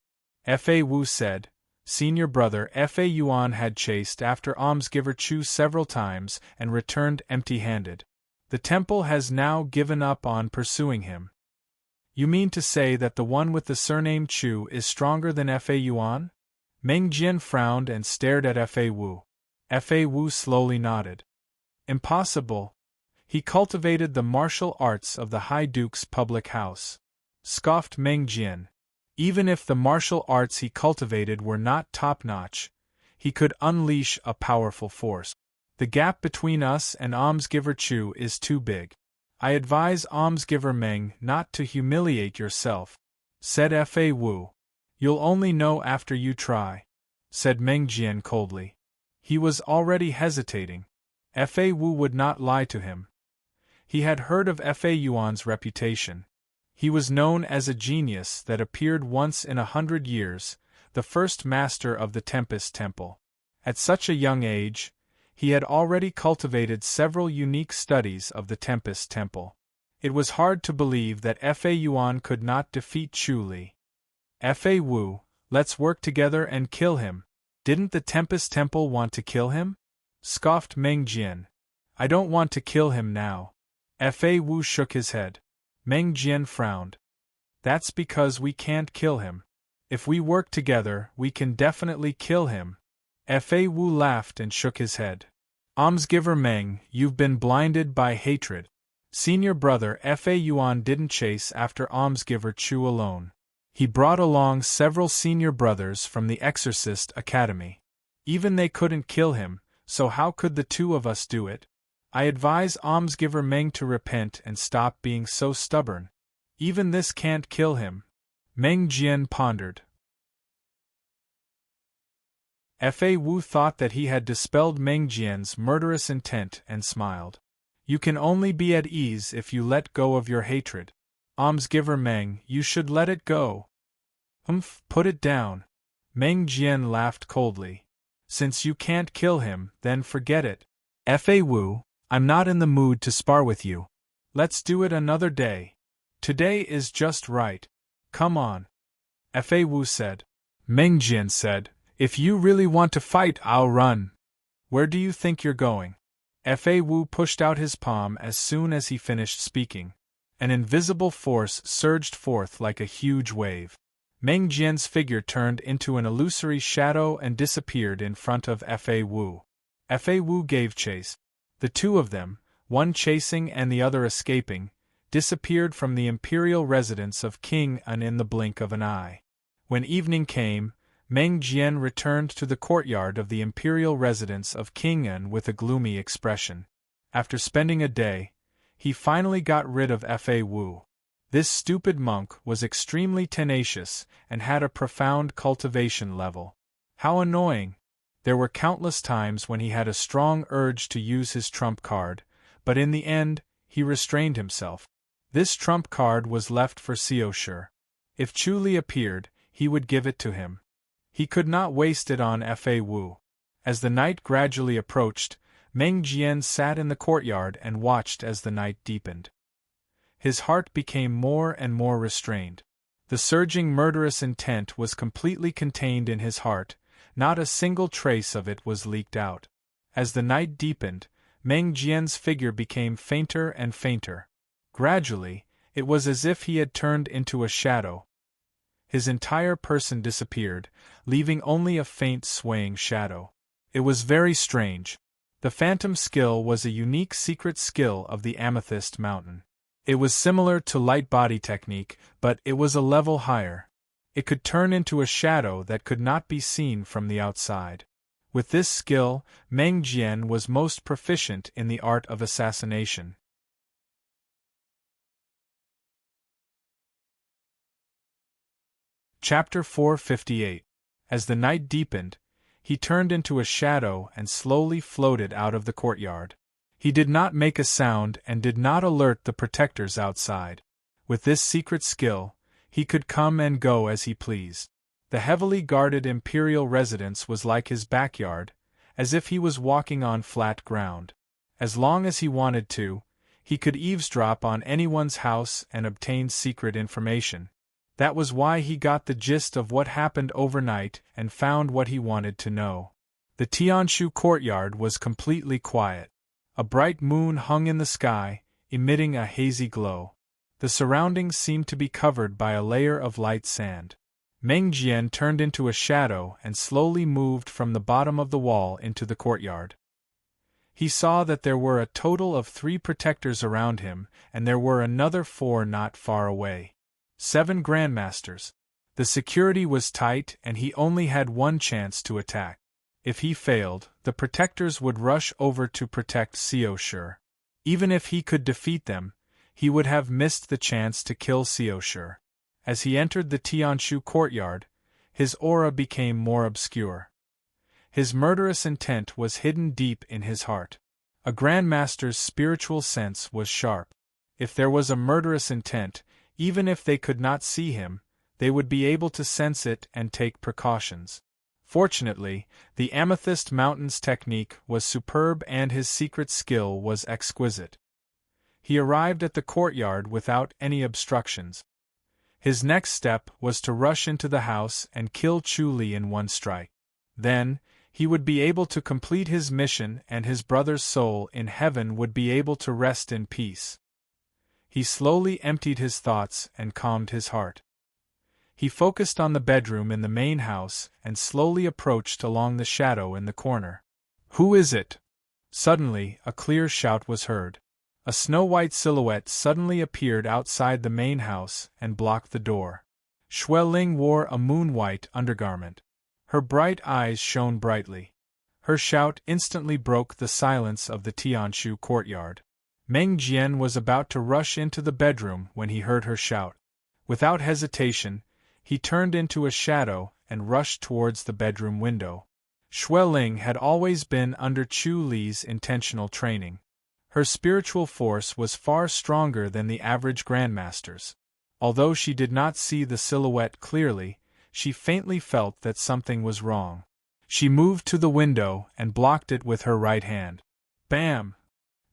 Fa Wu said, Senior brother Fa Yuan had chased after almsgiver Chu several times and returned empty-handed. The temple has now given up on pursuing him. You mean to say that the one with the surname Chu is stronger than Fa Yuan? Meng Jian frowned and stared at Fa Wu. Fa Wu slowly nodded. Impossible. He cultivated the martial arts of the High Duke's public house. Scoffed Meng Jian. Even if the martial arts he cultivated were not top-notch, he could unleash a powerful force. The gap between us and almsgiver Chu is too big. I advise almsgiver Meng not to humiliate yourself. said Fa Wu. You'll only know after you try, said Meng Jian coldly. He was already hesitating. Fa Wu would not lie to him. He had heard of Fa Yuan's reputation. He was known as a genius that appeared once in 100 years, the first master of the Tempest Temple. At such a young age, he had already cultivated several unique studies of the Tempest Temple. It was hard to believe that Fa Yuan could not defeat Chu Li. Fa Wu, let's work together and kill him. Didn't the Tempest Temple want to kill him? Scoffed Meng Jian. I don't want to kill him now. Fa Wu shook his head. Meng Jian frowned. That's because we can't kill him. If we work together, we can definitely kill him. Fa Wu laughed and shook his head. Almsgiver Meng, you've been blinded by hatred. Senior brother Fa Yuan didn't chase after almsgiver Chu alone. He brought along several senior brothers from the Exorcist Academy. Even they couldn't kill him, so how could the two of us do it? I advise almsgiver Meng to repent and stop being so stubborn. Even this can't kill him. Meng Jian pondered. Fa Wu thought that he had dispelled Meng Jian's murderous intent and smiled. You can only be at ease if you let go of your hatred. Almsgiver Meng, you should let it go. Put it down. Meng Jian laughed coldly. Since you can't kill him, then forget it. Fa Wu, I'm not in the mood to spar with you. Let's do it another day. Today is just right. Come on. Fa Wu said. Meng Jian said, if you really want to fight, I'll run. Where do you think you're going? Fa Wu pushed out his palm as soon as he finished speaking. An invisible force surged forth like a huge wave. Meng Jian's figure turned into an illusory shadow and disappeared in front of Fa Wu. Fa Wu gave chase. The two of them, one chasing and the other escaping, disappeared from the imperial residence of King An in the blink of an eye. When evening came, Meng Jian returned to the courtyard of the imperial residence of King An with a gloomy expression. After spending a day, he finally got rid of Fa Wu. This stupid monk was extremely tenacious and had a profound cultivation level. How annoying! There were countless times when he had a strong urge to use his trump card, but in the end, he restrained himself. This trump card was left for Xiao Shi. If Chu Li appeared, he would give it to him. He could not waste it on Fa Wu. As the night gradually approached, Meng Jian sat in the courtyard and watched as the night deepened. His heart became more and more restrained. The surging murderous intent was completely contained in his heart, not a single trace of it was leaked out. As the night deepened, Meng Jian's figure became fainter and fainter. Gradually, it was as if he had turned into a shadow. His entire person disappeared, leaving only a faint swaying shadow. It was very strange. The phantom skill was a unique secret skill of the Amethyst Mountain. It was similar to light body technique, but it was a level higher. It could turn into a shadow that could not be seen from the outside. With this skill, Meng Jian was most proficient in the art of assassination. Chapter 458. As the night deepened, he turned into a shadow and slowly floated out of the courtyard. He did not make a sound and did not alert the protectors outside. With this secret skill, he could come and go as he pleased. The heavily guarded imperial residence was like his backyard, as if he was walking on flat ground. As long as he wanted to, he could eavesdrop on anyone's house and obtain secret information. That was why he got the gist of what happened overnight and found what he wanted to know. The Tianshu courtyard was completely quiet. A bright moon hung in the sky, emitting a hazy glow. The surroundings seemed to be covered by a layer of light sand. Meng Jian turned into a shadow and slowly moved from the bottom of the wall into the courtyard. He saw that there were a total of 3 protectors around him, and there were another 4 not far away. 7 grandmasters. The security was tight and he only had one chance to attack. If he failed, the protectors would rush over to protect Xiao Shi. Even if he could defeat them, he would have missed the chance to kill Xiao Shi. As he entered the Tianshu courtyard, his aura became more obscure. His murderous intent was hidden deep in his heart. A Grandmaster's spiritual sense was sharp. If there was a murderous intent, even if they could not see him, they would be able to sense it and take precautions. Fortunately, the Amethyst Mountain's technique was superb and his secret skill was exquisite. He arrived at the courtyard without any obstructions. His next step was to rush into the house and kill Chu Li in one strike. Then, he would be able to complete his mission and his brother's soul in heaven would be able to rest in peace. He slowly emptied his thoughts and calmed his heart. He focused on the bedroom in the main house and slowly approached along the shadow in the corner. "Who is it?" Suddenly, a clear shout was heard. A snow-white silhouette suddenly appeared outside the main house and blocked the door. Xue Ling wore a moon-white undergarment. Her bright eyes shone brightly. Her shout instantly broke the silence of the Tianshu courtyard. Meng Jian was about to rush into the bedroom when he heard her shout. Without hesitation, he turned into a shadow and rushed towards the bedroom window. Xue Ling had always been under Chu Li's intentional training. Her spiritual force was far stronger than the average Grandmaster's. Although she did not see the silhouette clearly, she faintly felt that something was wrong. She moved to the window and blocked it with her right hand. Bam!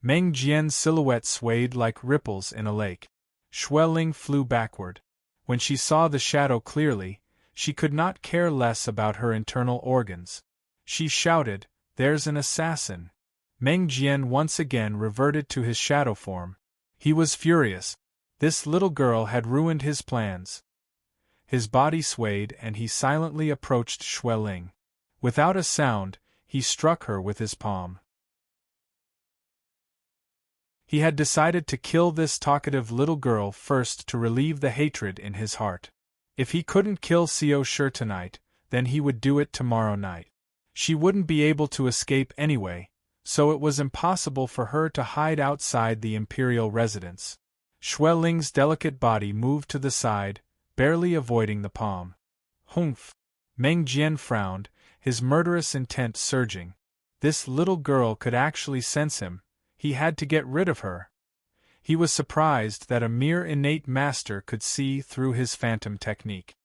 Meng Jian's silhouette swayed like ripples in a lake. Xue Ling flew backward. When she saw the shadow clearly, she could not care less about her internal organs. She shouted, "There's an assassin!" Meng Jian once again reverted to his shadow form. He was furious. This little girl had ruined his plans. His body swayed and he silently approached Xue Ling. Without a sound, he struck her with his palm. He had decided to kill this talkative little girl first to relieve the hatred in his heart. If he couldn't kill Xiao Shi tonight, then he would do it tomorrow night. She wouldn't be able to escape anyway, so it was impossible for her to hide outside the imperial residence. Xue Ling's delicate body moved to the side, barely avoiding the palm. Humph! Meng Jian frowned, his murderous intent surging. This little girl could actually sense him. He had to get rid of her. He was surprised that a mere innate master could see through his phantom technique.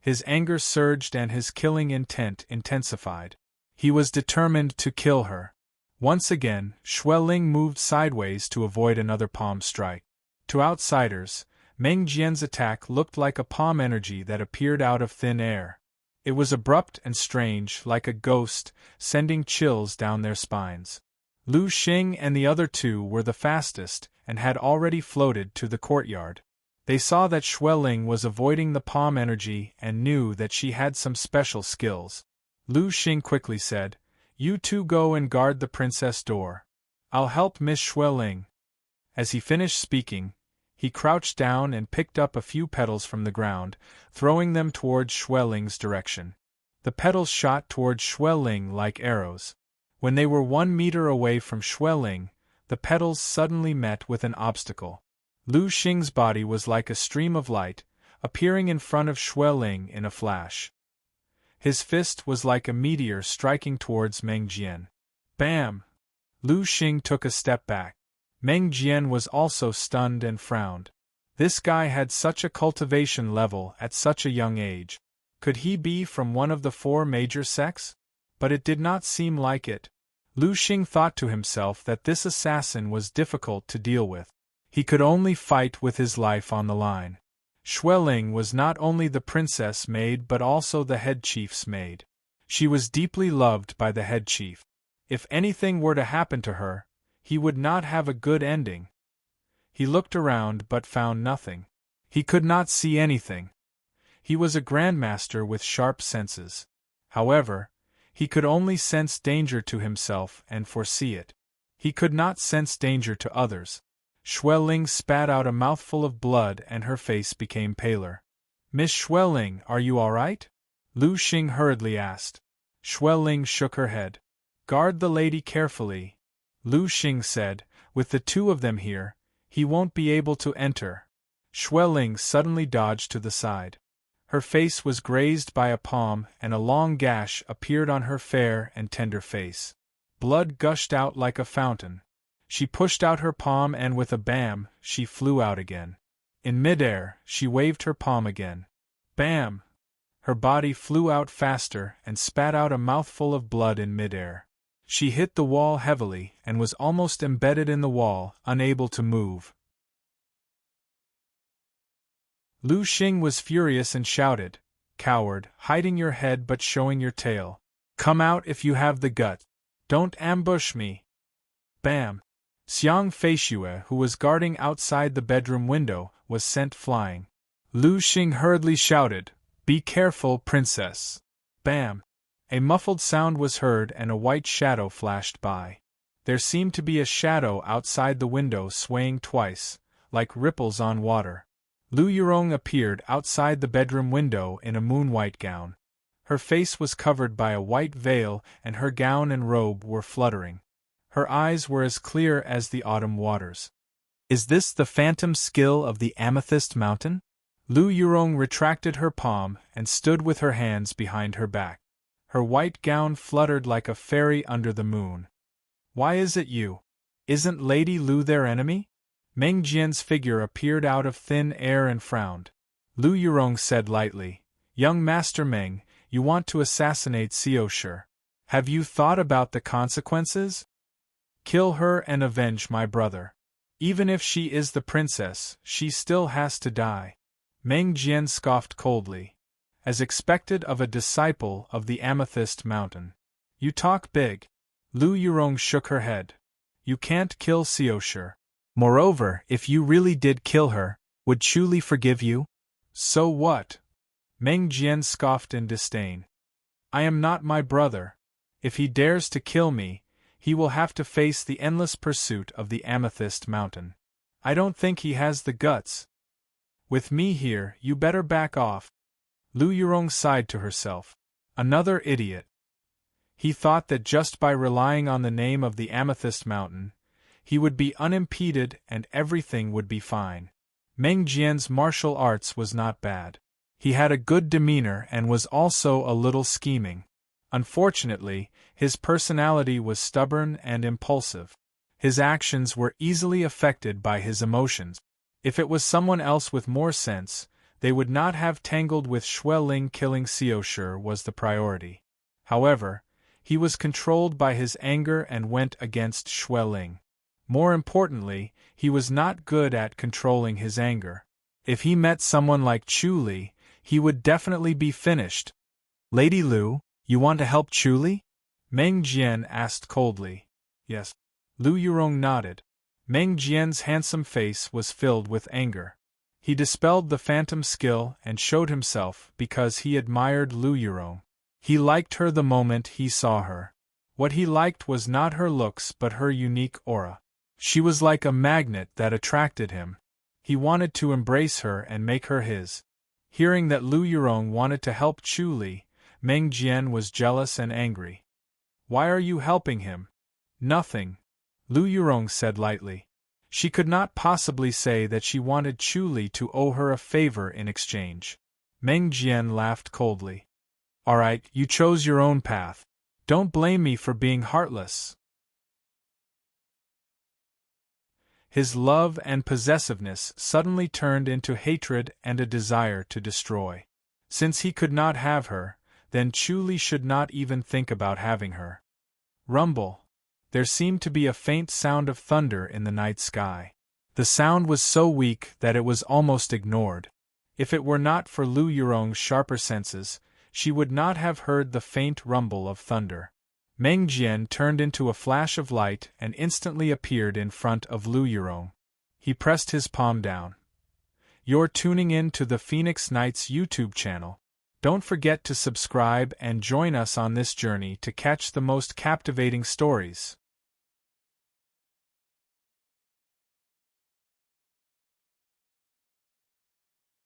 His anger surged and his killing intent intensified. He was determined to kill her. Once again, Xue Ling moved sideways to avoid another palm strike. To outsiders, Meng Jian's attack looked like a palm energy that appeared out of thin air. It was abrupt and strange, like a ghost, sending chills down their spines. Lu Xing and the other two were the fastest, and had already floated to the courtyard. They saw that Xue Ling was avoiding the palm energy and knew that she had some special skills. Lu Xing quickly said, "You two go and guard the princess door. I'll help Miss Xue Ling." As he finished speaking, he crouched down and picked up a few petals from the ground, throwing them towards Xue Ling's direction. The petals shot towards Xue Ling like arrows. When they were 1 meter away from Xue Ling, the petals suddenly met with an obstacle. Lu Xing's body was like a stream of light, appearing in front of Xue Ling in a flash. His fist was like a meteor striking towards Meng Jian. Bam! Lu Xing took a step back. Meng Jian was also stunned and frowned. This guy had such a cultivation level at such a young age. Could he be from one of the 4 major sects? But it did not seem like it. Lu Xing thought to himself that this assassin was difficult to deal with. He could only fight with his life on the line. Xue Ling was not only the princess maid but also the head chief's maid. She was deeply loved by the head chief. If anything were to happen to her, he would not have a good ending. He looked around but found nothing. He could not see anything. He was a grandmaster with sharp senses. However, he could only sense danger to himself and foresee it. He could not sense danger to others. Xue Ling spat out a mouthful of blood and her face became paler. "Miss Xue Ling, are you all right?" Lu Xing hurriedly asked. Xue Ling shook her head. "Guard the lady carefully," Lu Xing said. "With the 2 of them here, he won't be able to enter." Ling suddenly dodged to the side. Her face was grazed by a palm, and a long gash appeared on her fair and tender face. Blood gushed out like a fountain. She pushed out her palm and with a bam, she flew out again. In midair, she waved her palm again. Bam! Her body flew out faster and spat out a mouthful of blood in midair. She hit the wall heavily and was almost embedded in the wall, unable to move. Lu Xing was furious and shouted, "Coward, hiding your head but showing your tail. Come out if you have the gut. Don't ambush me." Bam! Xiang Feishue, who was guarding outside the bedroom window, was sent flying. Lu Xing hurriedly shouted, "Be careful, princess." Bam! A muffled sound was heard and a white shadow flashed by. There seemed to be a shadow outside the window swaying twice, like ripples on water. Lu Yurong appeared outside the bedroom window in a moon-white gown. Her face was covered by a white veil and her gown and robe were fluttering. Her eyes were as clear as the autumn waters. "Is this the phantom skill of the Amethyst Mountain?" Lu Yurong retracted her palm and stood with her hands behind her back. Her white gown fluttered like a fairy under the moon. "Why is it you? Isn't Lady Lu their enemy?" Meng Jian's figure appeared out of thin air and frowned. Lu Yurong said lightly, "Young Master Meng, you want to assassinate Xiao Shi. Have you thought about the consequences? Kill her and avenge my brother. Even if she is the princess, she still has to die." Meng Jian scoffed coldly. As expected of a disciple of the Amethyst Mountain. "You talk big." Lu Yurong shook her head. "You can't kill Xiao Shi. Moreover, if you really did kill her, would Chu Li forgive you?" "So what?" Meng Jian scoffed in disdain. "I am not my brother. If he dares to kill me, he will have to face the endless pursuit of the Amethyst Mountain. I don't think he has the guts. With me here, you better back off." Lu Yurong sighed to herself. Another idiot. He thought that just by relying on the name of the Amethyst Mountain, he would be unimpeded and everything would be fine. Meng Jian's martial arts was not bad. He had a good demeanor and was also a little scheming. Unfortunately, his personality was stubborn and impulsive. His actions were easily affected by his emotions. If it was someone else with more sense, they would not have tangled with Ling. Killing Xiao Shi was the priority. However, he was controlled by his anger and went against Ling. More importantly, he was not good at controlling his anger. If he met someone like Chu Li, he would definitely be finished. "Lady Lu, you want to help Chu Li?" Meng Jian asked coldly. "Yes." Lu Yurong nodded. Meng Jian's handsome face was filled with anger. He dispelled the phantom skill and showed himself because he admired Lu Yurong. He liked her the moment he saw her. What he liked was not her looks but her unique aura. She was like a magnet that attracted him. He wanted to embrace her and make her his. Hearing that Lu Yurong wanted to help Chu Li, Meng Jian was jealous and angry. "Why are you helping him?" "Nothing," Lu Yurong said lightly. She could not possibly say that she wanted Chu Li to owe her a favor in exchange. Meng Jian laughed coldly. "All right, you chose your own path. Don't blame me for being heartless." His love and possessiveness suddenly turned into hatred and a desire to destroy. Since he could not have her, then Chu Li should not even think about having her. Rumble. There seemed to be a faint sound of thunder in the night sky. The sound was so weak that it was almost ignored. If it were not for Lu Yurong's sharper senses, she would not have heard the faint rumble of thunder. Meng Jian turned into a flash of light and instantly appeared in front of Lu Yurong. He pressed his palm down. "You're tuning in to the Phoenix Knights YouTube channel. Don't forget to subscribe and join us on this journey to catch the most captivating stories.